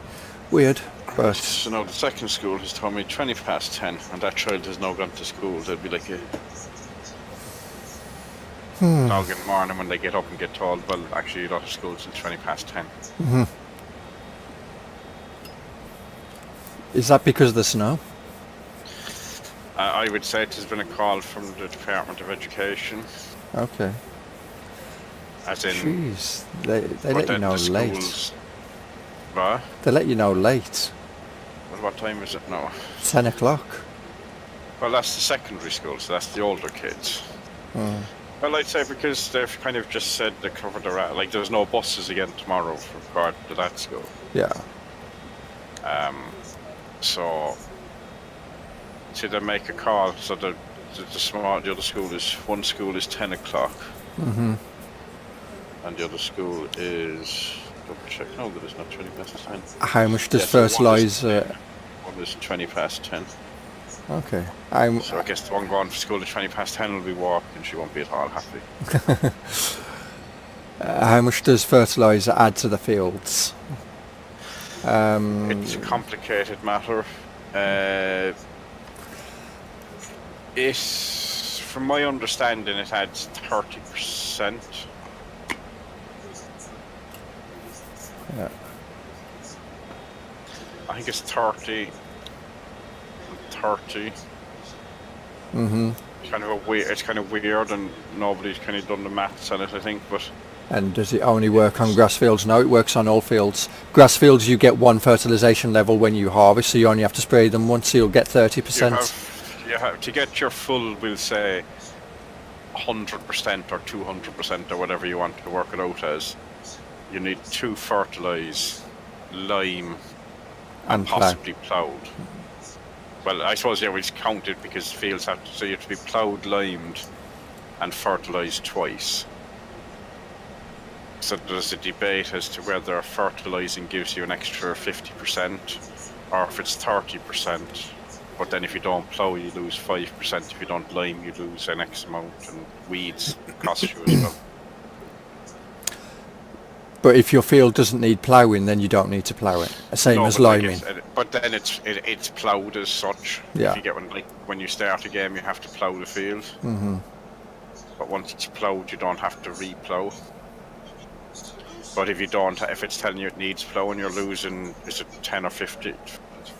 weird, but... So now the second school has told me 20 past 10 and that child has now gone to school. There'd be like a dog in the morning when they get up and get told, well, actually you're not at school till 20 past 10. Mm-hmm. Is that because of the snow? I would say it has been a call from the Department of Education. Okay. As in... Jeez, they but let you then know the late. schools- What? They let you know late. Well, what time is it now? 10 o'clock. Well, that's the secondary school, so that's the older kids. Oh. Well, I'd say because they've kind of just said they covered the rat. Like, there's no buses again tomorrow from Card to that school. Yeah. So they make a call. So the other school is, one school is 10 o'clock, Mm-hmm. and the other school is double check. No, that is not 20 past 10. How much does Yeah, so fertilizer? One is 20 past 10. Okay. So I guess the one going for school at 20 past 10 will be walking, and she won't be at all happy. How much does fertilizer add to the fields? It's a complicated matter. From my understanding, it adds 30%. Yeah. I think it's 30. 30. Mhm. It's kind of weird, and nobody's kind of done the maths on it, I think. But And does it only work on grass fields? No, it works on all fields. Grass fields, you get one fertilization level when you harvest, so you only have to spray them once, so you'll get 30%. you have to get your full, we'll say, 100% or 200% or whatever you want to work it out as. You need 2 fertilize, lime, and plough. possibly ploughed. Well, I suppose we count it because fields have to, so you have to be ploughed, limed, and fertilized twice. So there's a debate as to whether fertilizing gives you an extra 50%, or if it's 30%. But then if you don't plough, you lose 5%. If you don't lime, you lose an X amount, and weeds cost you as well. But if your field doesn't need ploughing, then you don't need to plough it. Same as liming. But then it's ploughed as such. Yeah. If you get when you start a game, you have to plough the field. Mhm. But once it's ploughed, you don't have to re-plough. But if it's telling you it needs ploughing, you're losing, is it 10 or 50?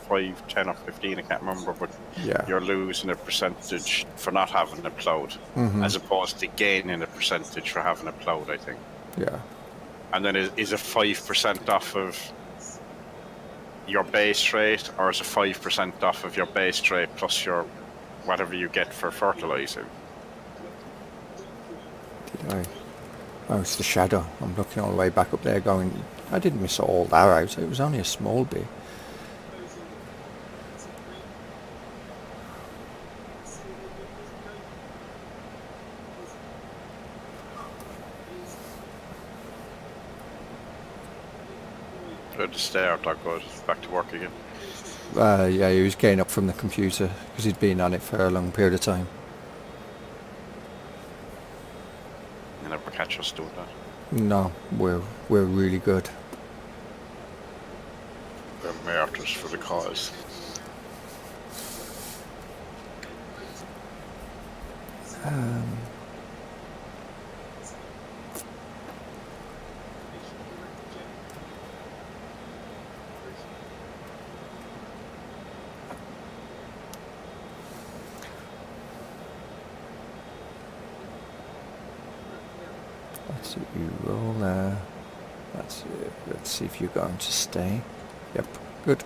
5, 10 or 15, I can't remember, but Yeah. you're losing a percentage for not having it ploughed, as opposed to gaining a percentage for having it ploughed, I think. Yeah. And then is it 5% off of your base rate, or is it 5% off of your base rate plus your whatever you get for fertilizing? Did I? Oh, it's the shadow. I'm looking all the way back up there going, I didn't miss all that out. It was only a small bit. At the start, I goes back to work again. Yeah, he was getting up from the computer because he'd been on it for a long period of time. You never catch us doing that. No, we're really good. We're martyrs for the cause. That's it, you roll there. That's it. Let's see if you're going to stay. Yep, good.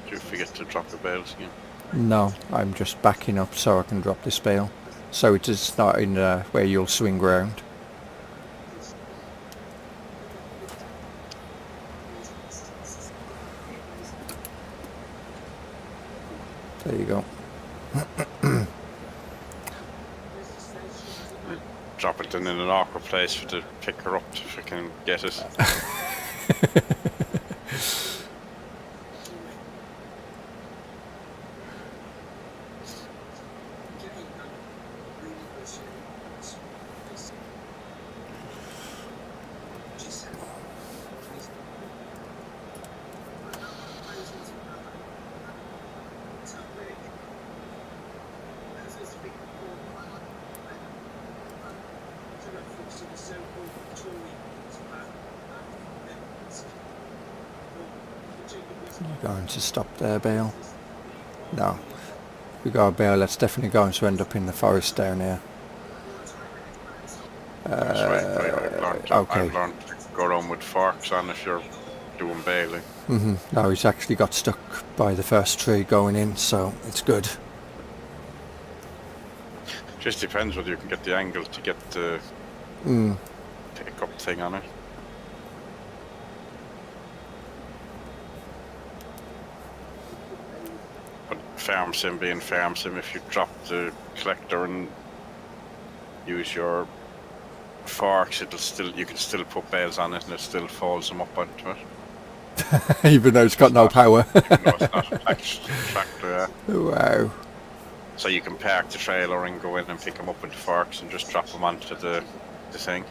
Do you forget to drop the bales again? No, I'm just backing up so I can drop this bale. So it is not in where you'll swing round. There you go. Drop it in an awkward place for to pick her up if I can get it. Going to stop there, bale? No. If we go a bale, that's definitely going to end up in the forest down here. That's right. I've learned okay. to go go around with forks on if you're doing baling. No, he's actually got stuck by the first tree going in, so it's good. Just depends whether you can get the angle to get the pick up thing on it. But farm sim being farm sim, if you drop the collector and use your forks, you can still put bales on it and it still folds them up onto it. Even though it's got no power. Even though it's not attached to the tractor. Wow. So you can park the trailer and go in and pick them up with the forks and just drop them onto the thing.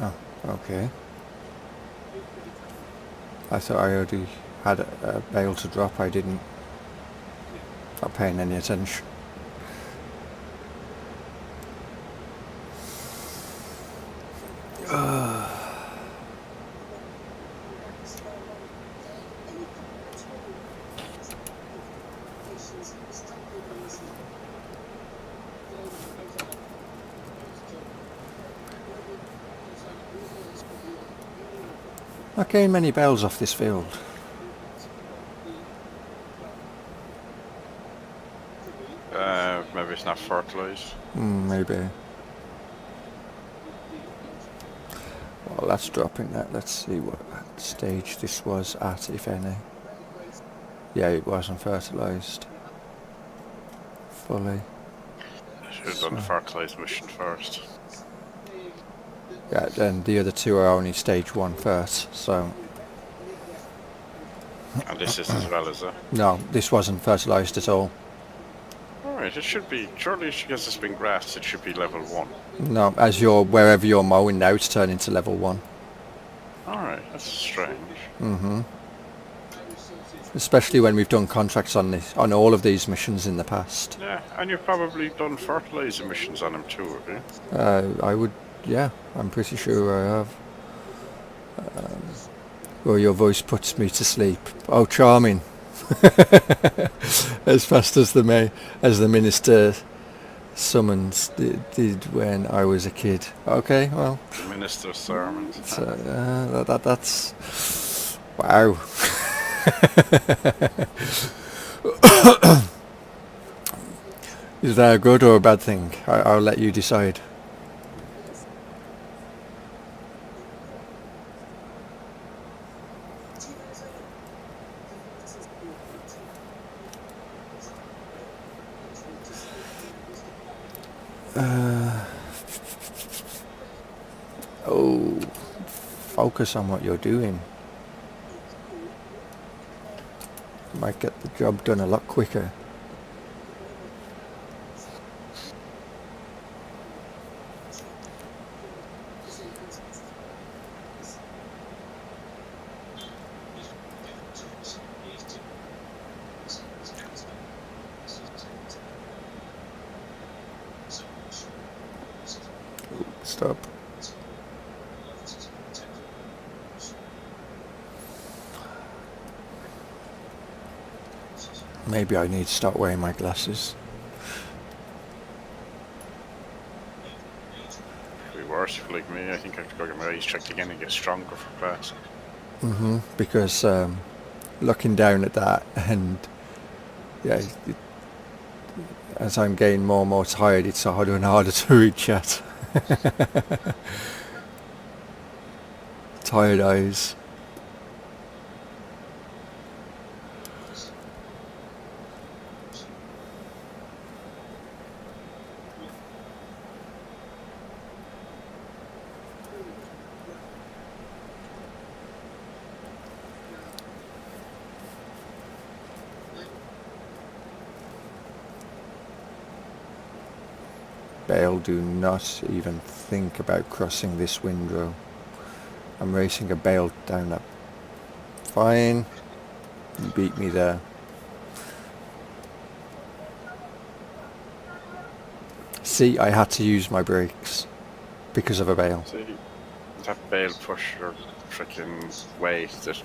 Oh, okay. I thought I already had a bale to drop. I didn't. Not paying any attention. Not getting many bales off this field. Maybe it's not fertilized. Maybe. Well, that's dropping that. Let's see what stage this was at, if any. Yeah, it wasn't fertilized fully. Should have done the fertilized mission first. Yeah, then the other two are only stage 1 first, so... And this is as well as that. No, this wasn't fertilized at all. Alright, it should be, surely because it's been grass, it should be level 1. No, as you're, wherever you're mowing now, it's turning to level 1. Alright, that's strange. Especially when we've done contracts on this, on all of these missions in the past. Yeah, and you've probably done fertilizer missions on them too, have you? I would, yeah, I'm pretty sure I have. Well, your voice puts me to sleep. Oh, charming. As fast as the minister summons did when I was a kid. Okay, well. The minister's sermons. That's wow. Is that a good or a bad thing? I'll let you decide. Oh, focus on what you're doing. Might get the job done a lot quicker. Stop. Maybe I need to start wearing my glasses. We worse if you're like me. I think I have to go get my eyes checked again and get stronger for class. Because looking down at that, and yeah, as I'm getting more and more tired, it's harder and harder to read chat. Tired eyes. Bale, do not even think about crossing this windrow. I'm racing a bale down that. Fine. You beat me there. See, I had to use my brakes because of a bale. See, that bale pusher freaking weight that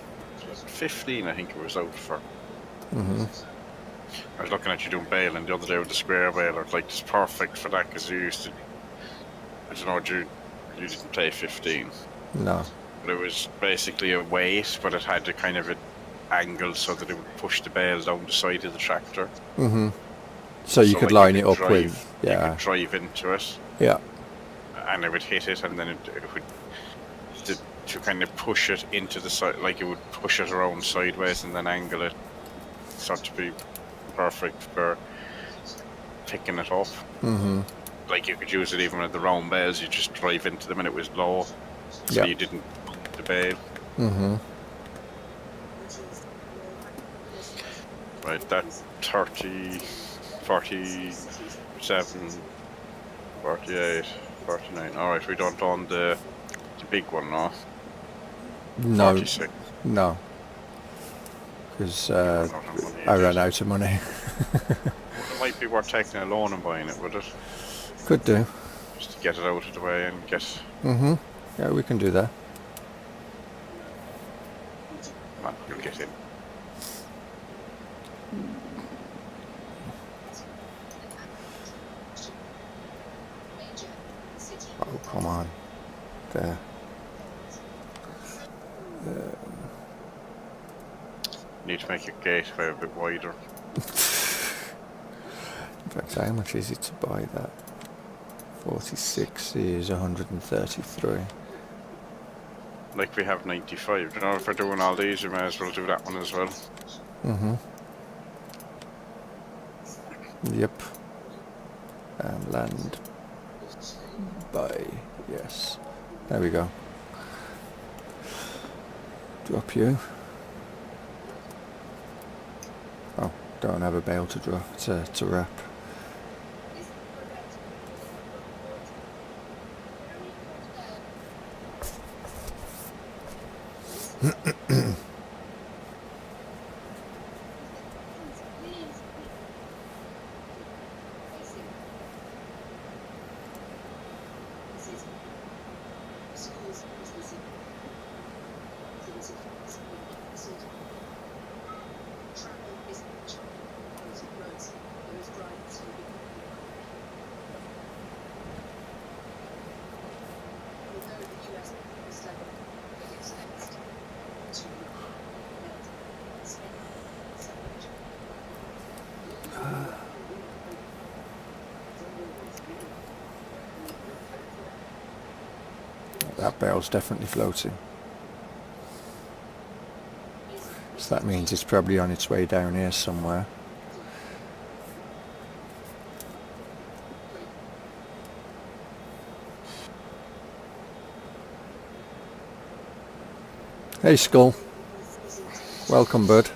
15 I think it was out for. I was looking at you doing bale and the other day with the square bale. I was like, it's perfect for that because you used to. I don't know, you didn't play 15. No. But it was basically a weight, but it had a kind of an angle so that it would push the bale down the side of the tractor. So you could like line you it could up drive, with, You yeah, could drive into it, yeah, and it would hit it, and then it would to kind of push it into the side, like it would push it around sideways and then angle it, so to be perfect for picking it up. Like you could use it even with the round bales. You just drive into them and it was low, so Yeah. you didn't bump the bale. Right, that 30, 47, 48, 49. Alright, we don't own the big one now. no, 46. no, because Run out of money, I it ran is. out of money. It might be worth taking a loan and buying it, would it? Could do. Just to get it out of the way and get. Yeah, we can do that. Well, you'll get in. Oh, come on. There. Need to make your gateway a bit wider. In fact, how much is it to buy that? 46 is 133. Like we have 95. You know, if we're doing all these, we may as well do that one as well. Yep. And land. Buy. Yes. There we go. Drop you. Oh, don't have a bale to drop, to wrap. That bale's definitely floating. So that means it's probably on its way down here somewhere. Hey Skull. Welcome, bud.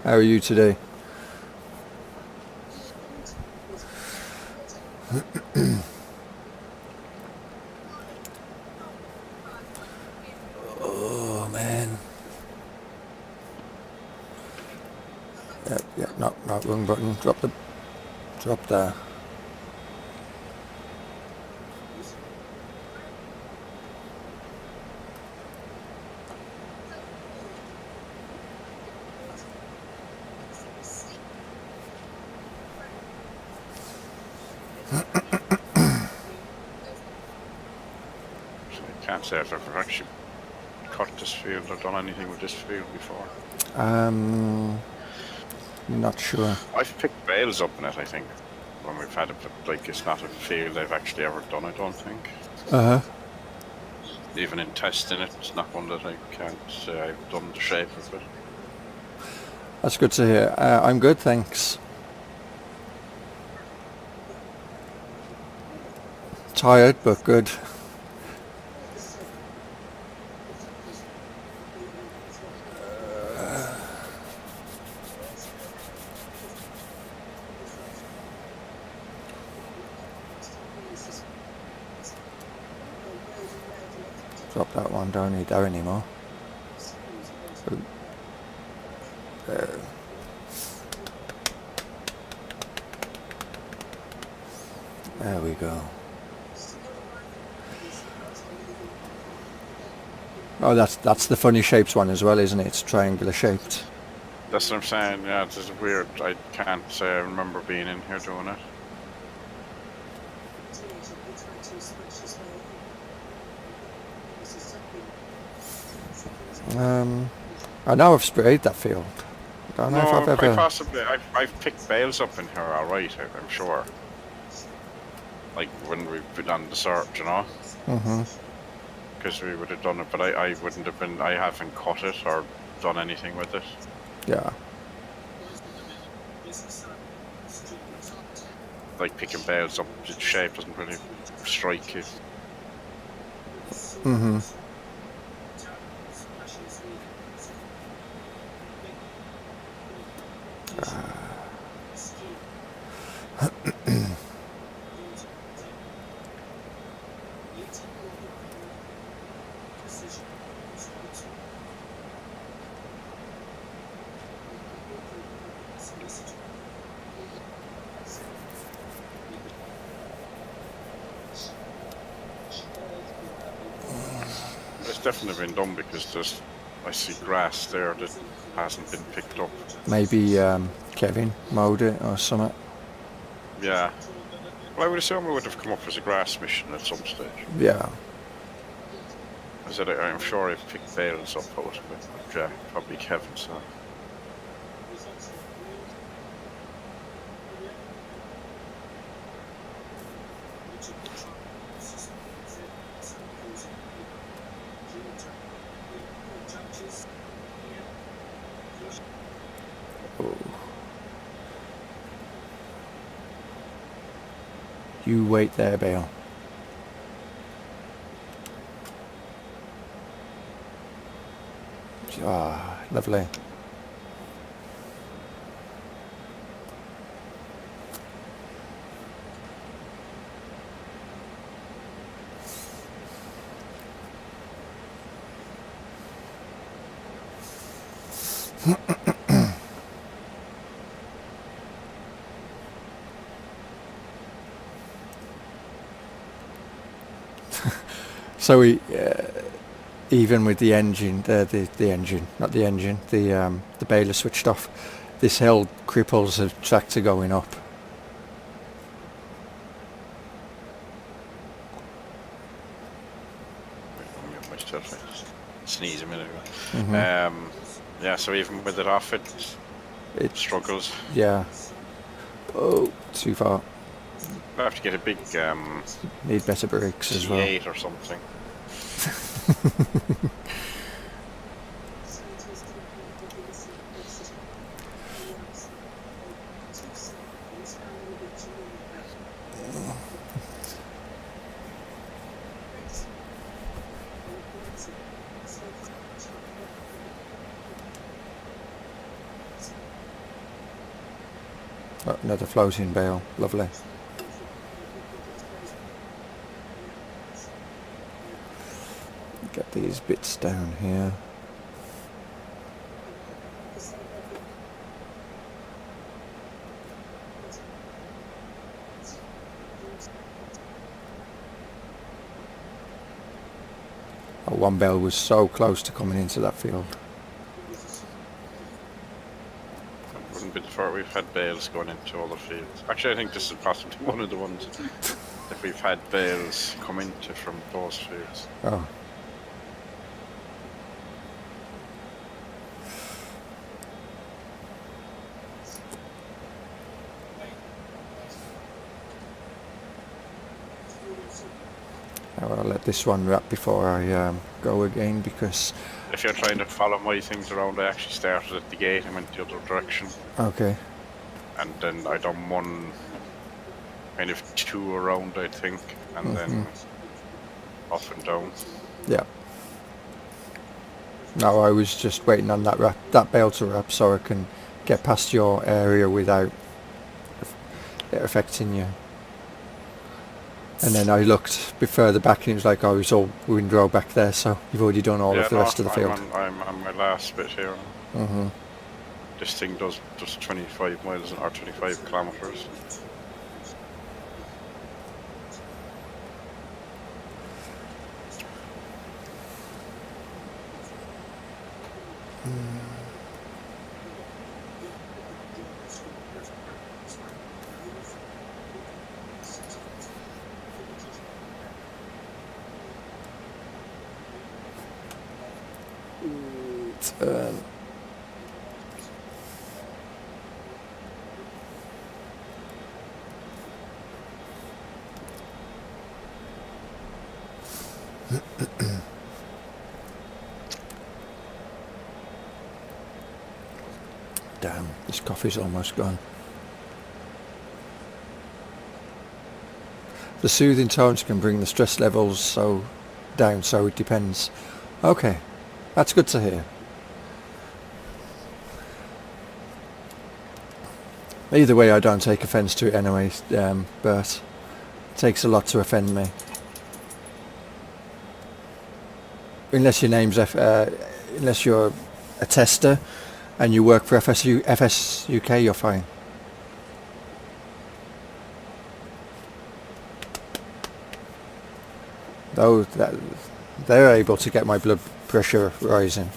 How are you today? Oh man. Yep, no, wrong button. Drop there. can't say I've ever actually cut this field or done anything with this field before. Not sure. I've picked bales up in it, I think, when we've had it, but like it's not a field I've actually ever done, I don't think. Uh-huh. Even in testing it, it's not one that I can't say I've done the shape of it. That's good to hear. I'm good, thanks. Tired, but good. Drop that one, don't need that anymore. There. There we go. Oh, that's the funny shapes one as well, isn't it? It's triangular shaped. That's what I'm saying, yeah, it's just weird. I can't say I remember being in here doing it. I know I've sprayed that field. I don't know if I've quite ever... possibly. I've picked bales up in here, alright, I'm sure. Like when we put on the search, you know? Mm-hmm. Because we would have done it, but I wouldn't have been, I haven't cut it or done anything with it. Yeah. Like picking bales up, the shape doesn't really strike you. Mm-hmm. It's definitely been done because there's, I see grass there that hasn't been picked up. Maybe Kevin mowed it or something. Yeah. Well, I would assume it would have come up as a grass mission at some stage. Yeah. I said I'm sure I've picked bales up out of it, but yeah, probably Kevin, so. Oh. You wait there, Bale. Ah, lovely. So we, even with the engine, the engine, not the engine, the baler switched off, this hill cripples the tractor going up. I'll mute myself, I just sneeze a minute ago. Mm-hmm. Yeah, so even with it off, it struggles. Yeah. Oh, too far. I have to get a big Need better brakes as well. C8 or something. Oh, another floating bale, lovely. Get these bits down here. Oh, one bale was so close to coming into that field. It wouldn't be the first we've had bales going into all the fields. Actually, I think this is possibly one of the ones that we've had bales come into from those fields. Oh, I'll let this one wrap before I go again, because... If you're trying to follow my things around, I actually started at the gate and went the other direction. Okay. And then I done one, kind of 2 around, I think, and then up and down. Yeah. No, I was just waiting on that bale to wrap so I can get past your area without it affecting you. And then I looked a bit further back and it was like, oh, it's all windrow back there, so you've already done all of the rest of the field. I'm on my last bit here. Mm-hmm. This thing does just 25 miles or 25 kilometers. Damn, this coffee's almost gone. The soothing tones can bring the stress levels down, so it depends. Okay, that's good to hear. Either way, I don't take offence to it anyway, but it takes a lot to offend me. Unless your name's unless you're a tester and you work for FS UK, you're fine. Though they're able to get my blood pressure rising.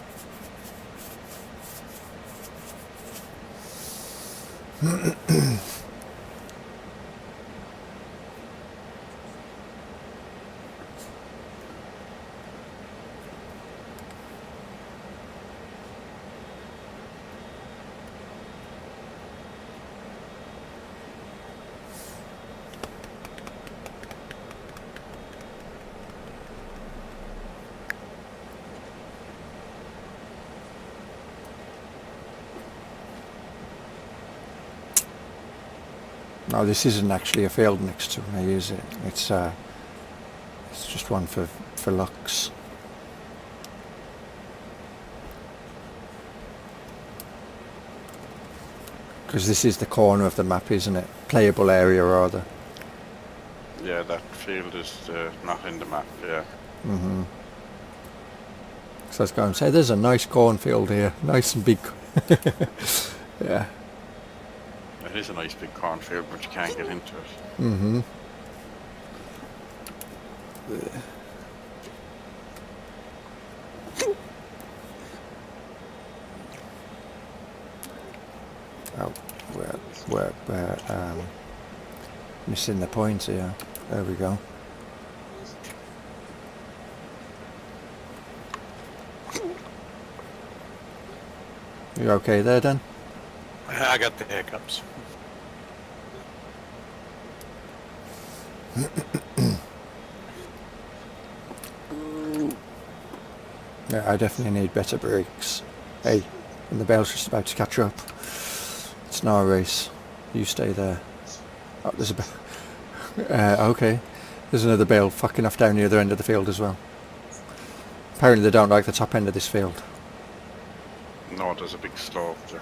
No, this isn't actually a field next to me, is it? It's just one for looks. Because this is the corner of the map, isn't it? Playable area, rather. Yeah, that field is not in the map, yeah. Mm-hmm. So I was going to say, there's a nice cornfield here. Nice and big. Yeah. It is a nice big cornfield, but you can't get into it. Mm-hmm. Oh, we're missing the point here. There we go. You okay there, Dan? I got the hiccups. Yeah, I definitely need better brakes. Hey, and the bale's just about to catch up. It's not a race. You stay there. Oh, there's a okay. There's another bale fucking off down the other end of the field as well. Apparently they don't like the top end of this field. No, there's a big slope there.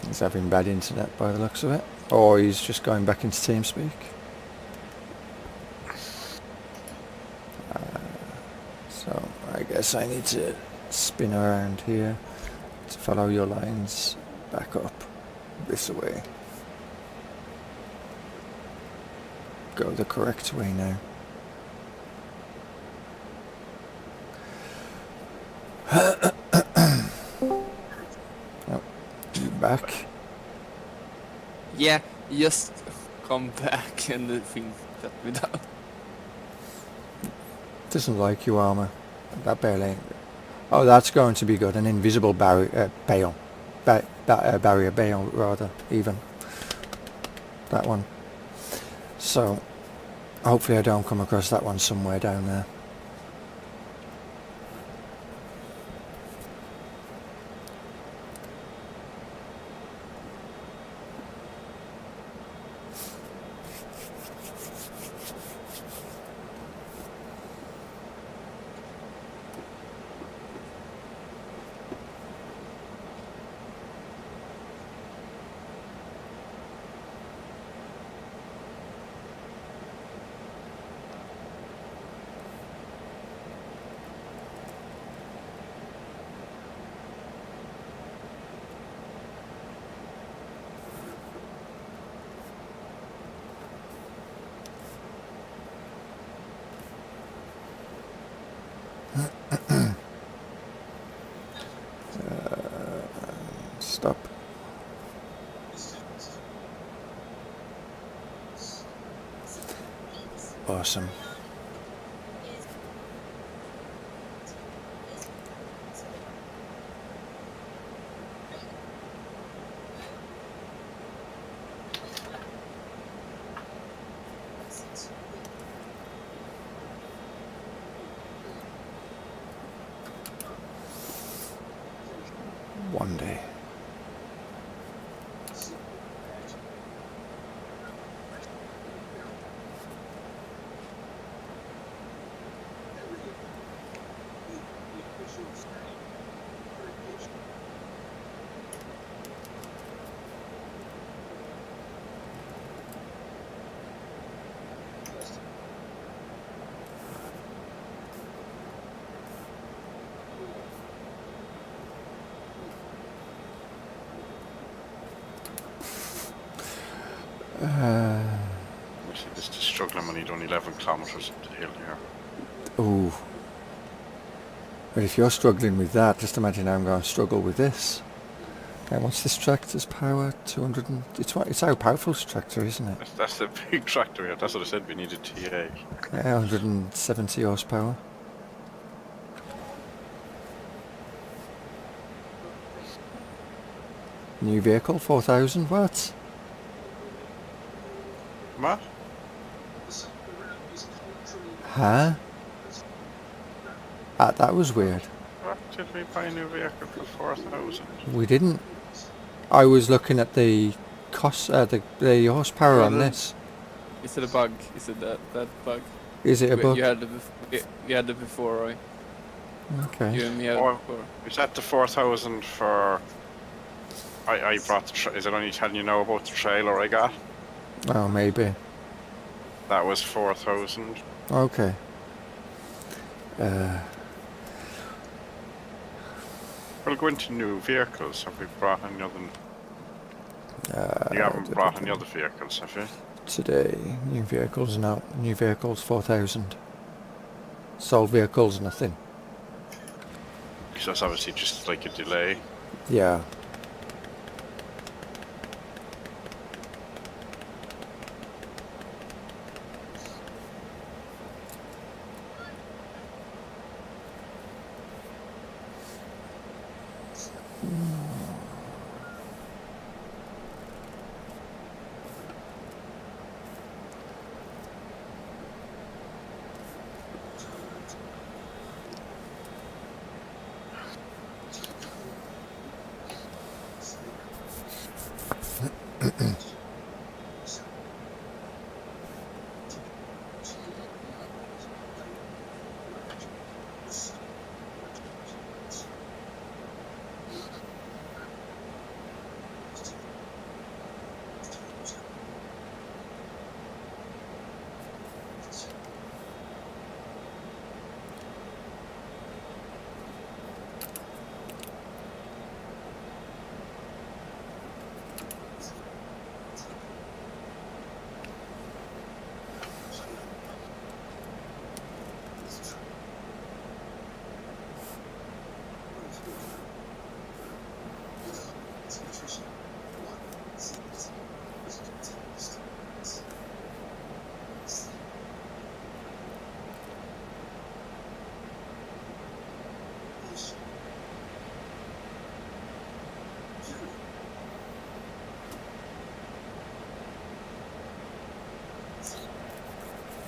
He's having bad internet by the looks of it. Or he's just going back into TeamSpeak. So I guess I need to spin around here to follow your lines back up this way. go the correct way now. Oh, you back? Yeah, just come back and the thing shut me down. Doesn't like you, armor. That barely. Oh, that's going to be good. An invisible barrier bale, barrier bale rather. Even that one. So hopefully I don't come across that one somewhere down there. Stop. Awesome. One day. Actually, this is struggling when you done 11 kilometers up the hill here. Ooh. But if you're struggling with that, just imagine I'm going to struggle with this. And what's this tractor's power? 200 and... It's how powerful this tractor, isn't it? That's a big tractor here. That's what I said we needed TA. Yeah, 170 horsepower. New vehicle, 4,000 watts. What? Huh? Ah, that was weird. What did we buy a new vehicle for 4,000? We didn't. I was looking at the cost, the horsepower on this. Is it a bug? Is it that bug? Is it a bug? You had it before, Roy. Okay. You and me had Oh, it before. is that the 4,000 for... I brought the is it only telling you now about the trailer I got? Oh, maybe. That was 4,000. Okay. We'll go into new vehicles. Have we brought any other... you haven't brought any other vehicles, have you? Today, new vehicles, no. New vehicles, 4,000. Sold vehicles, nothing. Because that's obviously just like a delay. Yeah.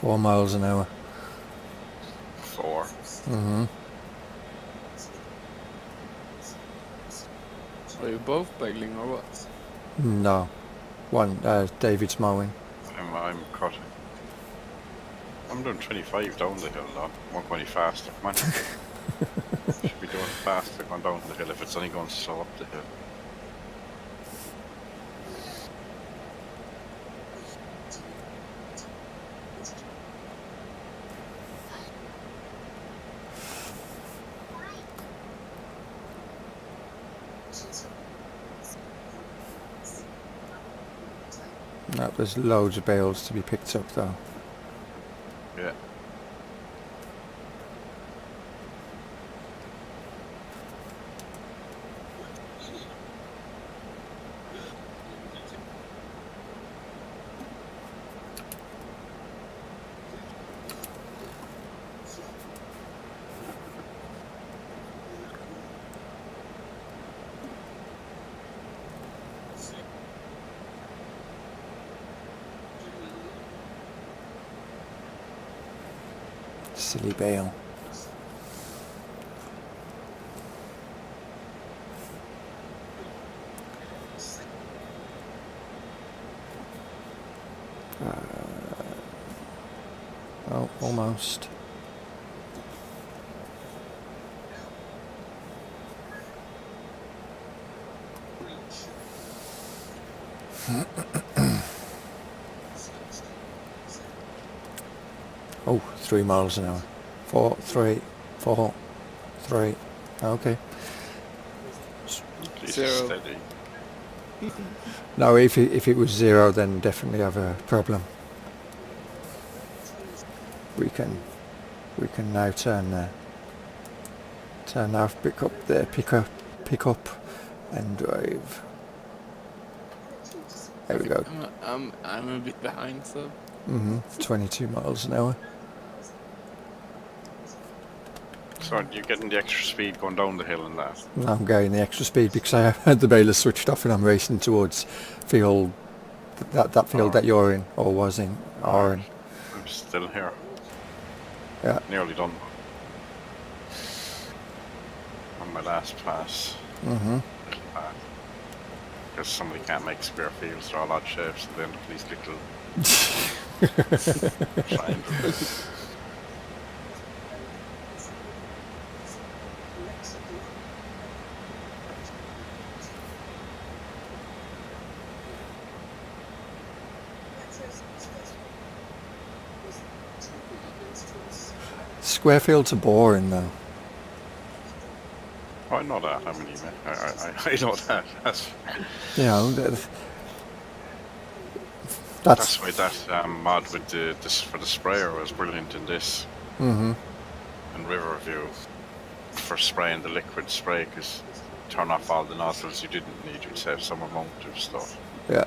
4 miles an hour. 4. Mm-hmm. Are you both bagging or what? No. David's mowing. I'm cutting. I'm doing 25 down the hill though. I'm not going any faster. Come on. Should be doing faster going down the hill if it's only going slow up the hill. No, there's loads of bales to be picked up though. Yeah. Silly bale. Oh, almost. Oh, 3 miles an hour. 4, 3, 4, 3. Okay. At least Zero. it's steady. No, if it was 0, then definitely have a problem. We can now turn off, pick up, and drive. There we go. I'm a bit behind, so 22 miles an hour. So you're getting the extra speed going down the hill and that. Now I'm getting the extra speed because I had the baler switched off and I'm racing towards field, that field that you're in, or was in, or in. I'm still here. Yeah. Nearly done. On my last pass. Mm-hmm. Because somebody can't make square fields, they're all odd shapes, and then these little triangles. Square fields are boring though. Oh, I know that. I mean, I know that. That's You know, that's why that mod with this for the sprayer was brilliant in this. mm-hmm. And Riverview for spraying the liquid spray, because turn off all the nozzles you didn't need, you'd save some amount of stuff. Yeah.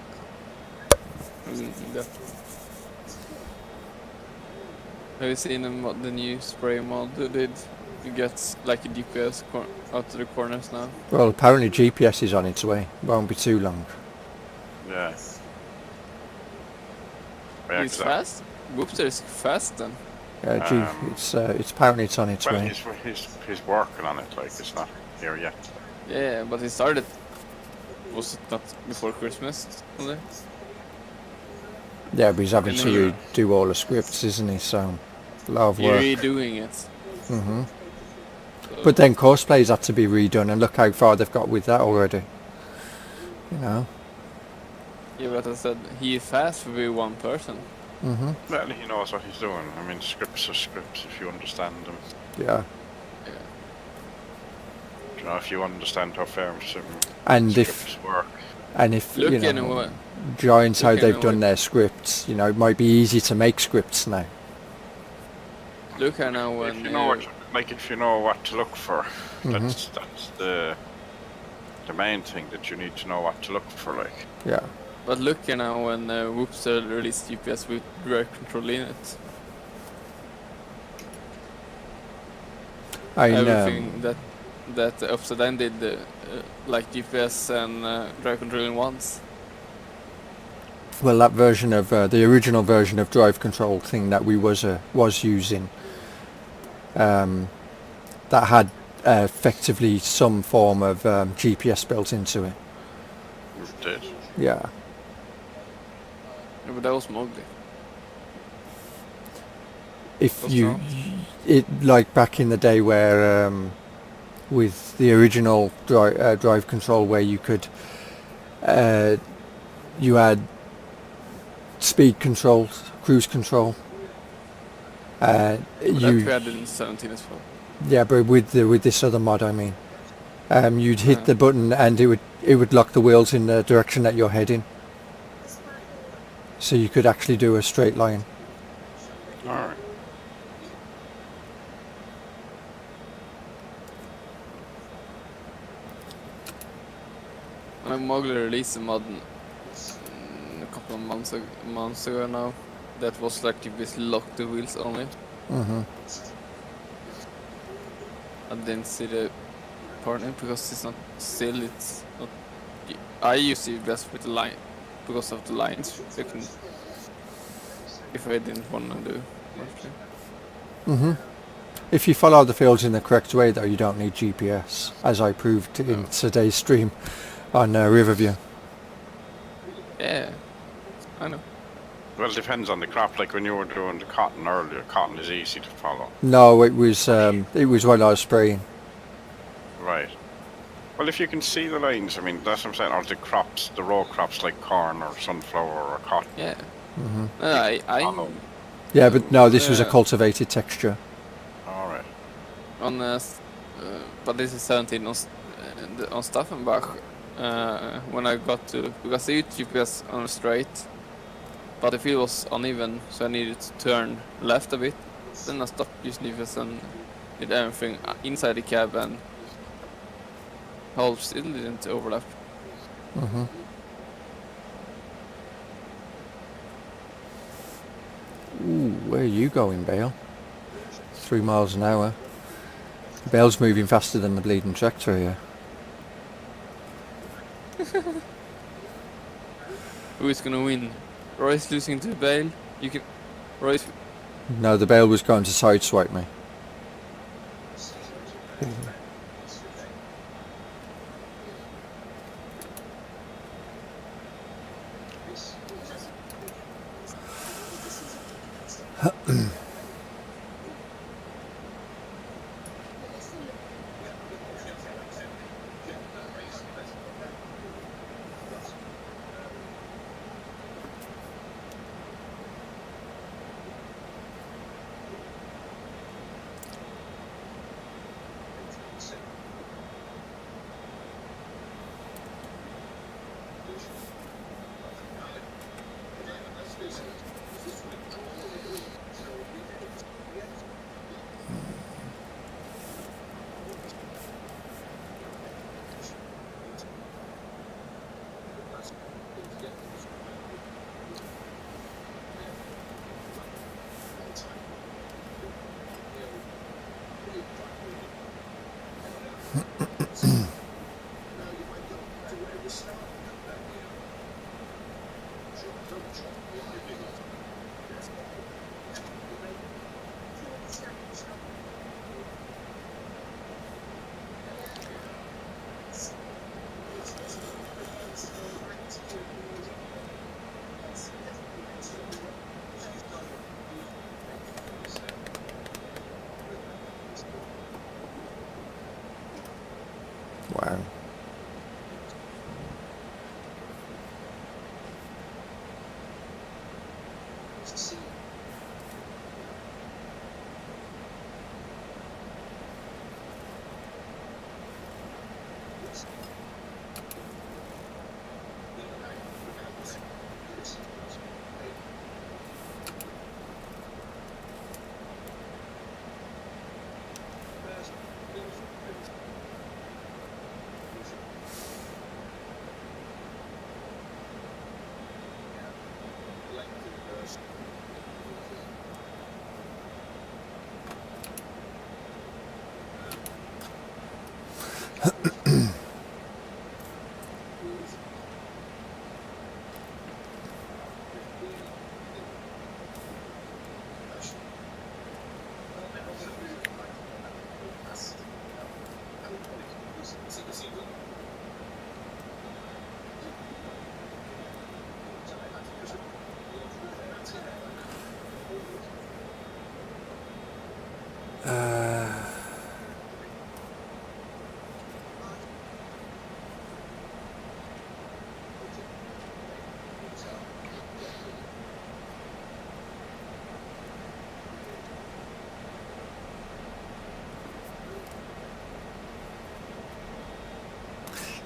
Have you seen the new spray mod they did? You get like a GPS out to the corners now. Well, apparently GPS is on its way. Won't be too long. Yeah. Yeah, It's fast? Whoopster is fast then. Yeah, it's apparently it's on its Well, way. he's working on it, like, it's not here yet. Yeah, but it started. Was it not before Christmas? Only? Yeah, but he's having And to do all the scripts, isn't he? So, a lot of You're work. redoing it. Mm-hmm. So But then cosplays had to be redone, and look how far they've got with that already. You know. yeah, but I said he is fast for being one person. Mm-hmm. Well, he knows what he's doing. I mean, scripts are scripts if you understand them. Yeah. Yeah. You know, if you understand how farms And scripts work. if Look you know, anyway. Giants how Look they've anyway. done their scripts, you know, it might be easy to make scripts now. Look here now when If you know if you know what to look for, Mhm. that's the main thing, that you need to know what to look for, like. Yeah. But look here now when Whoopster released GPS with direct control in it. I know. Everything that Upside Down did, like GPS and direct control in once. Well, that version of the original version of drive control thing that we was using, that had effectively some form of GPS built into it. It did. Yeah. Yeah, but that was Mowgli. If What's you, wrong? it like back in the day where with the original drive control, where you could you had speed control, cruise control. But that You we had in 17 as well. yeah, but with this other mod, I mean, you'd hit Yeah. the button and it would lock the wheels in the direction that you're heading, so you could actually do a straight line. All right. Mowgli released a mod a couple of months ago now. That was like you basically lock the wheels only. Hmm. I didn't see the partner because it's not still. It's not. I use it best with the line because of the lines. You can, if I didn't want to do. Actually. Hmm. If you follow the fields in the correct way, though, you don't need GPS, as I proved in today's stream on Riverview. Yeah, I know. Well, it depends on the crop. Like when you were doing the cotton earlier, cotton is easy to follow. No, it was when I was spraying. Right. Well, if you can see the lines, I mean, that's what I'm saying. Or the crops, the row crops like corn or sunflower or cotton. Yeah. Hmm. Follow. Yeah, but no, this was a cultivated texture. All right. on but this is 17 on Staffenbach. When I got to, because I used GPS on straight, but the field was uneven, so I needed to turn left a bit. Then I stopped using GPS and did everything inside the cab, and half still didn't overlap. Hmm. Ooh, where are you going, Bale? 3 miles an hour. Bale's moving faster than the bleeding tractor here. Who is gonna win? Royce losing to Bale? You can. Royce. No, the Bale was going to sideswipe me. Wow.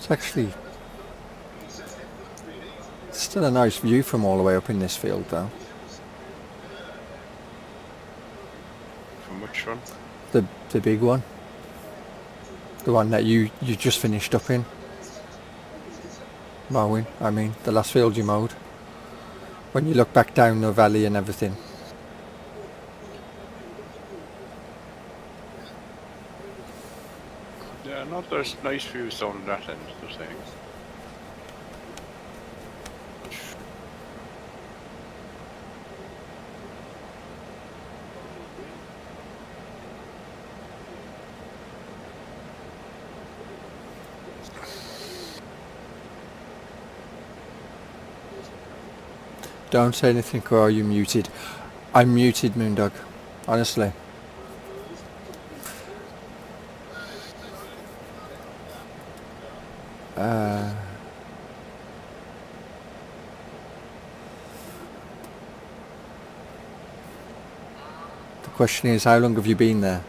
It's actually still a nice view from all the way up in this field though. From which one? The big one. The one that you just finished up in. Mowing, I mean, the last field you mowed. When you look back down the valley and everything. Yeah, no, there's nice views down that end, they're saying. Don't say anything or are you muted? I'm muted, Moondog. Honestly. The question is, how long have you been there?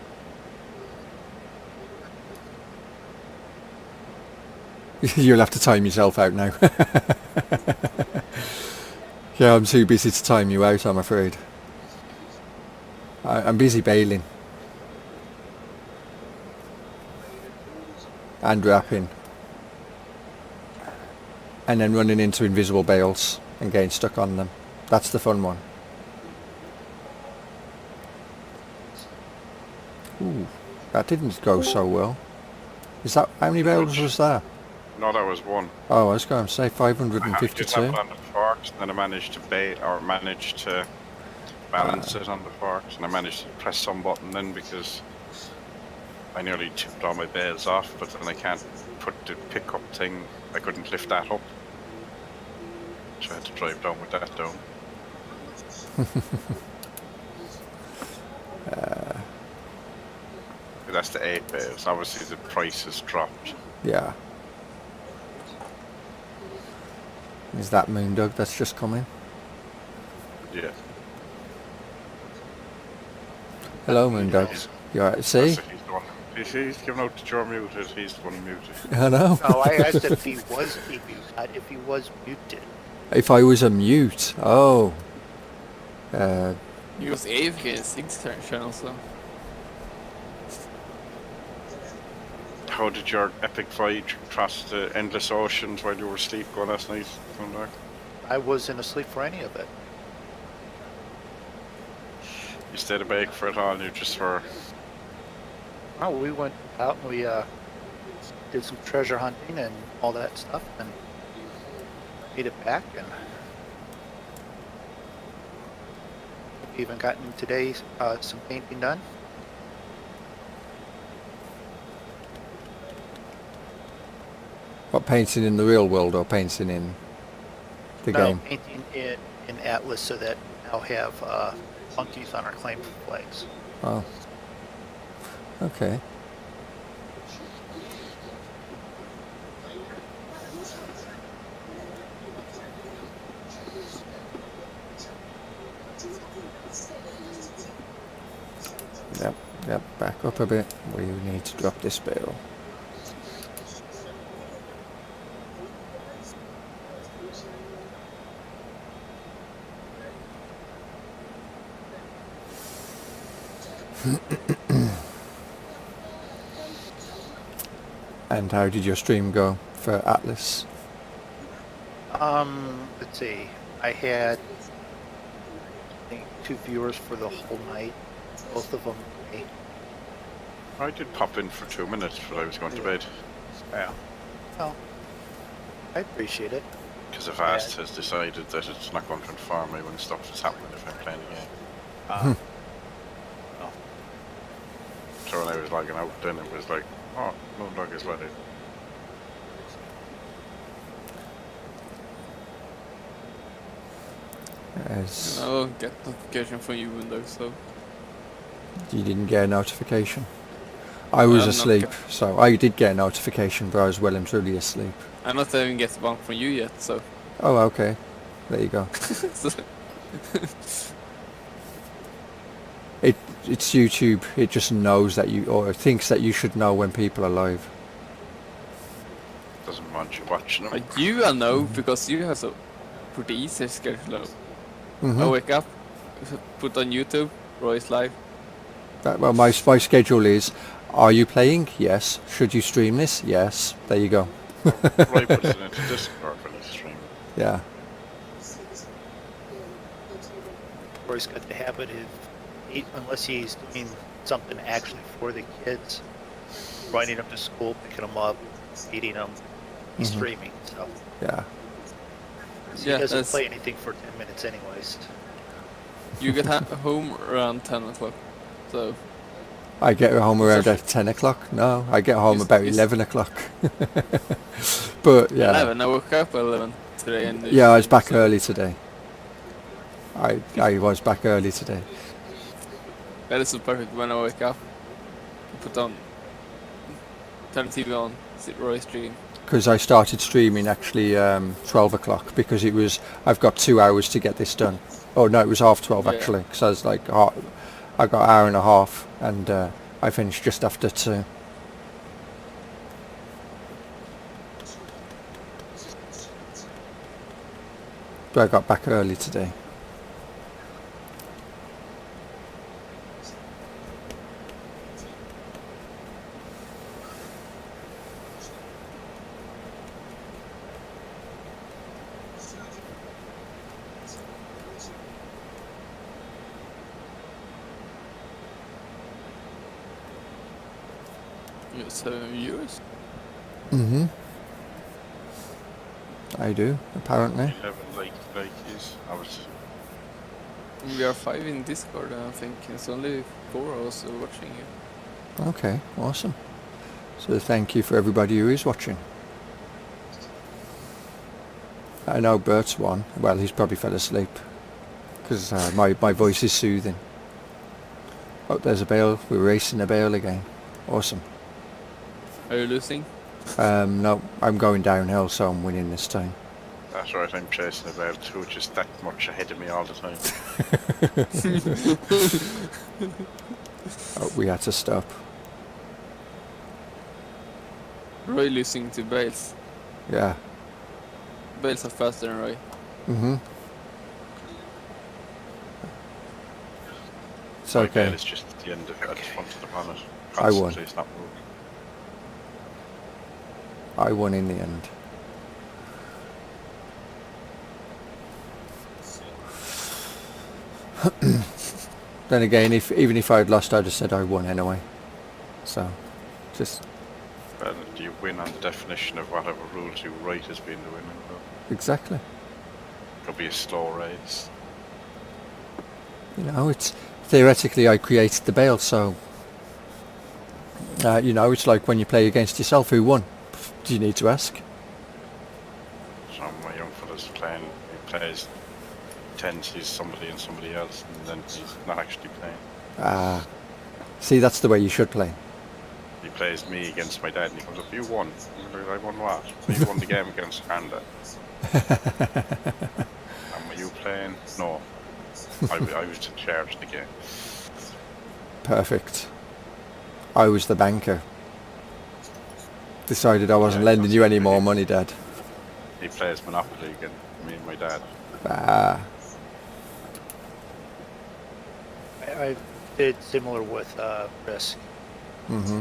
You'll have to time yourself out now. Yeah, I'm too busy to time you out, I'm afraid. I'm busy baling. And wrapping. And then running into invisible bales and getting stuck on them. That's the fun one. Ooh, that didn't go so well. Is that, how many bales was there? No, that was one. Oh, I was going to say I did 552. have it on the forks, and then I managed to balance it on the forks, and I managed to press some button then because I nearly chipped all my bales off, but then I can't put the pickup thing, I couldn't lift that up. So I had to drive down with that down. That's the 8 bales. Obviously the price has dropped. Yeah. Is that Moondog that's just coming? Yeah. Hello, Moondog. You alright? See? He's the one. He's giving out that you're muted. He's the one muted. I know. No, I asked if he was a mute, not if he was muted. If I was a mute. Oh. He was AFK in 6th channel, so. How did your epic fight across the endless oceans while you were asleep go last night? Come back. I wasn't asleep for any of it. You stayed awake for it all, you just were... Oh, we went out and we did some treasure hunting and all that stuff and made it back and even gotten today some painting done. What, painting in the real world or painting in the No, game? painting in Atlas so that now have monkeys on our claim flags. Oh. Okay. Yep, back up a bit. We need to drop this bale. And how did your stream go for Atlas? Let's see. I had, I think, 2 viewers for the whole night. Both of them. I did pop in for 2 minutes, but I was going to bed. Yeah. Well, I appreciate it. Because if Ast has decided that it's not going to inform me when stuff is happening if I'm playing the game. So when I was logging out, then it was like, oh, no dog is ready. As I'll get notification from you, Windows, so. you didn't get a notification. I was I'm not asleep, so I did get a notification, but I was well and truly asleep. I'm not even get one from you yet, so. Oh, okay. There you go. It's YouTube. It just knows that you, or thinks that you should know when people are live. doesn't want you watching them. You I know because you have a pretty easy schedule. Mm-hmm. I wake up, put on YouTube, Roy's live. Well, my schedule is: are you playing? Yes. Should you stream this? Yes. There you go. Roy puts it into Discord when he's streaming. Yeah. Roy's got the habit of, unless he's doing something actually for the kids, riding them to school, picking them up, feeding them, he's Mhm. streaming. So Yeah. he Yeah, doesn't that's- play anything for 10 minutes anyways. You get home around 10 o'clock, so I get home around So- at 10 o'clock. No, I get home Is- about is- 11 o'clock. But yeah. 11. I woke up at 11 today. And Yeah, I was back early today. I was back early today. That is so perfect when I wake up. Put on, turn the TV on, sit Roy stream. Because I started streaming actually 12 o'clock because it was, I've got 2 hours to get this done. Oh no, it was half 12 Yeah. actually, because I was like, I got an hour and a half and I finished just after 2. But I got back early today. You have 7 viewers. Mm-hmm. I do, apparently. 11 like is. I was. We are 5 in Discord, and I think it's only 4 of us watching you. Okay, awesome. So thank you for everybody who is watching. I know Bert's one. Well, he's probably fell asleep because my voice is soothing. Oh, there's a bale. We're racing a bale again. Awesome. Are you losing? No, I'm going downhill, so I'm winning this time. That's right, I'm chasing a bale too, just that much ahead of me all the time. Oh, we had to stop. Roy losing to Bales. Yeah. Bales are faster than Roy. Mm-hmm. It's My okay. bale is just at the end of it, at the front of the bonnet. I won. Constantly, it's not moving. I won in the end. Then again, even if I'd lost, I'd have said I won anyway. So, just Well, you win on the definition of whatever rules you write as being the winning rule. exactly. Could be a slow race. You know, it's theoretically I created the bale, so you know, it's like when you play against yourself. Who won? Do you need to ask? Some of my young fella's playing, he plays, pretends he's somebody and somebody else, and then he's not actually playing. See, that's the way you should play. He plays me against my dad, and he comes up, "You won." I'm like, "I won what?" "You won the game against Granda." "And were you playing?" "No, I was in charge of the game." Perfect. I was the banker. Decided I wasn't Yeah, lending you that's any more really- money, Dad. He plays Monopoly against me and my dad. I did similar with Risk. Mm-hmm.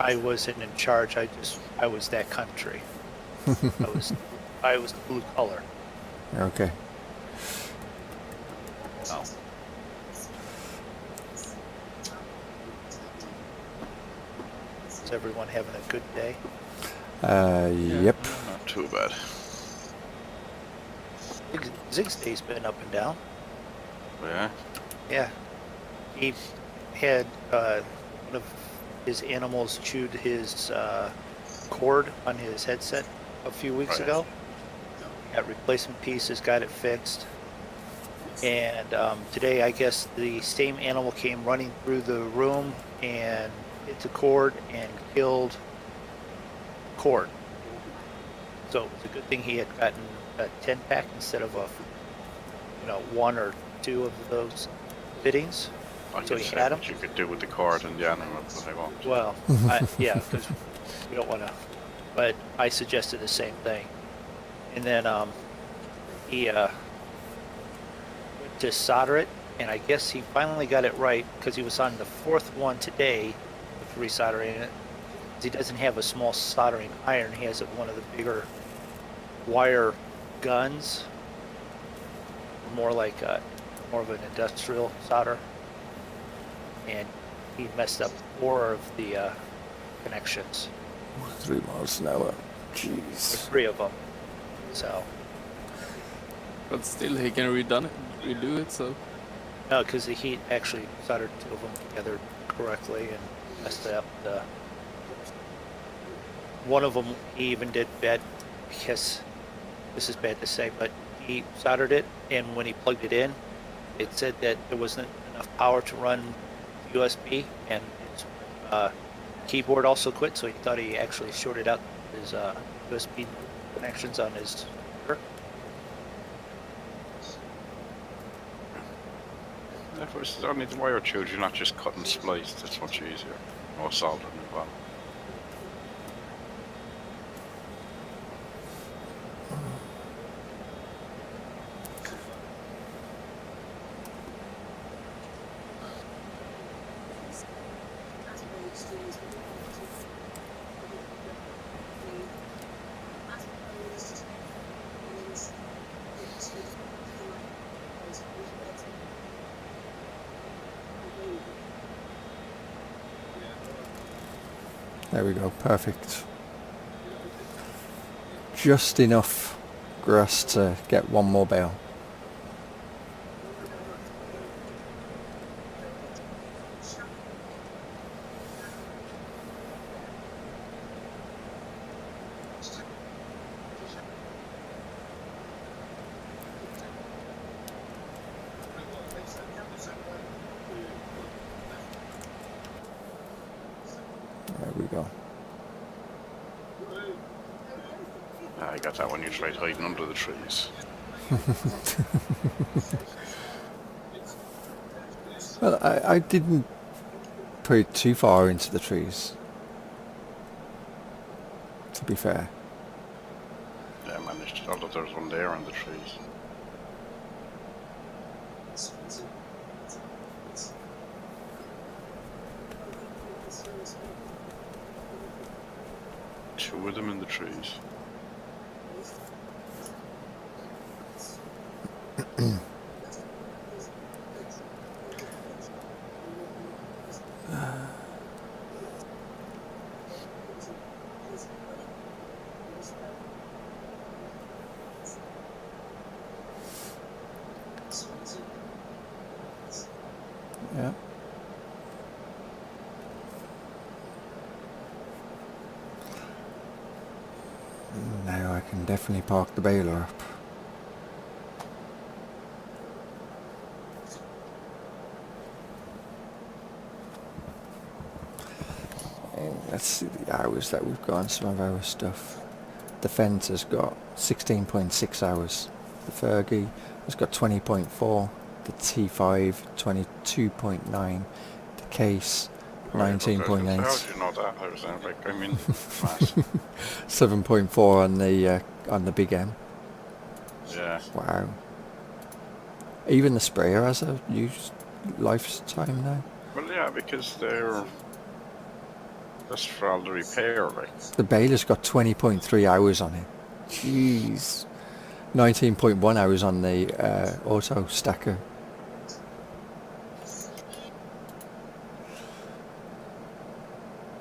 I wasn't in charge. I was that country. I was the blue color. Okay. Oh. Is everyone having a good day? Yep. Not too bad. Zig's day's been up and down. Yeah. Yeah. He had one of his animals chewed his cord on his headset a few weeks Right. ago. Got replacement pieces, got it fixed. And today, I guess the same animal came running through the room and hit the cord and killed cord. So it's a good thing he had gotten a 10-pack instead of a, 1 or 2 of those fittings. I So can he say had what you could do with the cord and the animal, but I won't. Well, yeah, because we don't want to but I suggested the same thing. And then he went to solder it, and I guess he finally got it right because he was on the fourth one today with resoldering it. He doesn't have a small soldering iron. He has one of the bigger wire guns, more like more of an industrial solder, and he messed up 4 of the connections. 3 miles an hour. There's Jeez. 3 of them. So But still, he can redo it. So no, because the heat actually soldered 2 of them together correctly and messed up the. One of them he even did bad, because this is bad to say, but he soldered it, and when he plugged it in, it said that there wasn't enough power to run USB, and his keyboard also quit, so he thought he actually shorted out his USB connections on his computer. If it was only the wire tubes, you're not just cut and spliced. It's much easier. More soldering as well. There we go, perfect. Just enough grass to get 1 more bale. There we go. I got that when you tried hiding under the trees. Well, I didn't put it too far into the trees, to be fair. Yeah, I managed. Although there's one there in the trees. Two of them in the trees. Yeah. Now I can definitely park the baler up. And let's see the hours that we've got on some of our stuff. The Fence has got 16.6 hours. The Fergie has got 20.4. The T5 22.9. The Case How did 19.8. you know that? I was like, I mean, mass. 7.4 on the Big M. Yeah. Wow. Even the sprayer has a used lifetime now. Well, yeah, because they're just for all the repair, like. The baler's got 20.3 hours on it. Jeez. 19.1 hours on the auto stacker.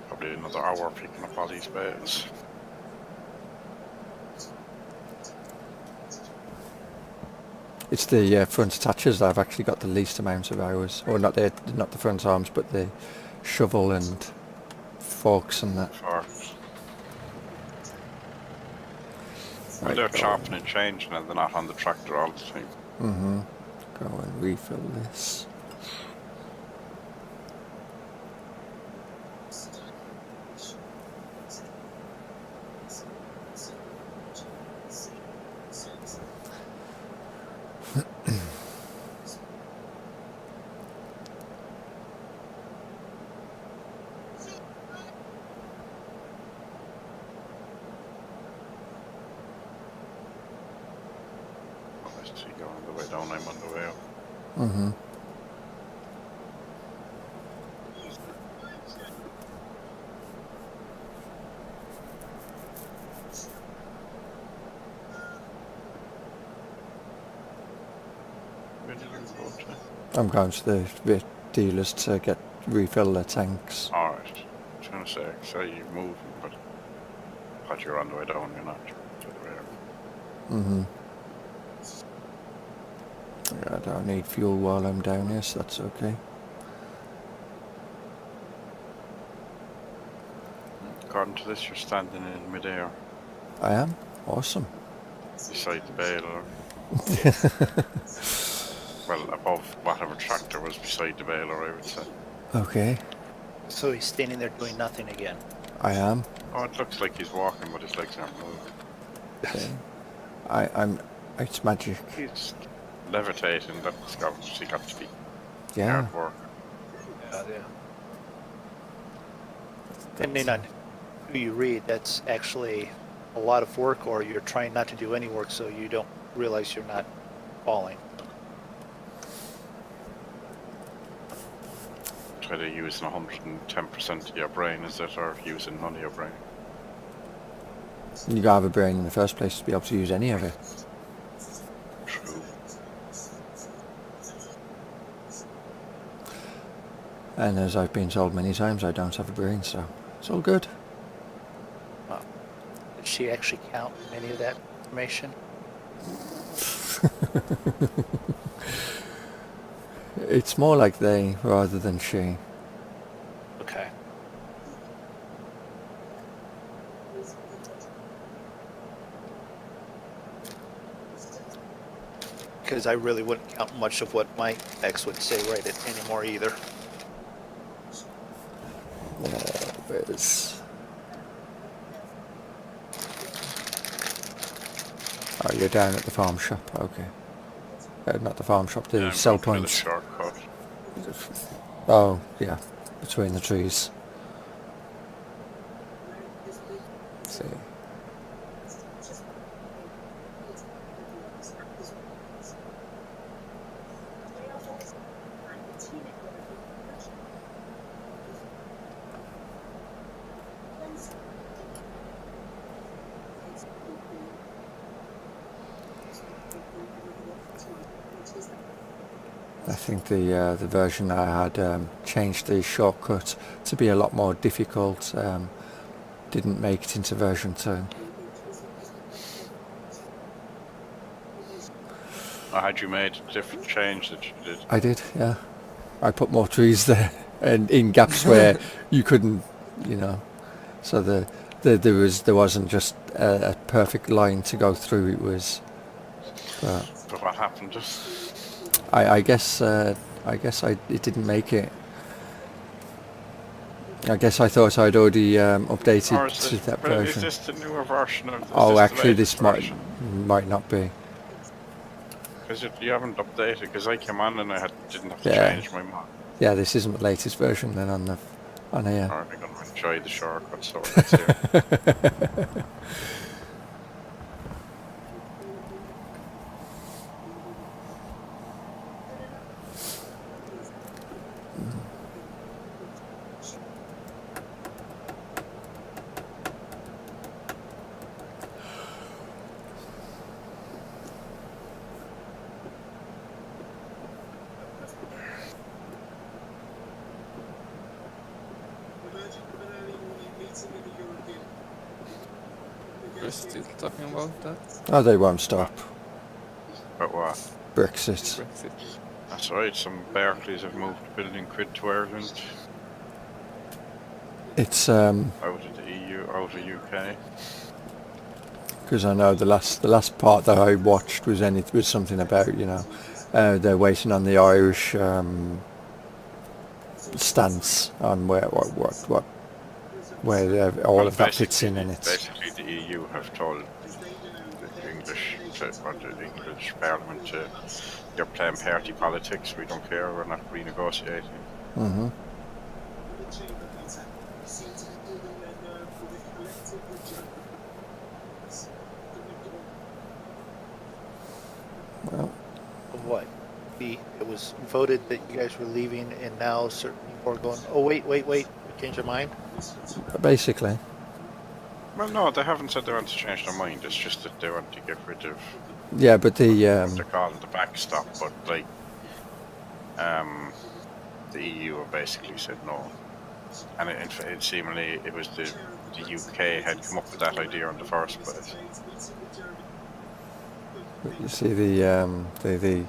Probably another hour picking up all these bales. It's the front attachers that have actually got the least amount of hours. Or not the front arms, but the shovel and forks and that. Forks. Well, Right, they're go chopping and changing and they're not on the tractor all the time. Go and refill this. So you go on the way down, I'm on the way up. Mm-hmm. Where did you go to? I'm going to the dealers to refill their tanks. Alright. I was going to say, I saw you moving, but I thought you were on the way down, you're not. To the way up. Mm-hmm. I don't need fuel while I'm down here, so that's okay. According to this, you're standing in midair I am? Awesome. beside the baler. Well, above whatever tractor was beside the baler, I would say. Okay, So he's standing there doing nothing again. I am. Oh, it looks like he's walking, but his legs aren't moving. Okay. It's magic. He's levitating, that's obviously got to be Yeah. hard work. Yeah. Depending on who you read, that's actually a lot of work, or you're trying not to do any work so you don't realize you're not falling. Try to using 110% of your brain, is it, or using none of your brain? You gotta have a brain in the first place to be able to use any of it. True. And as I've been told many times, I don't have a brain, so it's all good. Did she actually count any of that information? It's more like they rather than she. Okay. Because I really wouldn't count much of what my ex would say right it anymore either. Where's... Oh, you're down at the farm shop, okay. Not the farm shop, the Yeah, I'm sell going through the points. shortcut. Oh, yeah, between the trees. See. I think the version I had changed the shortcut to be a lot more difficult. Didn't make it into version 2. Had you made a different change that you did? I did, yeah. I put more trees there, and in gaps where you couldn't, you know. So there wasn't just a perfect line to go through. It was. But what happened? I guess it didn't make it. I guess I thought I'd already updated to that version. Is this the newer version of this? Oh, actually, this might not be. Because you haven't updated. Because I came on and I didn't have to Yeah. change my mod. Yeah, this isn't the latest version then on here. Alright, I'm going to enjoy the shortcut. So let's hear. We're still talking about that. Oh, they won't stop. But what? Brexit. Brexit. That's right. Some Berkeleys have moved building quid to Ireland. It's Out of the EU, out of UK. because I know the last part that I watched was something about they're waiting on the Irish stance on where all of that fits in, and it's basically the EU have told the English Parliament you're playing party politics. We don't care. We're not renegotiating. Mm-hmm. Well, Of what? It was voted that you guys were leaving, and now certain people are going, oh, wait, you changed your mind? basically. Well, no, they haven't said they want to change their mind. It's just that they want to get rid of Yeah, but what the they're calling the backstop. But like, the EU have basically said no, and it seemingly it was the UK had come up with that idea in the first place. you see the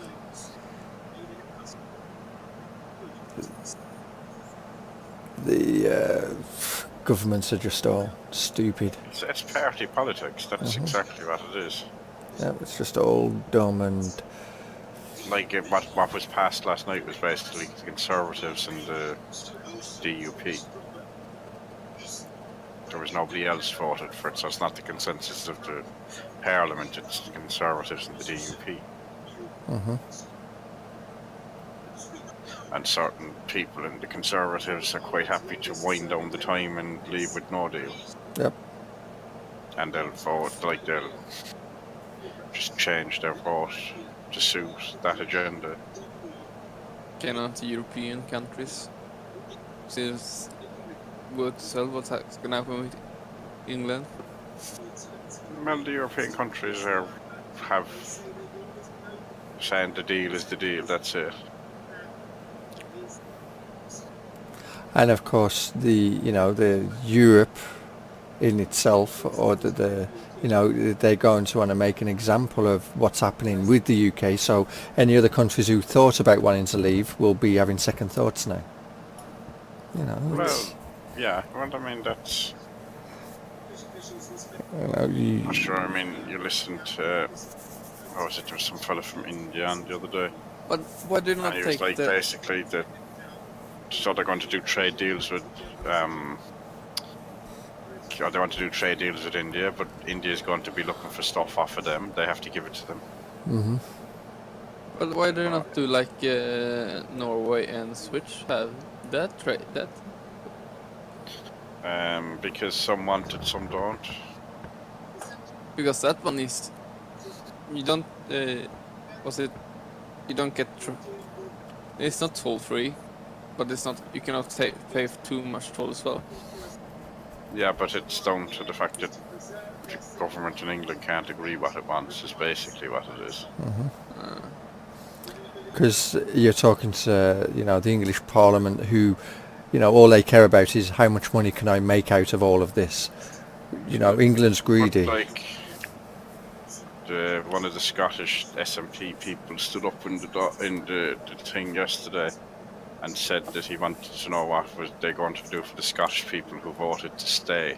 governments are just all stupid. It's party politics. That's exactly what it is. Yeah, it's just all dumb and Like what was passed last night was basically the Conservatives and the DUP. There was nobody else voted for it, so it's not the consensus of the Parliament. It's the Conservatives and the DUP. And certain people in the Conservatives are quite happy to wind down the time and leave with no deal. yep. And they'll vote, like they'll just change their vote to suit that agenda. Cannot European countries since would tell what's gonna happen with England? Well, the European countries have saying the deal is the deal. That's it. And of course, the Europe in itself, or they're going to want to make an example of what's happening with the UK. So any other countries who thought about wanting to leave will be having second thoughts now. Well, yeah. Well, I mean that's. You Sure. I mean, you listen to. Oh, was it? There was some fella from India on the other day. But why do you not And he was take like the? basically that. So they're going to do trade deals with. Or they want to do trade deals with India, but India is going to be looking for stuff off of them. They have to give it to them. But why do you not do like Norway and Switch have that trade that? Because some want it, some don't. Because that one is you don't you don't get it's not toll free, but it's not you cannot pay too much toll as well. Yeah, but it's down to the fact that the government in England can't agree what it wants. Is basically what it is. Because you're talking to the English Parliament, who all they care about is how much money can I make out of all of this. England's greedy. But like one of the Scottish SNP people stood up in the thing yesterday and said that he wanted to know what was they going to do for the Scottish people who voted to stay,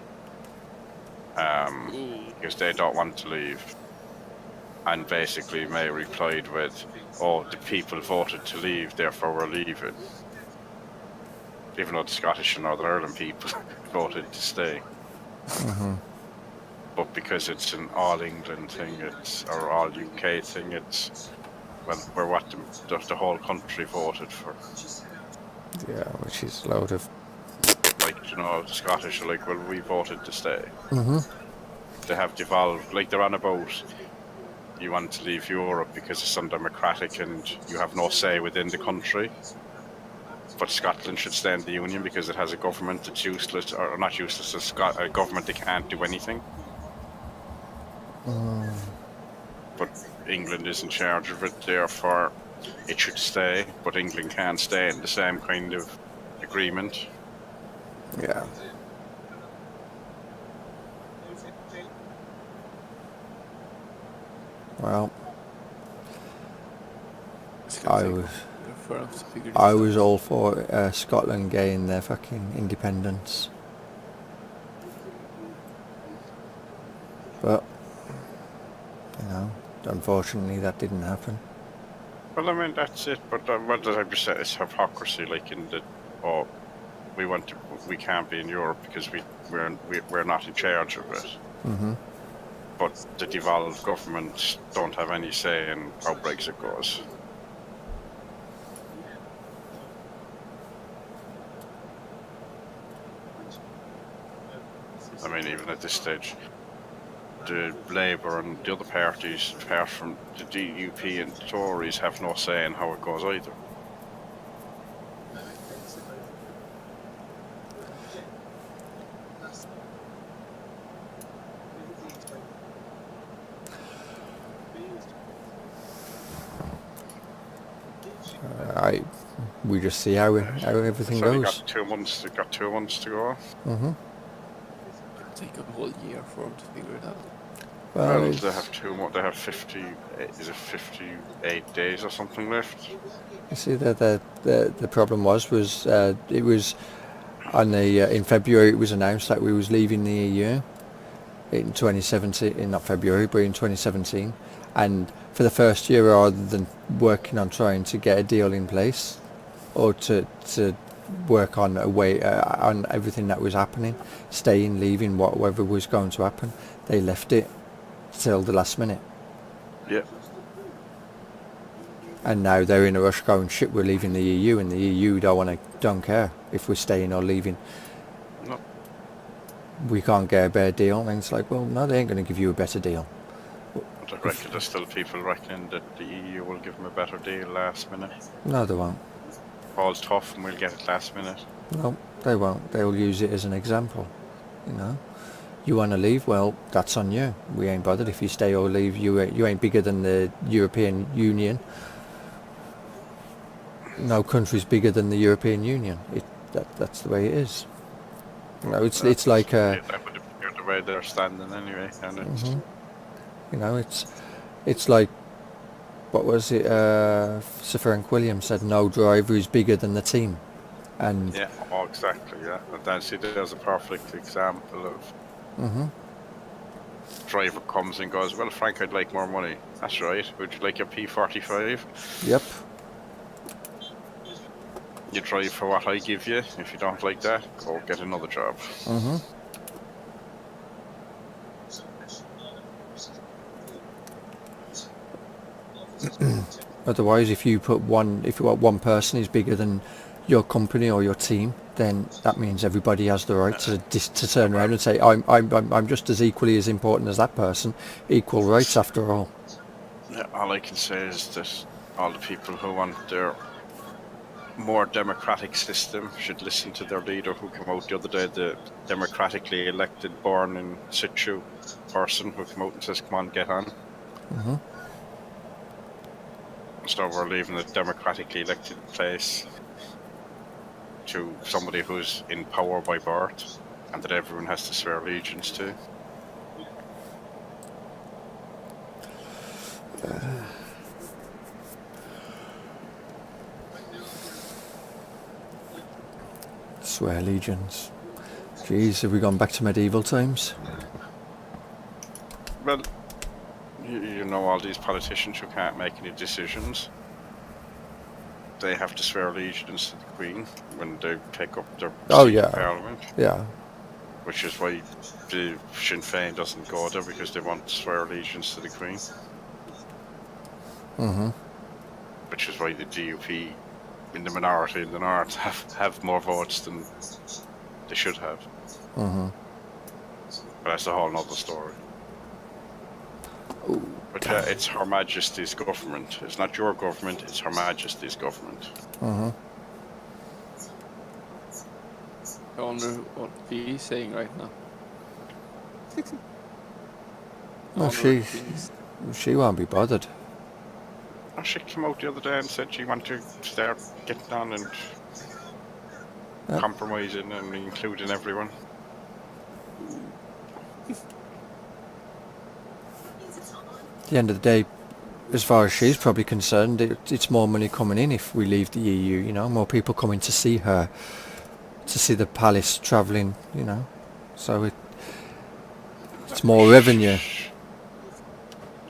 because they don't want to leave. And basically May replied with, "Oh, the people voted to leave, therefore we're leaving." Even though the Scottish and Northern Ireland people voted to stay. But because it's an all England thing, or all UK thing, we're what the whole country voted for. Yeah, which is a load of. Like, the Scottish are like, well, we voted to stay. They have devolved, like they're on about, you want to leave Europe because it's undemocratic and you have no say within the country. But Scotland should stay in the Union because it has a government that's useless, or not useless, a government that can't do anything. But England is in charge of it, therefore it should stay, but England can't stay in the same kind of agreement. Yeah. Well, I was all for Scotland gaining their fucking independence, but unfortunately that didn't happen. Well, I mean that's it. But what did I just say? It's hypocrisy, like in the we can't be in Europe because we're not in charge of it. But the devolved government don't have any say in how Brexit goes. I mean, even at this stage, the Labour and the other parties, apart from the DUP and the Tories, have no say in how it goes either. We just see how everything So they goes. got 2 months. They got 2 months to go. Mm-hmm. It'll take a whole year for them to figure it out. Well, Well, it's- they have 2 more. They have 50. Is it 58 days or something left? you see, the problem was it was on the in February it was announced that we was leaving the EU in 2017, not February, but in 2017, and for the first year, rather than working on trying to get a deal in place, or to work on a way on everything that was happening, staying, leaving, whatever was going to happen, they left it till the last minute. Yeah. And now they're in a rush going, shit, we're leaving the EU, and the EU don't care if we're staying or leaving. No. We can't get a better deal. And it's like, well, no, they ain't going to give you a better deal. But I reckon there's still people reckoning that the EU will give them a better deal last minute. No, they won't. All's tough and we'll get it last minute. No, they won't. They'll use it as an example. You know, you want to leave? Well, that's on you. We ain't bothered if you stay or leave. You ain't bigger than the European Union. No country's bigger than the European Union. That's the way it is. You know, it's like That would appear the way they're standing anyway, and it's mhm. You know, it's like, what was it? Sir Frank Williams said, no driver is bigger than the team. And yeah, oh, exactly, yeah. And then see, there's a perfect example of mhm. driver comes and goes, well, Frank, I'd like more money. That's right. Would you like your P45? Yep. You drive for what I give you. If you don't like that, go get another job. Mhm. Otherwise, if you want one person is bigger than your company or your team, then that means everybody has the right to turn around and say, I'm just as equally as important as that person. Equal rights, after all. Yeah, all I can say is that all the people who want their more democratic system should listen to their leader who came out the other day, the democratically elected, born in situ person who came out and says, come on, get on. Mhm. So we're leaving the democratically elected place to somebody who's in power by birth and that everyone has to swear allegiance to. Swear allegiance. Jeez, have we gone back to medieval times? Well, you know, all these politicians who can't make any decisions, they have to swear allegiance to the Queen when they take up their Oh, seat yeah. in Parliament, Yeah. which is why the Sinn Féin doesn't go there, because they want to swear allegiance to the Queen, Mhm. which is why the DUP in the minority in the north have more votes than they should have. Mhm. But that's a whole nother story. Ooh, But yeah, it's Her Majesty's government. It's not your government, it's Her Majesty's government. Mhm. I wonder what he's saying right now. I Well, wonder what he's- she won't be bothered. And she came out the other day and said she wanted to start getting on and Yep. compromising and including everyone. At the end of the day, as far as she's probably concerned, it's more money coming in if we leave the EU, you know, more people coming to see her, to see the palace travelling, you know, so it's more revenue.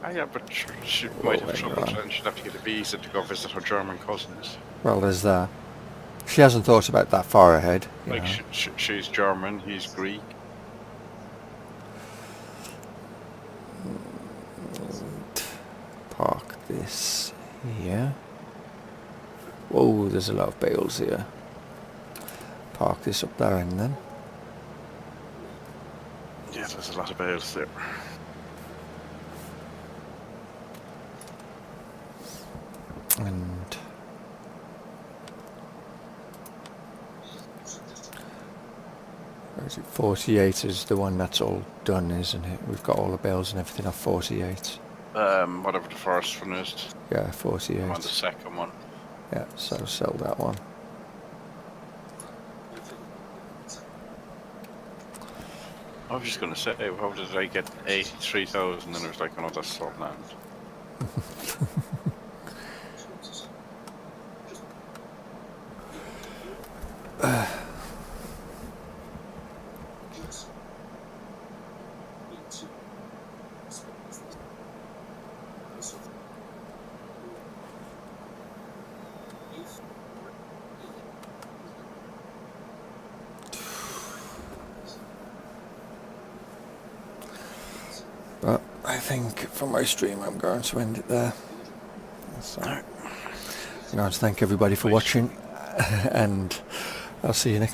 Ah, yeah, but she might have hang trouble on. and she'd have to get a visa to go visit her German cousins. Well, there's that. She hasn't thought about that far ahead, you Like, know. she's German, he's Greek. Park this here. Whoa, there's a lot of bales here. Park this up there and then. Yeah, there's a lot of bales there. And where is it? 48 is the one that's all done, isn't it? We've got all the bales and everything off 48. Whatever the first one is. Yeah, 48. I'm on the second one. Yeah, so sell that one. I was just going to say, how did I get 83,000 and it was like, oh no, that's sold land. But I think for my stream I'm going to end it there. So, I'm going to thank everybody for watching, and I'll see you next time.